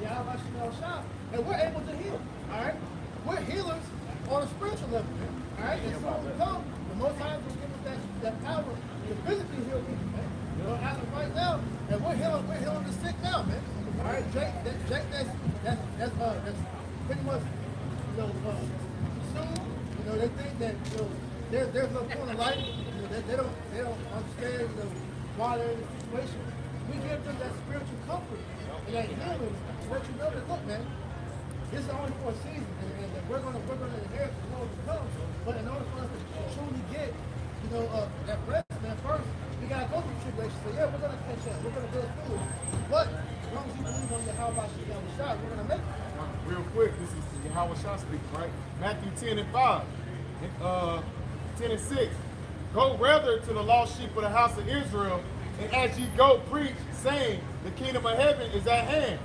Yahweh Shai, and we're able to heal. All right, we're healers on a spiritual level. All right, and so we come, the Most High will give us that power to physically heal people, man. As of right now, and we're healing the sick now, man. All right, Jake, that's pretty much, consumed. They think that there's no point of life. They don't understand why they're in this situation. We give them that spiritual comfort and that healing to let you know that, look, man, this is only for a season, and we're gonna inherit the world to come. But in order for us to truly get, that rest, man, first we gotta go through tribulation. So yeah, we're gonna catch up, we're gonna go through it. But as long as you believe on Yahweh Shai, we're gonna make it. Real quick, this is Yahweh Shai speaking, right? Matthew 10 and 5, 10 and 6. Go rather to the lost sheep of the house of Israel, and as ye go, preach, saying, the kingdom of heaven is at hand.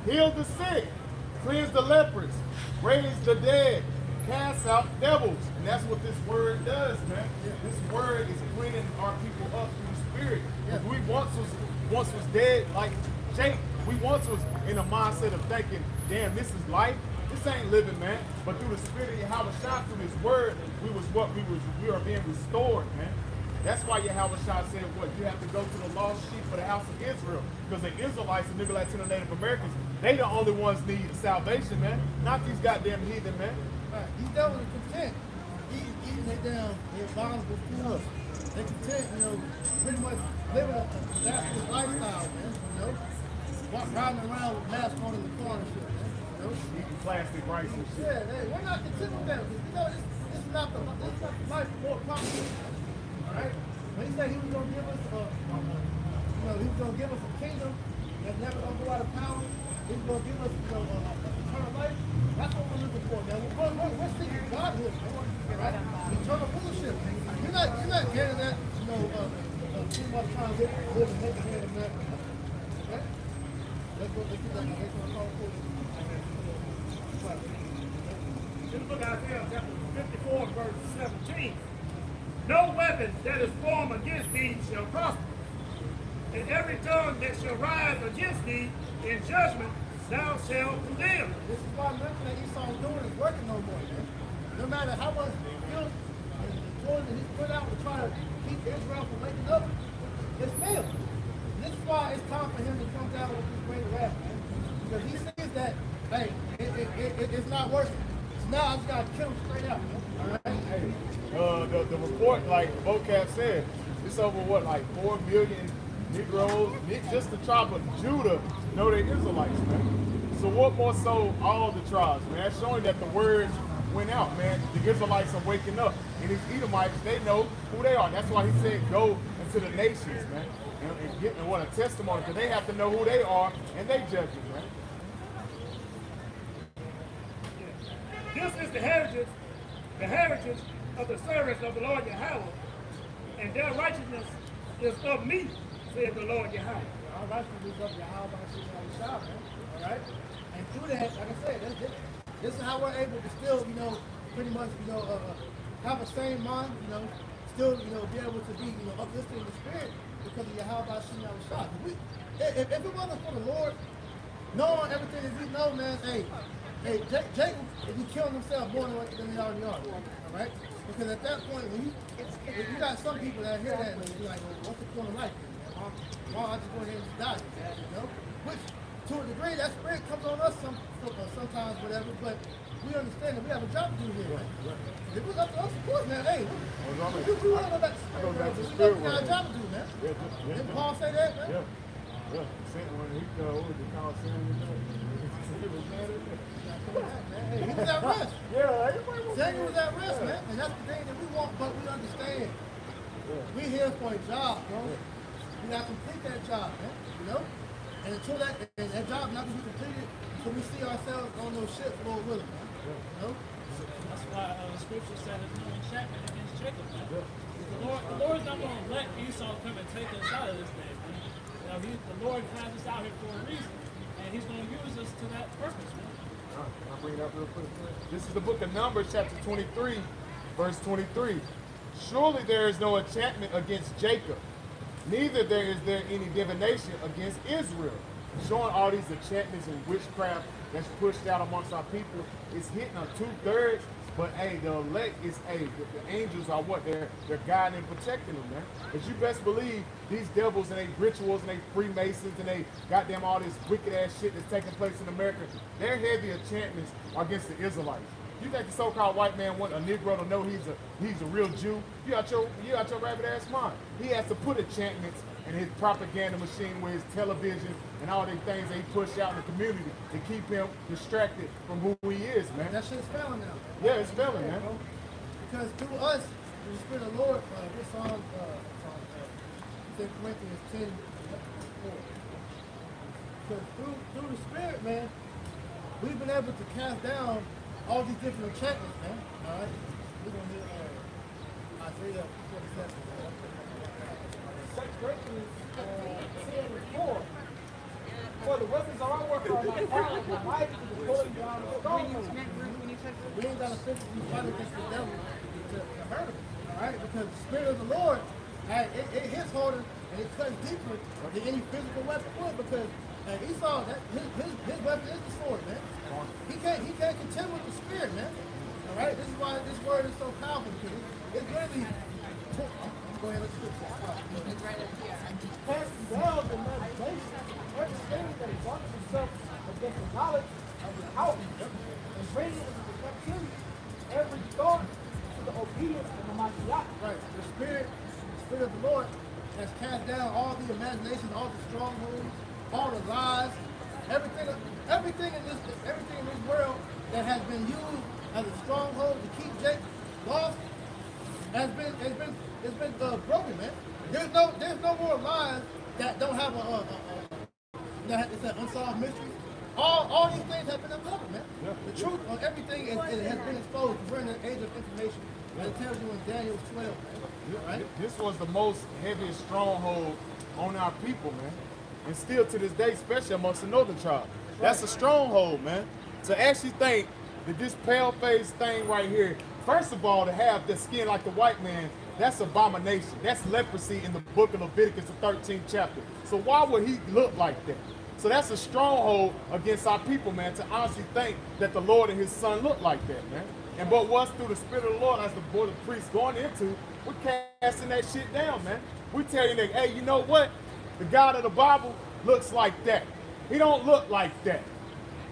Heal the sick, cleanse the lepers, raise the dead, cast out devils. And that's what this word does, man. This word is cleaning our people up through the spirit. Because we once was dead, like Jake. We once was in a mindset of thinking, damn, this is life. This ain't living, man. But through the spirit of Yahweh Shai, through this word, we are being restored, man. That's why Yahweh Shah said what? You have to go to the lost sheep of the house of Israel. Because the Israelites, the Nigga Latino Native Americans, they the only ones need salvation, man. Not these goddamn heathen, man. Right. These devils are content. Eating their damn their abominable food. They're content, you know, pretty much living a disastrous lifestyle, man. You know? Riding around with masks on in the car and shit, man. You know? Eating plastic rice and shit. Yeah, we're not content with that. You know, this is not the life more complicated. Right? When he said he was going to give us he was going to give us a kingdom that's never going to go out of power. He was going to give us, eternal life. That's what we're looking for, man. We're seeking Godhood, man. Right? Eternal fellowship. You're not getting that, too much trying to live and make a hand in that. Okay? Let's do that. Let's call it In the book of Isaiah, chapter 54, verse 17. No weapon that is formed against thee shall prosper, and every tongue that shall rise against thee in judgment thou shalt condemn. This is why nothing that Esau's doing is working no more, man. No matter how much guilt and poison he's put out to try to keep Israel from waking up, it's failed. This is why it's time for him to come down with this great wrath, man. Because he sees that, hey, it's not working. So now I just got to kill him straight out, man. All right? Hey. The report, like vocab said, it's over what, like 4 million Negroes, just the tribe of Judah know they're Israelites, man. So what more so all the tribes, man? That's showing that the words went out, man. The Israelites are waking up. And these Edomites, they know who they are. That's why he said go into the nations, man. And get and what a testimony, because they have to know who they are and they judge it, man. This is the heritage of the servants of the Lord Yahweh, and their righteousness is of me, said the Lord Yahweh. Our righteousness is of Yahweh, man. All right? And through that, like I said, this is how we're able to still, pretty much, have the same mind, still, be able to be, uplifted in the spirit because of Yahweh Shah. If it wasn't for the Lord, knowing everything that we know, man, hey, Jacob, if he killed himself more than they already are, all right? Because at that point, if you got some people that hear that and be like, well, what's the point of life? Why I just go ahead and die? Which, to a degree, that spirit comes on us sometimes, whatever. But we understand that we have a job to do here, man. If it was up to us, of course, man. Hey, we want to go back to the spirit. We got a job to do, man. Didn't Paul say that, man? Yeah. When he what was it called? He was mad at that. He was at rest. Samuel was at rest, man. And that's the thing that we want, but we understand. We're here for a job, bro. We gotta complete that job, man. And until that job not gonna be completed, until we see ourselves on those ships, Lord willing, man. That's why the scripture said there's no enchantment against Jacob, man. The Lord's not gonna let Esau come and take us out of this thing, man. The Lord has us out here for a reason, and He's gonna use us to that purpose, man. Can I bring it up real quick? This is the book of Numbers, chapter 23, verse 23. Surely there is no enchantment against Jacob, neither is there any divination against Israel. Showing all these enchantments and witchcraft that's pushed out amongst our people. It's hitting on 2/3, but hey, the elect is the angels are what they're guiding and protecting them, man. But you best believe these devils and they rituals and they Freemasons and they goddamn all this wicked ass shit that's taking place in America, their heavy enchantments are against the Israelites. You think the so-called white man want a Negro to know he's a real Jew? You out your rabbit ass mind. He has to put enchantments in his propaganda machine with his television and all these things that he push out in the community to keep him distracted from who he is, man. That shit's failing now. Yeah, it's failing, man. Because through us, the Spirit of the Lord, this on 2 Corinthians 10:4. Because through the Spirit, man, we've been able to cast down all these different enchantments, man. All right? We're going to hear Isaiah 47. 2 Corinthians 10:4. For the weapons of our warfare are not carnal, but mighty to the pulling down of strongholds. We ain't got to physically fight against the devil to hurt him, all right? Because the Spirit of the Lord, it hits harder and it cuts deeper than any physical weapon would. Because Esau, his weapon is the sword, man. He can't contend with the Spirit, man. All right, this is why this word is so powerful. Because it's literally Go ahead, let's do it. Casting down the imagination, everything that exalts itself against the knowledge of the power, and bringing into captivity every thought to the obedience of the Mashiach. Right. The Spirit of the Lord has cast down all the imaginations, all the strongholds, all the lies, everything in this world that has been used as a stronghold to keep Jake lost has been broken, man. There's no more lies that don't have it's an unsolved mystery. All these things have been uncovered, man. Yeah. The truth on everything has been exposed. We're in the age of information. And it tells you in Daniel 12, man. Right? This was the most heaviest stronghold on our people, man. And still to this day, especially amongst the northern tribe. That's a stronghold, man. To actually think that this pale-faced thing right here, first of all, to have the skin like the white man, that's abomination. That's leprosy in the book of Leviticus, the 13th chapter. So why would he look like that? So that's a stronghold against our people, man, to honestly think that the Lord and his son look like that, man. And but what's through the Spirit of the Lord, as the board of priests going into, we're casting that shit down, man. We tell you, hey, you know what? The God of the Bible looks like that. He don't look like that.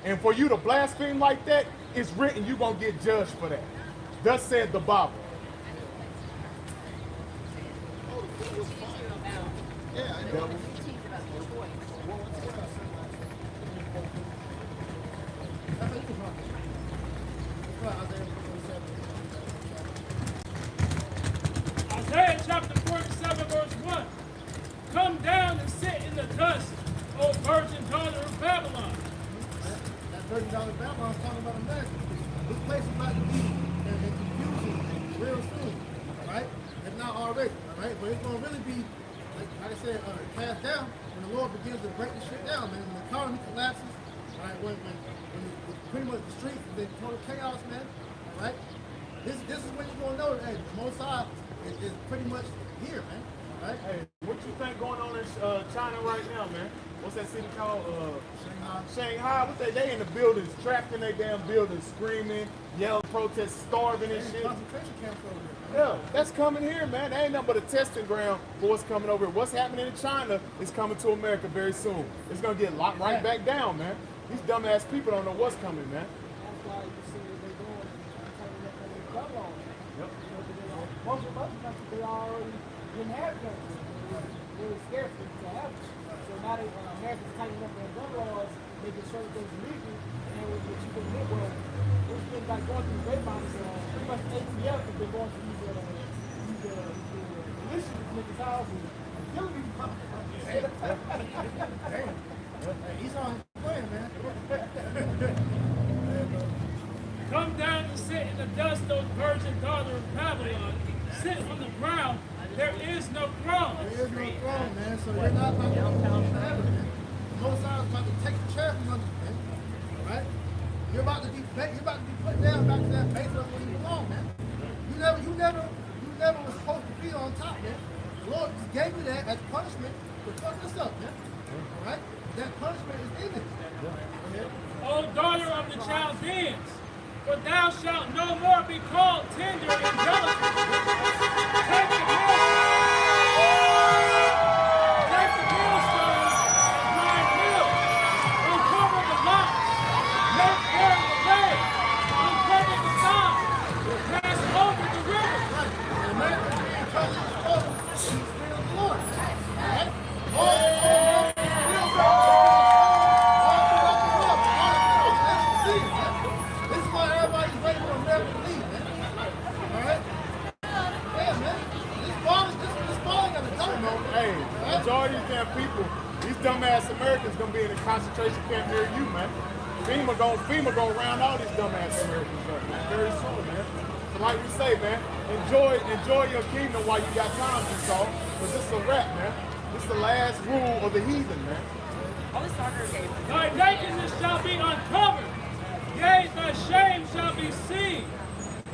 And for you to blaspheme like that, it's written you're going to get judged for that. Thus said the Bible. Yeah, I know. Isaiah chapter 47, verse 1. Come down and sit in the dust, O virgin daughter of Babylon. That $30 Babylon is talking about America. This place is about to be in confusion real soon, all right? If not already, all right? But it's going to really be, like I said, cast down when the Lord begins to break the shit down, man. When the economy collapses, all right? When pretty much the streets is in total chaos, man, all right? This is when you're going to know that, hey, the Most High is pretty much here, man, all right? Hey, what you think going on in China right now, man? What's that city called? Shanghai. What they in the buildings, trapped in their damn buildings, screaming, yelling, protesting, starving and shit. Concentration camps over here, man. Yeah, that's coming here, man. That ain't nothing but a testing ground for what's coming over here. What's happening in China is coming to America very soon. It's gonna get locked right back down, man. These dumbass people don't know what's coming, man. That's why you see what they're doing and turning up on their gun laws. Yep. Most of other countries, they already didn't have guns. It was really scarce to have them. So now they, Americans tightening up their gun laws, making certain things illegal, and then what you can get, well, it's been like going through the grapevine, pretty much ATF has been going to these militias in niggas' houses and killing these motherfuckers. Damn. Hey, he's on his plan, man. Come down and sit in the dust, O virgin daughter of Babylon. Sit on the ground. There is no throne. There is no throne, man. So you're not about to be on forever, man. Most High is about to take the chair from under you, man. All right? You're about to be put down back to that base level where you belong, man. You never was supposed to be on top, man. The Lord just gave you that as punishment for fucking us up, man. All right? That punishment is in it. O daughter of the Chaldeans, for thou shalt no more be called tender and delicate. Take the millstone and grind meal. Uncover the locks, make bare the way, uncover the thigh, pass over the river. And man, being totally exposed to the Spirit of the Lord. All right? This is why everybody's ready for America to leave, man. All right? Yeah, man. This falling of the government. Hey, majority of these damn people, these dumbass Americans gonna be in a concentration camp near you, man. FEMA gonna round all these dumbass Americans up, man, very soon, man. So like we say, man, enjoy your kingdom while you got time to solve, because this is a wrap, man. This is the last rule of the heathen, man. Thy nakedness shall be uncovered, yea, thy shame shall be seen.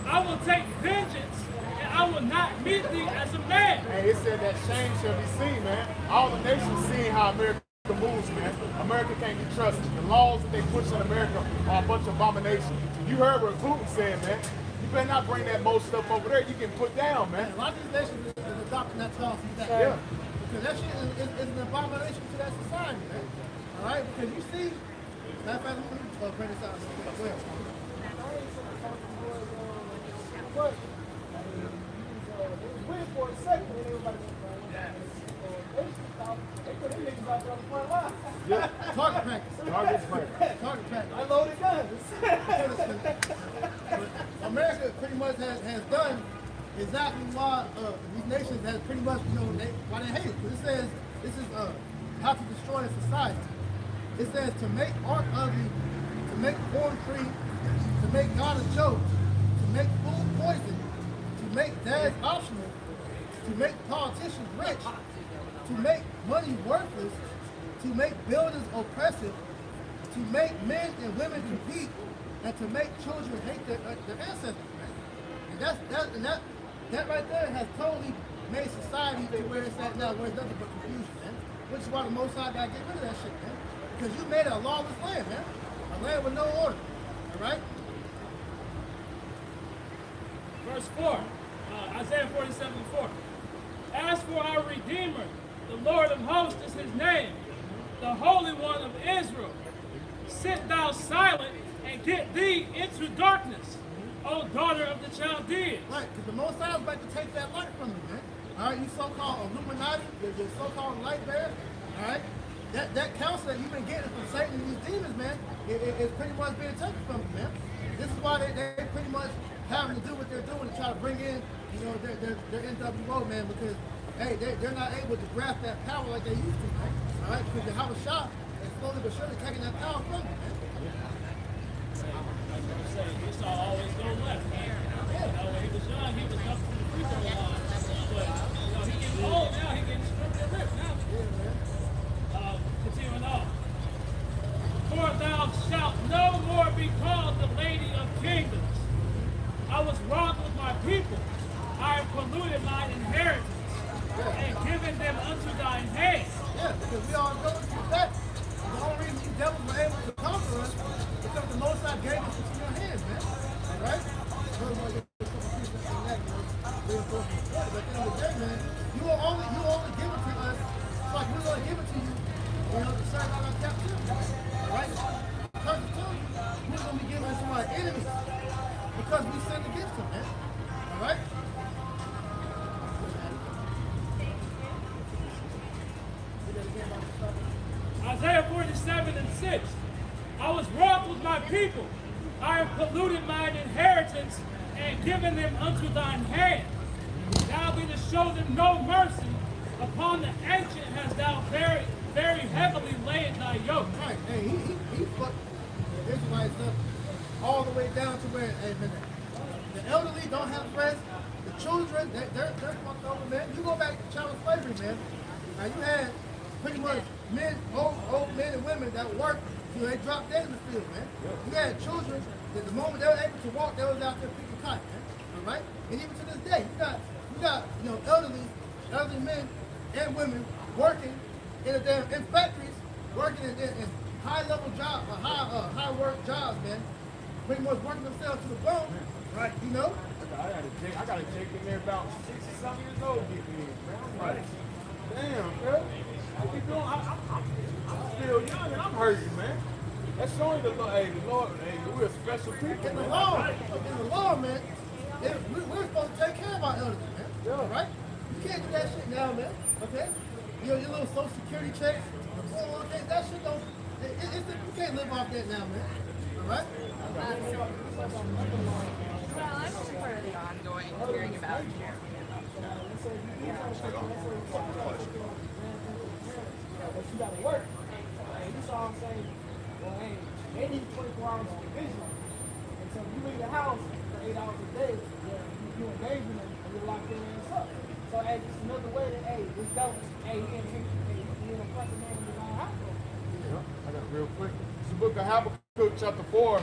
I will take vengeance, and I will not meet thee as a man. Hey, it said that shame shall be seen, man. All the nations seeing how America moves, man. America can't be trusted. The laws that they push in America are a bunch of abominations. You heard what Putin said, man. You better not bring that most stuff over there. You can put down, man. A lot of these nations is adopting that policy. Yeah. Because that shit is an abomination to that society, man. All right? Because you see, matter of fact, let me bring this out real quick. Go ahead. But it was weird for a second when everybody was they put them niggas out there on the front line. Yeah. Target practice. Target practice. Target practice. I loaded guns. But America pretty much has done exactly why these nations have pretty much, why they hate it. Because it says, this is how to destroy a society. It says to make art ugly, to make porn free, to make God a joke, to make food poison, to make dads optional, to make politicians rich, to make money worthless, to make builders oppressive, to make men and women compete, and to make children hate their ancestors. And that right there has totally made society to where it's at now, where it's nothing but confusion, man. Which is why the Most High gotta get rid of that shit, man. Because you made a lawless land, man. A land with no order. All right? Verse 4, Isaiah 47:4. As for our Redeemer, the Lord of hosts is his name, the Holy One of Israel. Sit thou silent and get thee into darkness, O daughter of the Chaldeans. Right, because the Most High is about to take that light from you, man. All right, you so-called Illuminati, your so-called light bearer, all right? That counsel that you've been getting from Satan and these demons, man, it's pretty much being taken from you, man. This is why they pretty much having to do what they're doing to try to bring in, their NWO, man, because, hey, they're not able to grasp that power like they used to, man. All right, because the House shop is slowly but surely taking that power from you, man. It's always go left. When he was young, he was up to the free throw line. But he getting old now, he getting stripped and ripped now. Continuing on. For thou shalt no more be called the Lady of Kingdoms. I was wroth with my people. I have polluted mine inheritance and given them unto thine hand. Yeah, because we all know that the only reason you devils were able to conquer us because the Most High gave us into your hands, man. All right? But at the end of the day, man, you will only give it to us like we're going to give it to you, to serve out our captivity. All right? Because it's true, we're going to be giving it to our enemies because we sinned against them, man. All right? Isaiah 47:6. I was wroth with my people. I have polluted mine inheritance and given them unto thine hand. Thou didst show them no mercy. Upon the ancient hast thou very, very heavily laid thy yoke. Right. Hey, he fucked the Israelites up all the way down to where, hey, man, the elderly don't have friends. The children, they're fucked over, man. You go back to child slavery, man. Now you had pretty much men, old men and women that worked till they dropped dead in the field, man. You had children that the moment they were able to walk, they was out there picking cotton, man. All right? And even to this day, you got elderly men and women working in factories, working in high-level jobs, high-work jobs, man. Pretty much working themselves to the bone, right? I got a chick in there about 60-something years old getting in, man. I'm like, damn, bro. What you doing? I'm still young and I'm hurting, man. That's showing the Lord, we're special people. In the law, man, we're supposed to take care of our elders, man. Yeah. Right? You can't do that shit now, man. Okay? Your little Social Security checks, the 401k, that shit don't. You can't live off that now, man. All right? Well, I'm looking for the ongoing hearing about Jeremy. But you gotta work. And you saw him saying, well, hey, they need 24 hours of division. And so you leave the house for 8 hours a day, you engage in it and you're locked in and stuff. So hey, just another way that, hey, this devil, hey, he ain't a fucking man in his own house. Yeah, I got it real quick. It's the book of Habakkuk, chapter 4,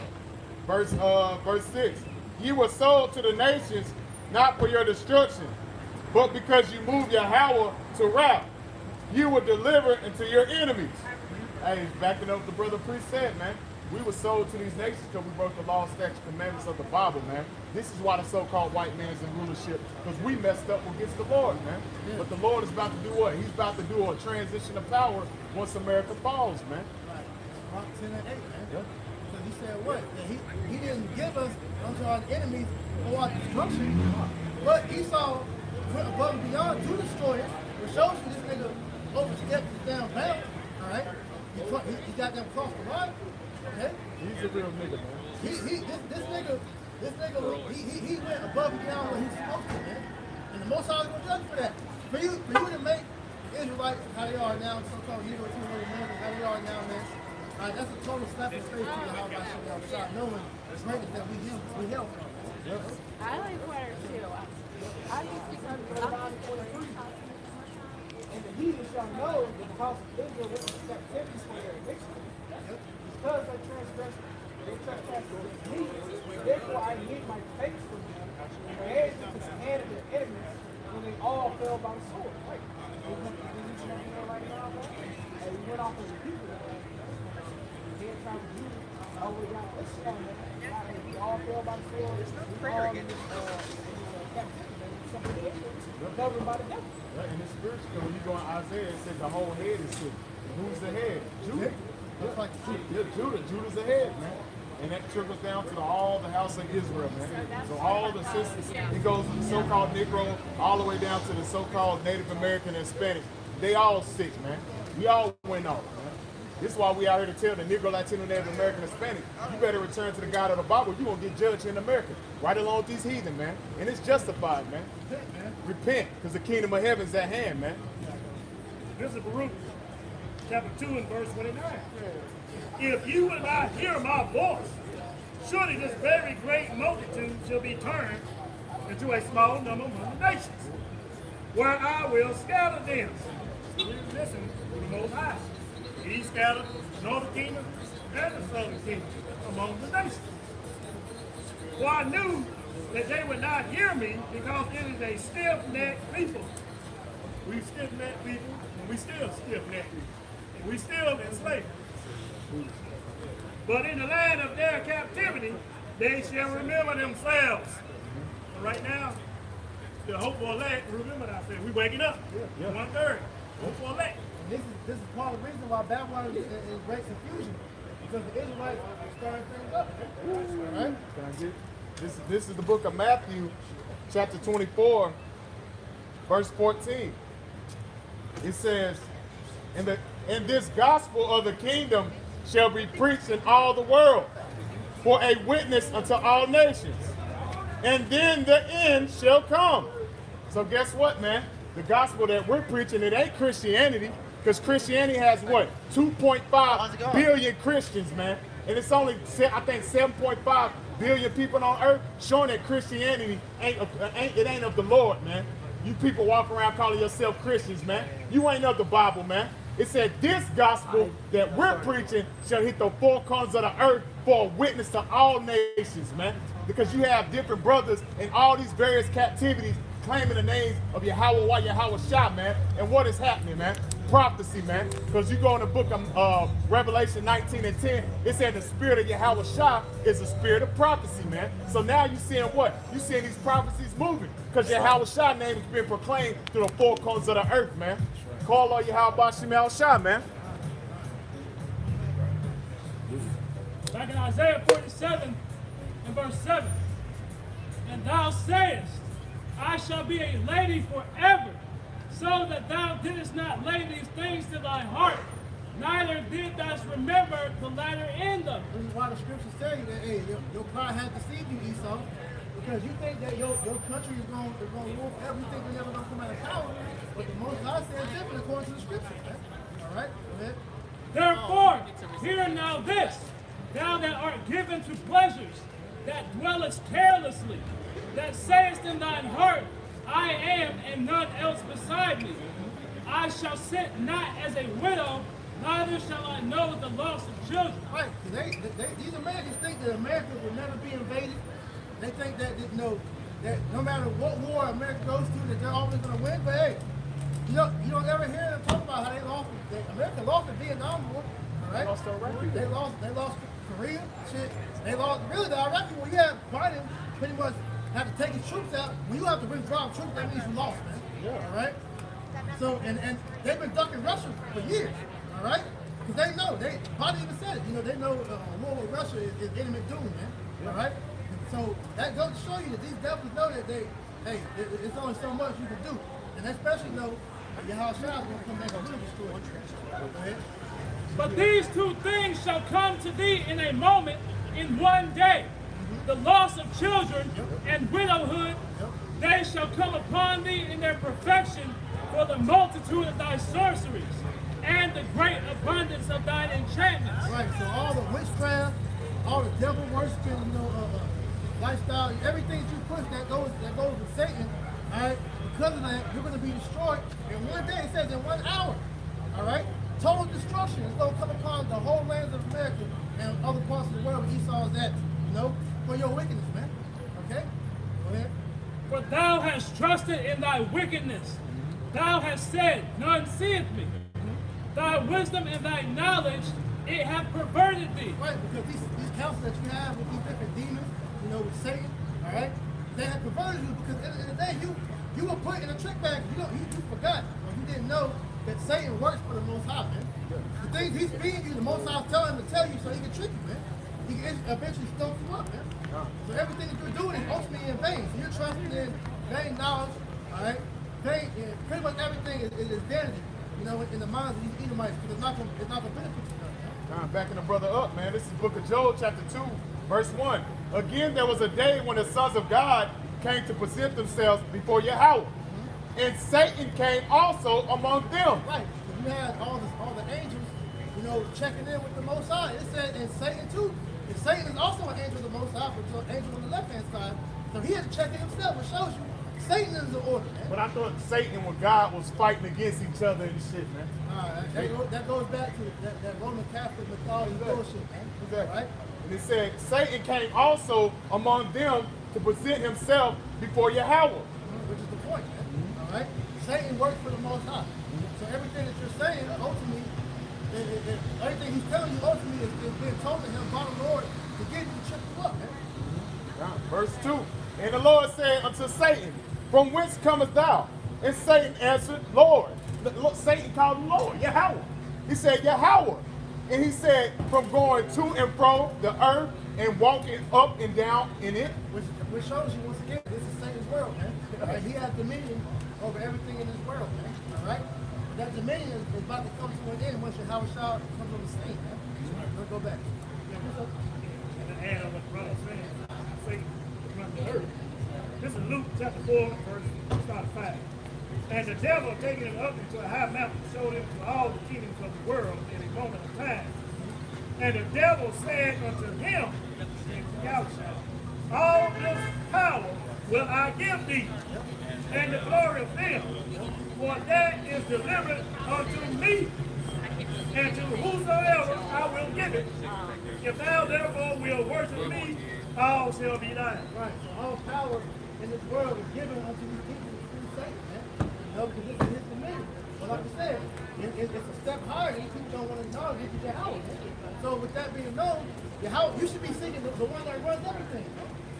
verse 6. Ye were sold to the nations, not for your destruction, but because you moved Yahweh to wrath. You were delivered into your enemies. Hey, backing up what the brother priest said, man. We were sold to these nations because we broke the law, statutes, commandments of the Bible, man. This is why the so-called white man's in rulership, because we messed up against the Lord, man. Yeah. But the Lord is about to do what? He's about to do a transition of power once America falls, man. Right. Mark 10 and 8, man. Yeah. Because he said what? That he didn't give us unto our enemies for our destruction, but Esau went above and beyond to destroy it, which shows you this nigga overstepped his damn bound, all right? He got them crossed the line, okay? He's a real nigga, man. This nigga, he went above and beyond what he was supposed to, man. And the Most High is gonna judge for that. For you to make Israelites how they are now, so-called Negro Americans how they are now, man. That's a total slap in the face to the how I should have shot, knowing the greatness that we held from. Yep. I like water too. I used to come to And the heathen shall know that the house of Israel was in captivity for their iniquity. Because they trespassed against me, therefore I hid my face from them, and my head into the hand of their enemies, when they all fell by the sword. Right. Right now, man. And we went off as a people. Then tried to do over the got this down there. We all fell by the sword. We all in captivity. Governed by the devil. Yeah, and it's spiritual. When you go in Isaiah, it says the whole head is sick. Who's the head? Judah. That's like Judah. Judah's the head, man. And that trickles down to all the house of Israel, man. So all the sisters, it goes from the so-called Negro all the way down to the so-called Native American and Hispanic. They all sick, man. We all went off, man. This is why we out here to tell the Negro, Latino, Native American, Hispanic, you better return to the God of the Bible. You're going to get judged in America. Right along with these heathen, man. And it's justified, man. Repent, because the kingdom of heaven is at hand, man. This is Baruch, chapter 2 and verse 29. If you will not hear my voice, surely this very great multitude shall be turned into a small number among the nations, where I will scatter them. Listen to the Most High. He scattered the northern kingdom and the southern kingdom among the nations. For I knew that they would not hear me, because it is a stiff-necked people. We stiff-necked people, and we still stiff-necked people. And we still in slavery. But in the land of their captivity, they shall remember themselves. And right now, the hopeful elect, remember that I said, we waking up. Yeah. 1/3. Hopeful elect. And this is part of the reason why Babylon is great confusion, because the Israelites are starting things up. All right? Can I get this is the book of Matthew, chapter 24, verse 14. It says, and this gospel of the kingdom shall be preached in all the world for a witness unto all nations. And then the end shall come. So guess what, man? The gospel that we're preaching, it ain't Christianity, because Christianity has what? 2.5 billion Christians, man. And it's only, I think, 7.5 billion people on earth, showing that Christianity ain't of the Lord, man. You people walk around calling yourself Christians, man. You ain't of the Bible, man. It said this gospel that we're preaching shall hit the four corners of the earth for a witness to all nations, man. Because you have different brothers in all these various captivities claiming the names of Yahweh, Yahweh Shah, man. And what is happening, man? Prophecy, man. Because you go in the book of Revelation 19 and 10, it said the spirit of Yahweh Shah is the spirit of prophecy, man. So now you're seeing what? You're seeing these prophecies moving. Because Yahweh Shah name has been proclaimed through the four corners of the earth, man. Call on Yahweh Bashim Shah, man. Back in Isaiah 47 and verse 7. And thou sayest, I shall be a lady forever, so that thou didst not lay these things to thy heart, neither did thou remember the latter end of it. This is why the scriptures tell you that, hey, your pride has deceived you, Esau, because you think that your country is going to rule forever. You think you're never going to come out of power, but the Most High says different according to the scriptures, man. All right, go ahead. Therefore, hear now this, thou that art given to pleasures, that dwellest carelessly, that sayest in thine heart, I am and none else beside me. I shall sit not as a widow, neither shall I know the loss of children. Right, these Americans think that America will never be invaded. They think that no matter what war America goes to, that they're always going to win. But hey, you don't ever hear them talk about how America lost the Vietnam War. All right, they lost Korea, shit, they lost. Really, the Iraqi, when you have Biden pretty much have to take his troops out, when you have to withdraw troops, that means you lost, man. Yeah. All right? So, and they've been ducking Russia for years, all right? Because they know, Biden even said it, you know, they know war with Russia is imminent doom, man, all right? And so that goes to show you that these devils know that it's only so much you can do. And especially know that your house shall going to come back and really destroy you. Go ahead. But these two things shall come to thee in a moment, in one day. The loss of children and widowhood, they shall come upon thee in their perfection for the multitude of thy sorceries and the great abundance of thine enchantments. Right, so all the witchcraft, all the devil worshiping, you know, lifestyle, everything that you push that goes with Satan, all right, because of that, you're going to be destroyed in one day. It says in 1 hour, all right? Total destruction is going to come upon the whole lands of America and other parts of the world where Esau is at, you know, for your wickedness, man. Okay? Go ahead. For thou hast trusted in thy wickedness. Thou hast said, none seeth me. Thy wisdom and thy knowledge, it hath perverted thee. Right, because these counsels that you have with these different demons, you know, with Satan, all right, they have perverted you because at the end of the day, you were put in a trick bag. You forgot, or you didn't know that Satan works for the Most High, man. The things he's feeding you, the Most High is telling him to tell you so he can trick you, man. He can eventually stoke you up, man. So everything that you're doing is ultimately in vain. So you're trusting in vain knowledge, all right? Vain, pretty much everything is vanity, you know, in the minds of these Edomites, because it's not going to benefit you. I'm backing the brother up, man. This is Book of Joel, chapter 2, verse 1. Again, there was a day when the sons of God came to present themselves before Yahweh. And Satan came also among them. Right. So you had all the angels, you know, checking in with the Most High. It said, and Satan too. And Satan is also an angel of the Most High, but an angel on the left-hand side. So he had to check in himself, which shows you Satan is the order, man. But I thought Satan and God was fighting against each other and shit, man. That goes back to that Roman Catholic mythology bullshit, man. Exactly. Right? And it said, Satan came also among them to present himself before Yahweh. Which is the point, man. All right? Satan works for the Most High. So everything that you're saying, ultimately, everything he's telling you ultimately is being told to him by the Lord to get you to trip you up, man. Verse 2. And the Lord said unto Satan, from whence comest thou? And Satan answered, Lord. Satan called him Lord, Yahweh. He said, Yahweh. And he said, from going to and fro the earth and walking up and down in it. Which shows you, once again, this is Satan's world, man. Right? He has dominion over everything in this world, man. All right? That dominion is about to come to an end once Yahweh Shah comes on the scene, man. Let's go back. And to add on what the brother said, Satan run the earth. This is Luke chapter 4, verse 5. And the devil taking him up into a high mountain showed him to all the kingdoms of the world in a moment of time. And the devil said unto him, all this power will I give thee, and the glory of them, for that is delivered unto me, and to whosoever I will give it. If thou therefore wilt worship me, all shall be thine. Right, so all power in this world is given unto these people through Satan, man. You know, because this is his dominion. But like I said, it's a step higher. These people don't want to acknowledge it to Yahweh, man. So with that being known, Yahweh, you should be seeking the one that runs everything.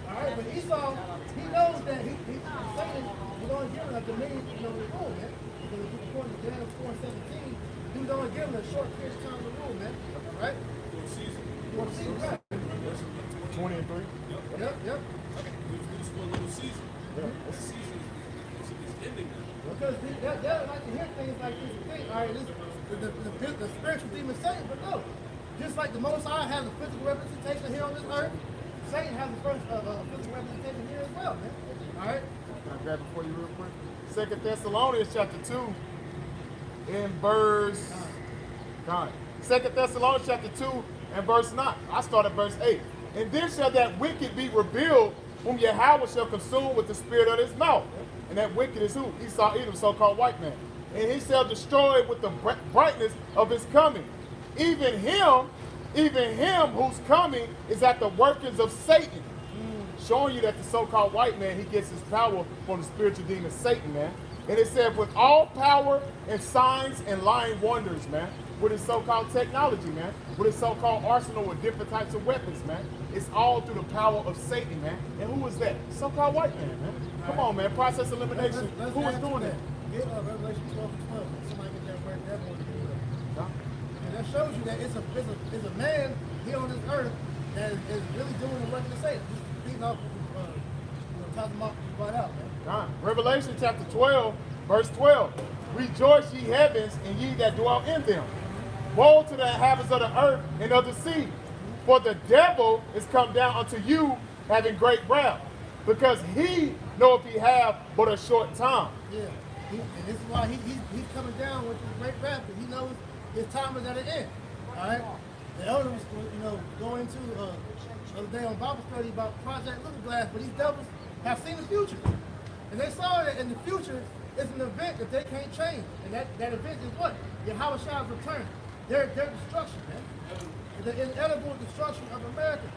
All right, but Esau, he knows that Satan is only given a dominion, you know, to rule, man. Because according to Daniel 4:17, he was only given a short period of time to rule, man. Right? For a season. For a season, right? 20 and 3. Yep. He was good for a little season. This season is ending now. Because they like to hear things like this. All right, the spiritual demon Satan, but no. Just like the Most High has a physical representation here on this earth, Satan has a physical representation here as well, man. All right? Can I grab it for you real quick? 2 Thessalonians chapter 2 in verse 9. 2 Thessalonians chapter 2 and verse 9. I start at verse 8. And then shall that wicked be revealed, whom Yahweh shall consume with the spirit of his mouth. And that wicked is who? Esau, Edom, so-called white man. And he shall destroy with the brightness of his coming. Even him whose coming is at the workings of Satan. Showing you that the so-called white man, he gets his power from the spiritual demon Satan, man. And it said, with all power and signs and lying wonders, man, with his so-called technology, man, with his so-called arsenal with different types of weapons, man. It's all through the power of Satan, man. And who is that? So-called white man, man. Come on, man. Process elimination. Who is doing that? Get Revelation 12 and 12. Somebody get that right there. And that shows you that it's a man here on this earth that is really doing the work of Satan. Just beating off, talking about right out, man. Revelation chapter 12, verse 12. Rejoice, ye heavens, and ye that dwell in them. Woe to the inhabitants of the earth and of the sea. For the devil is come down unto you having great wrath, because he knoweth he have but a short time. Yeah, and this is why he's coming down with his great wrath, because he knows his time is at an end. All right? The elders, go into the other day on Bible study about Project Little Glass, but these devils have seen the future. And they saw that in the future is an event that they can't change. And that event is what? Yahweh's return. Their destruction, man. The inevitable destruction of America.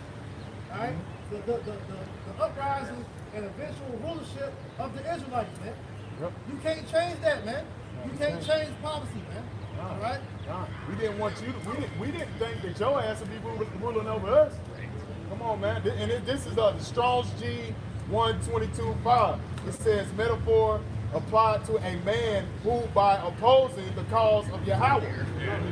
All right? The uprising and eventual rulership of the Israelites, man. Yep. You can't change that, man. You can't change policy, man. All right? We didn't want you to, we didn't think that your ass would be ruling over us. Come on, man. And this is the Strong's G 122.5. It says, metaphor applied to a man who, by opposing the cause of Yahweh,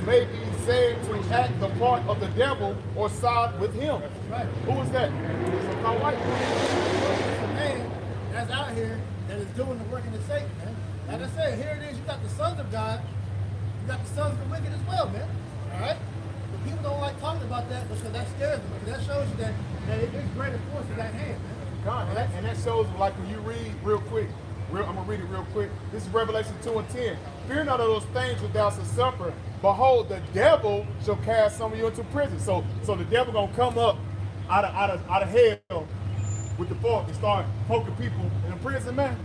may be said to act the part of the devil or side with him. Right. Who is that? Some white man. It's a man that's out here that is doing the work of the Satan, man. Like I said, here it is. You got the sons of God. You got the sons of the wicked as well, man. All right? But people don't like talking about that because that scares them. Because that shows you that it's greater forces at hand, man. God, and that shows, like, when you read real quick, I'm going to read it real quick. This is Revelation 2 and 10. Fear not of those things which thou shalt suffer. Behold, the devil shall cast some of you into prison. So the devil going to come up out of hell with the fork and start poking people in the prison, man.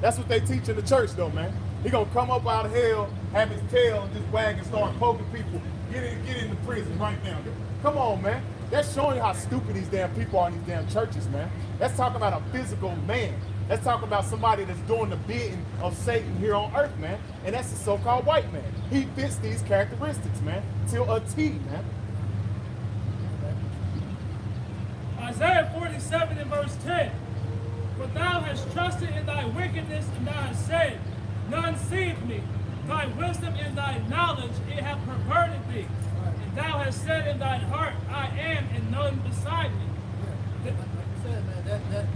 That's what they teach in the church, though, man. He going to come up out of hell, have his tail, and just wag and start poking people. Get in the prison right now. Come on, man. That's showing you how stupid these damn people are in these damn churches, man. That's talking about a physical man. That's talking about somebody that's doing the bidding of Satan here on earth, man. And that's the so-called white man. He fits these characteristics, man, till a T, man. Isaiah 47 and verse 10. For thou hast trusted in thy wickedness, and thou hast said, none seeth me. Thy wisdom and thy knowledge, it hath perverted thee. And thou hast said in thine heart, I am, and none beside me. Yeah. Like I said, man, that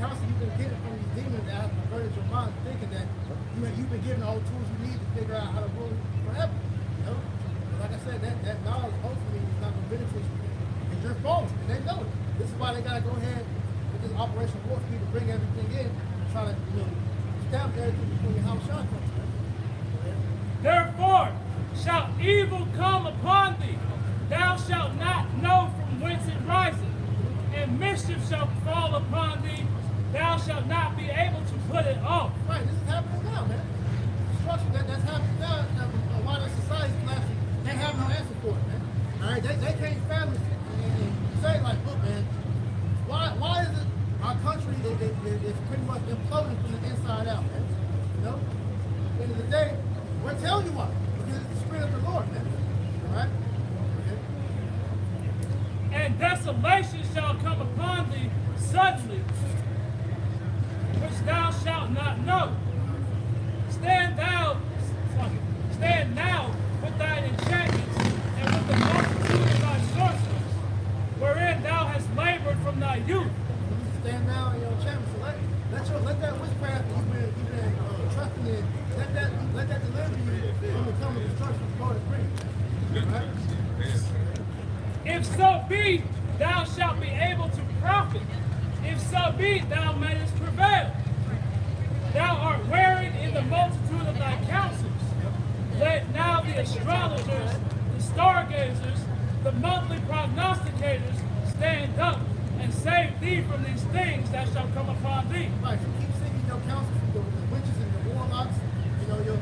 counsel you've been getting from these demons that have perverted your mind, thinking that you've been given all the tools you need to figure out how to rule forever. But like I said, that knowledge hopefully is not going to benefit you. Because you're falling, and they know it. This is why they got to go ahead with this Operation Warp Speed to bring everything in and try to, stamp everything before your house shot comes. Therefore shall evil come upon thee. Thou shalt not know from whence it riseth. And mischief shall fall upon thee. Thou shalt not be able to put it off. Right, this is happening now, man. Destruction that's happening now. A lot of society collapsing. They have no answer for it, man. All right, they can't fathom it and say like, look, man, why is it our country is pretty much imploding from the inside out, man? At the end of the day, we're telling you why. Because it's the Spirit of the Lord, man. All right. And desolation shall come upon thee suddenly, which thou shalt not know. Stand now with thine enchantments and with the multitude of thy sorceries, wherein thou hast labored from thy youth. Stand now in your enchantments. So let that witchcraft that you've been trusting in, let that deliver you from the coming destruction of the Lord is bringing. Right? If so be, thou shalt be able to profit. If so be, thou mayest prevail. Thou art wearied in the multitude of thy counsels. Let now the astrologers, the stargazers, the monthly prognosticators stand up and save thee from these things that shall come upon thee. Right, so keep seeking your counsel from the witches and the warlocks, your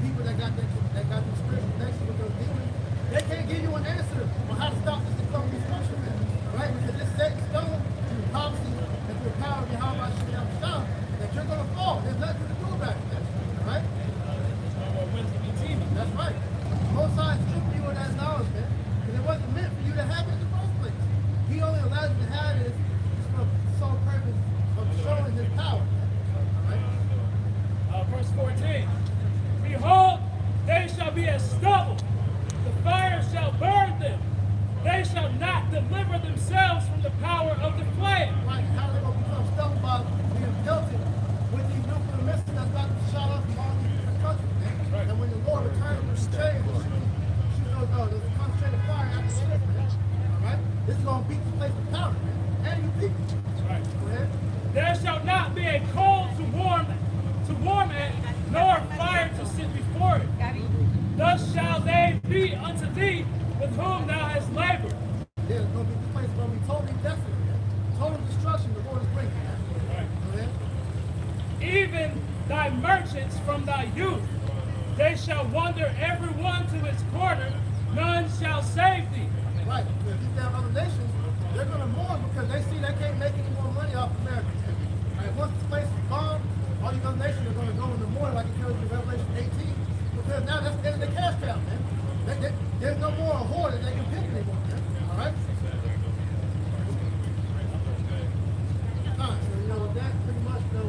people that got the spiritual connection with those demons. They can't give you an answer on how to stop this coming destruction, man. Right? Because it's set in stone through prophecy and through the power of Yahweh that you're going to fall. There's be as stubble. The fire shall burn them. They shall not deliver themselves from the power of the flame. Right, how are they going to become stubborn by being pelted with these nuclear missiles that's about to shot up from all these different countries, man? Right. And when the Lord returns with the chain, there's a concentrated fire after the ship, man. All right? This is going to beat the place of power, man. And you people. Right. Go ahead. There shall not be a coal to warm it, nor fire to sit before it. Thus shall they be unto thee with whom thou hast labored. Yeah, it's going to be this place is going to be totally desolate, man. Total destruction the Lord is bringing, man. Right. Go ahead. Even thy merchants from thy youth, they shall wander every one to his corner, none shall save thee. Right. Because these damn other nations, they're going to mourn because they see they can't make any more money off America. All right, once this place is gone, all these other nations are going to go in the morning like it tells you in Revelation 18. Because now that's the end of the cash cow, man. There's no more a whore that they can pick anymore, man. All right? So, you know, with that, pretty much, you know,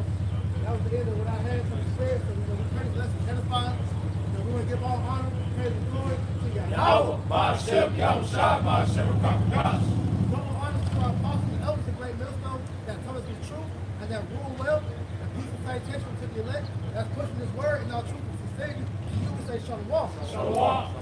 that was the end of what I had to say. So, you know, we pray the blessing edifying. You know, we want to give all honor, praise, and glory to Yahweh. Ba'ashem, Yahushua, Ba'ashem, Rakakakas. Double honor to our apostles and elders and great millstones that tell us the truth and that rule well and peaceful salutation to the elect that's pushing this word in our truth and sincerity. You can say shalom. Shalom.